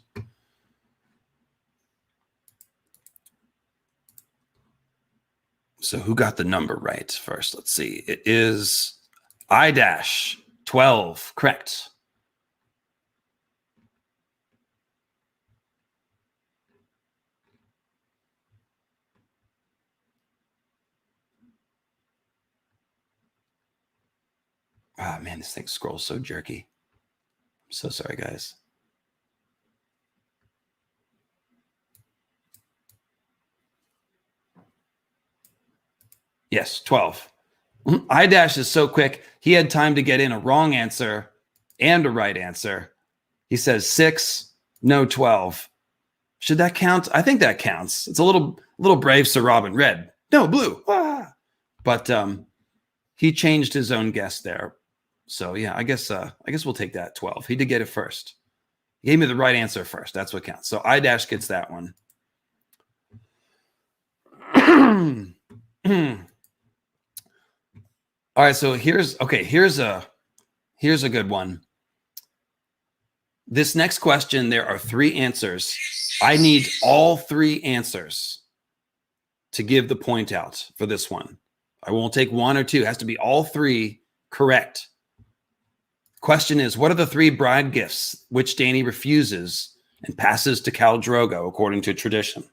So who got the number right first? Let's see. It is I-12. Correct. Ah, man, this thing scrolls so jerky. I'm so sorry, guys. Yes, 12. I-Dash is so quick. He had time to get in a wrong answer and a right answer. He says 6, no 12. Should that count? I think that counts. It's a little brave, Sir Robin. Red. No, blue. Ah. But he changed his own guess there. So yeah, I guess we'll take that 12. He did get it first. He gave me the right answer first. That's what counts. So I-Dash gets that one. All right, so here's a good one. This next question, there are 3 answers. I need all 3 answers to give the point out for this one. I won't take 1 or 2. It has to be all 3 correct. Question is, what are the 3 bride gifts which Dany refuses and passes to Khal Drogo according to tradition?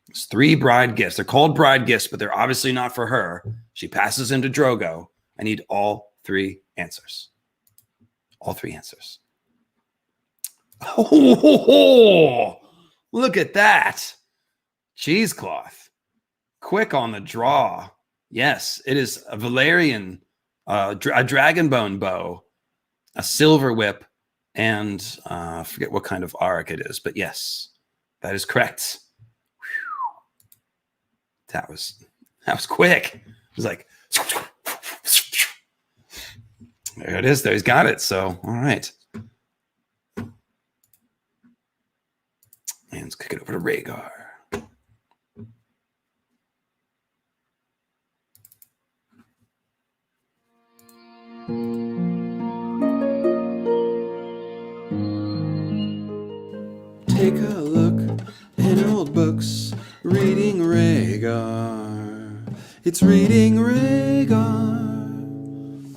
It's 3 bride gifts. They're called bride gifts, but they're obviously not for her. She passes into Drogo. I need all 3 answers. All 3 answers. Oh, look at that. Cheesecloth. Quick on the draw. Yes, it is a Valyrian, a dragonbone bow, a silver whip, and I forget what kind of auric it is, but yes, that is correct. That was quick. It was like, there it is. There, he's got it. So, all right. And let's kick it over to Rhaegar. Take a look in old books, reading Rhaegar. It's reading Rhaegar.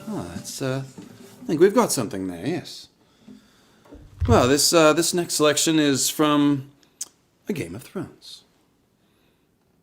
Oh, that's I think we've got something there. Yes. Well, this next selection is from A Game of Thrones.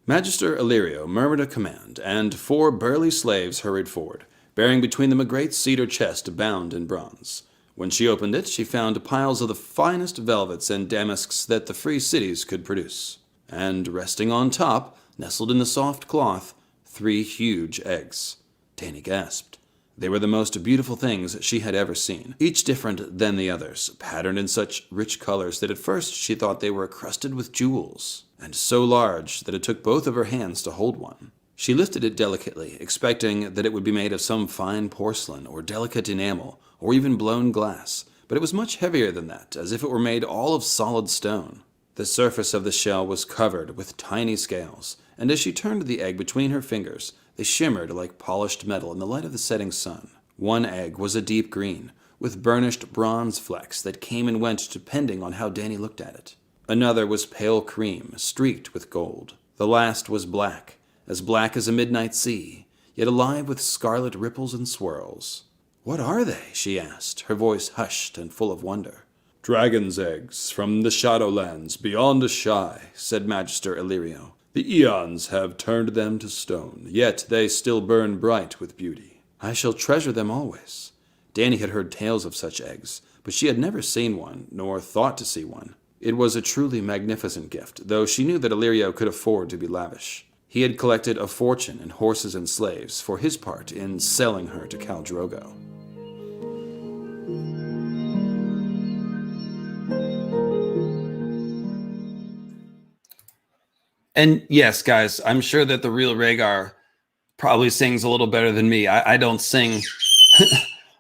Magister Illyrio murmured a command, and 4 burly slaves hurried forward, bearing between them a great cedar chest bound in bronze. When she opened it, she found piles of the finest velvets and damasks that the free cities could produce. And resting on top, nestled in the soft cloth, 3 huge eggs. Dany gasped. They were the most beautiful things she had ever seen, each different than the others, patterned in such rich colors that at first she thought they were crusted with jewels, and so large that it took both of her hands to hold one. She lifted it delicately, expecting that it would be made of some fine porcelain or delicate enamel, or even blown glass, but it was much heavier than that, as if it were made all of solid stone. The surface of the shell was covered with tiny scales, and as she turned the egg between her fingers, they shimmered like polished metal in the light of the setting sun. One egg was a deep green, with burnished bronze flecks that came and went depending on how Dany looked at it. Another was pale cream, streaked with gold. The last was black as a midnight sea, yet alive with scarlet ripples and swirls. "What are they?" she asked, her voice hushed and full of wonder. "Dragon's eggs from the Shadowlands beyond Ashai," said Magister Illyrio. "The eons have turned them to stone, yet they still burn bright with beauty." "I shall treasure them always." Dany had heard tales of such eggs, but she had never seen one, nor thought to see one. It was a truly magnificent gift, though she knew that Illyrio could afford to be lavish. He had collected a fortune in horses and slaves for his part in selling her to Khal Drogo. And yes, guys, I'm sure that the real Rhaegar probably sings a little better than me. I don't sing.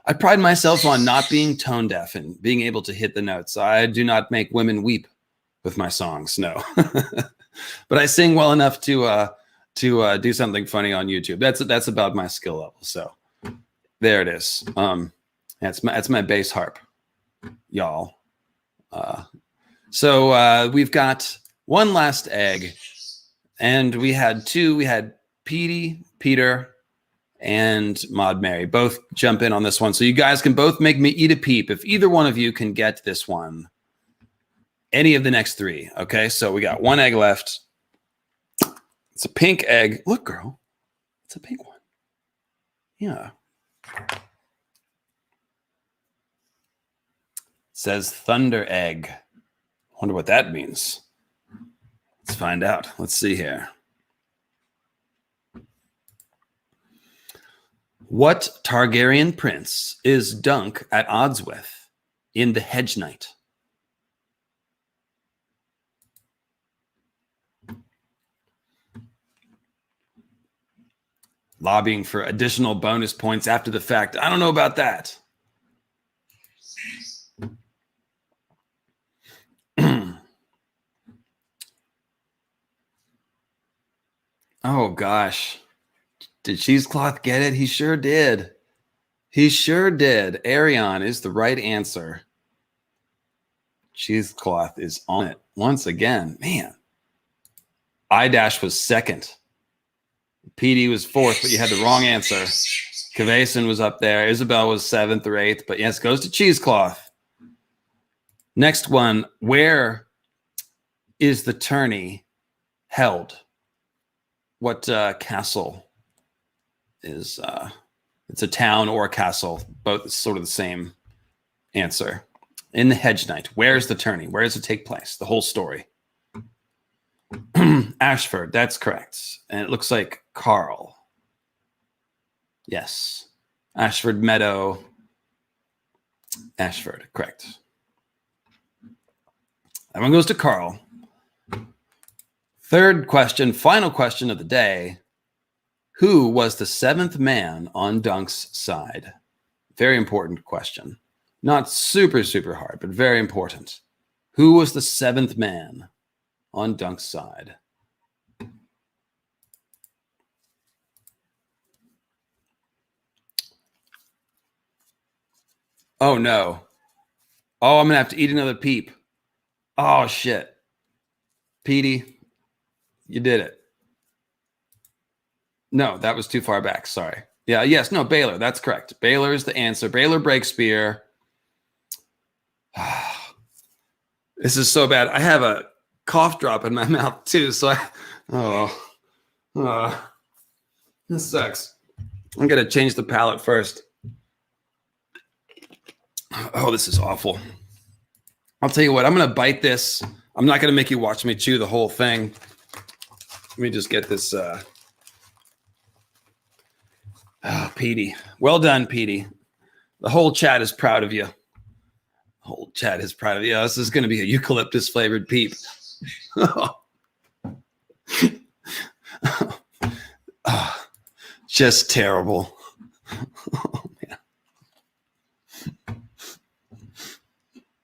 I pride myself on not being tone deaf and being able to hit the notes. I do not make women weep with my songs, no. But I sing well enough to do something funny on YouTube. That's about my skill level. So there it is. That's my bass harp, y'all. So we've got one last egg. And we had 2. We had Peter, and Maud Mary. Both jump in on this one. So you guys can both make me eat a peep if either one of you can get this one. Any of the next 3. Okay, so we got 1 egg left. It's a pink egg. Look, girl. It's a pink one. Yeah. It says Thunder Egg. Wonder what that means. Let's find out. Let's see here. What Targaryen prince is Dunk at odds with in the Hedge Knight? Lobbying for additional bonus points after the fact. I don't know about that. Oh, gosh. Did Cheesecloth get it? He sure did. He sure did. Arion is the right answer. Cheesecloth is on it once again. Man. Idash was second. PD was fourth, but you had the wrong answer. Kavason was up there. Isabel was 7th or 8th, but yes, goes to Cheesecloth. Next one. Where is the tourney held? What castle is it's a town or a castle, both sort of the same answer. In the Hedge Knight, where's the tourney? Where does it take place? The whole story. Ashford, that's correct. And it looks like Carl. Yes. Ashford Meadow. Ashford, correct. That one goes to Carl. Third question, final question of the day. Who was the 7th man on Dunk's side? Very important question. Not super, super hard, but very important. Who was the 7th man on Dunk's side? Oh, no. Oh, I'm going to have to eat another peep. Oh, shit. Petey. You did it. No, that was too far back. Sorry. Yeah, yes, no, Baylor. That's correct. Baylor is the answer. Baylor Breakspear. This is so bad. I have a cough drop in my mouth too. So this sucks. I'm going to change the palette first. Oh, this is awful. I'll tell you what, I'm going to bite this. I'm not going to make you watch me chew the whole thing. Let me just get this. Petey. Well done, Petey. The whole chat is proud of you. The whole chat is proud of you. This is going to be a eucalyptus flavored peep. Just terrible. Oh,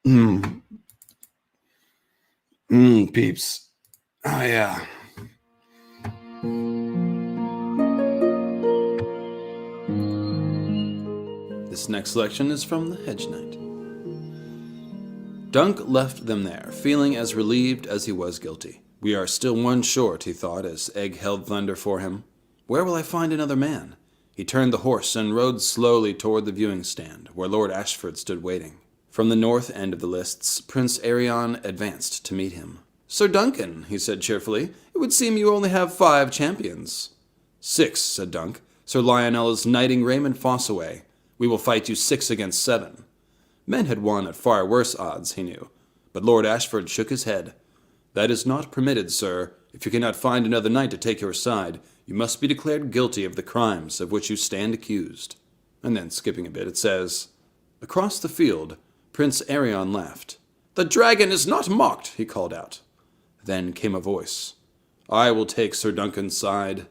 man. Peeps. Oh, yeah. This next selection is from The Hedge Knight. Dunk left them there, feeling as relieved as he was guilty. We are still one short, he thought, as Egg held thunder for him. Where will I find another man? He turned the horse and rode slowly toward the viewing stand, where Lord Ashford stood waiting. From the north end of the lists, Prince Arion advanced to meet him. Sir Duncan, he said cheerfully, it would seem you only have 5 champions. 6, said Dunk. Sir Lionel is knighting Raymond Fossaway. We will fight you 6 against 7. Men had won at far worse odds, he knew, but Lord Ashford shook his head. That is not permitted, sir. If you cannot find another knight to take your side, you must be declared guilty of the crimes of which you stand accused. And then, skipping a bit, it says, across the field, Prince Arion laughed. The dragon is not mocked, he called out. Then came a voice. I will take Sir Duncan's side.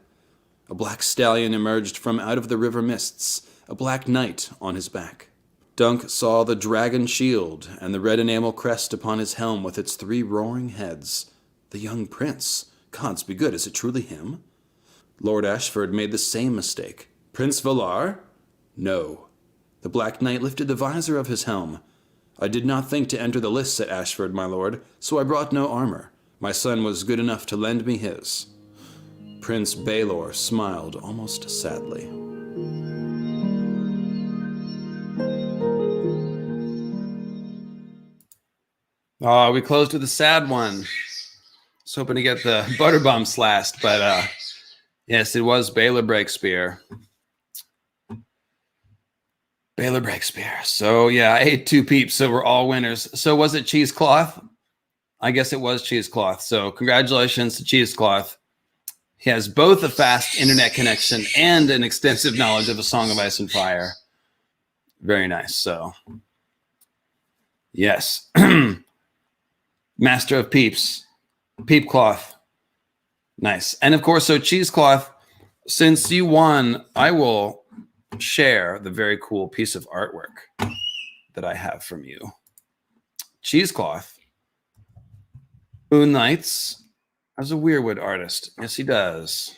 A black stallion emerged from out of the river mists, a black knight on his back. Dunk saw the dragon shield and the red enamel crest upon his helm with its 3 roaring heads. The young prince. Gods be good, is it truly him? Lord Ashford made the same mistake. Prince Valar? No. The Black Knight lifted the visor of his helm. I did not think to enter the lists at Ashford, my lord, so I brought no armor. My son was good enough to lend me his. Prince Baelor smiled almost sadly. Oh, we closed with a sad one. I was hoping to get the butterbumps last, but yes, it was Baelor Breakspear. Baelor Breakspear. So yeah, I ate 2 peeps, so we're all winners. So was it Cheesecloth? I guess it was Cheesecloth. So congratulations to Cheesecloth. He has both a fast internet connection and an extensive knowledge of A Song of Ice and Fire. Very nice. So yes. Master of Peeps. Peep Cloth. Nice. And of course, so Cheesecloth, since you won, I will share the very cool piece of artwork that I have from you. Cheesecloth, Moon Knights, as a Weirwood artist. Yes, he does.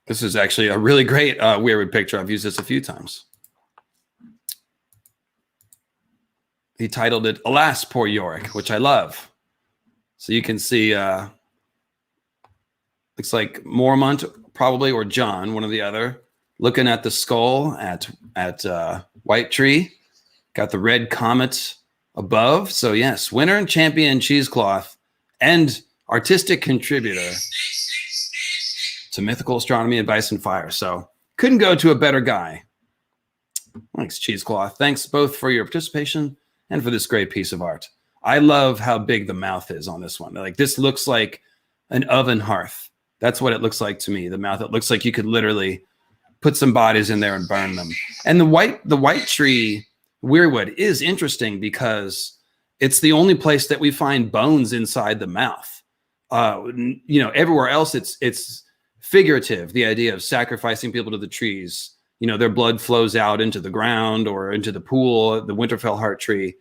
This is actually a really great Weirwood picture. I've used this a few times. He titled it, Alas, Poor Yorick, which I love. So you can see, looks like Mormont, probably, or John, one or the other, looking at the skull at White Tree. Got the red comet above. So yes, winner and champion Cheesecloth and artistic contributor to Mythical, Astronomy, and Ice and Fire. So couldn't go to a better guy. Thanks, Cheesecloth. Thanks both for your participation and for this great piece of art. I love how big the mouth is on this one. Like, this looks like an oven hearth. That's what it looks like to me. The mouth, it looks like you could literally put some bodies in there and burn them. And the white tree Weirwood is interesting because it's the only place that we find bones inside the mouth. Everywhere else it's figurative. The idea of sacrificing people to the trees. Their blood flows out into the ground or into the pool, the Winterfell heart tree.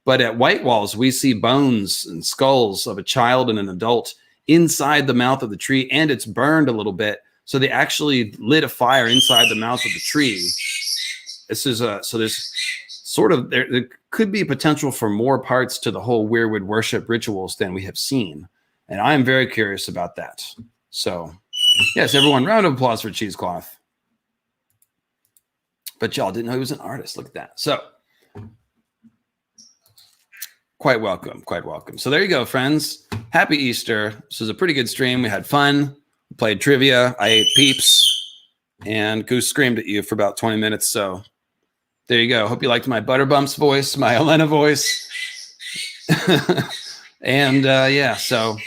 But at White Walls, we see bones and skulls of a child and an adult inside the mouth of the tree, and it's burned a little bit. So they actually lit a fire inside the mouth of the tree. This is so there's sort of there could be potential for more parts to the whole Weirwood worship rituals than we have seen, and I am very curious about that. So, yes, everyone, round of applause for Cheesecloth. But y'all didn't know he was an artist. Look at that. So, quite welcome. Quite welcome. So there you go, friends. Happy Easter. This was a pretty good stream. We had fun. We played trivia. I ate peeps. And Goose screamed at you for about 20 minutes. So There you go. Hope you liked my Butterbumps voice, my Elena voice. And yeah, so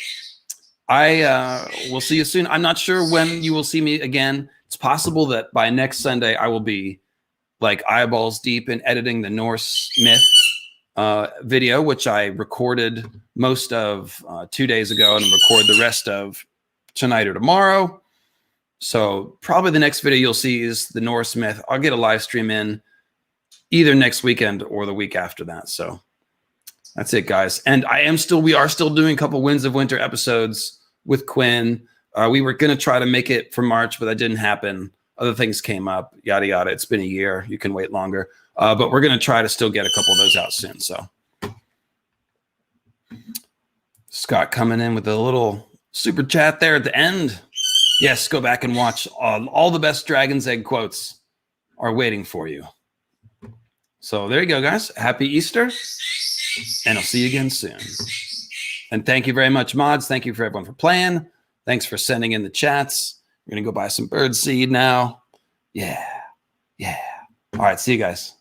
I will see you soon. I'm not sure when you will see me again. It's possible that by next Sunday I will be like eyeballs deep in editing the Norse myth video, which I recorded most of 2 days ago, and record the rest of tonight or tomorrow. So probably the next video you'll see is the Norse myth. I'll get a live stream in either next weekend or the week after that. So that's it, guys. And we are still doing a couple Winds of Winter episodes with Quinn. We were going to try to make it for March, but that didn't happen. Other things came up, yada, yada. It's been a year. You can wait longer. But we're going to try to still get a couple of those out soon. So Scott coming in with a little super chat there at the end. Yes, go back and watch. All the best Dragon's Egg quotes are waiting for you. So there you go, guys. Happy Easter. And I'll see you again soon. And thank you very much, mods. Thank you for everyone for playing. Thanks for sending in the chats. We're going to go buy some birdseed now. Yeah. Yeah. All right. See you guys.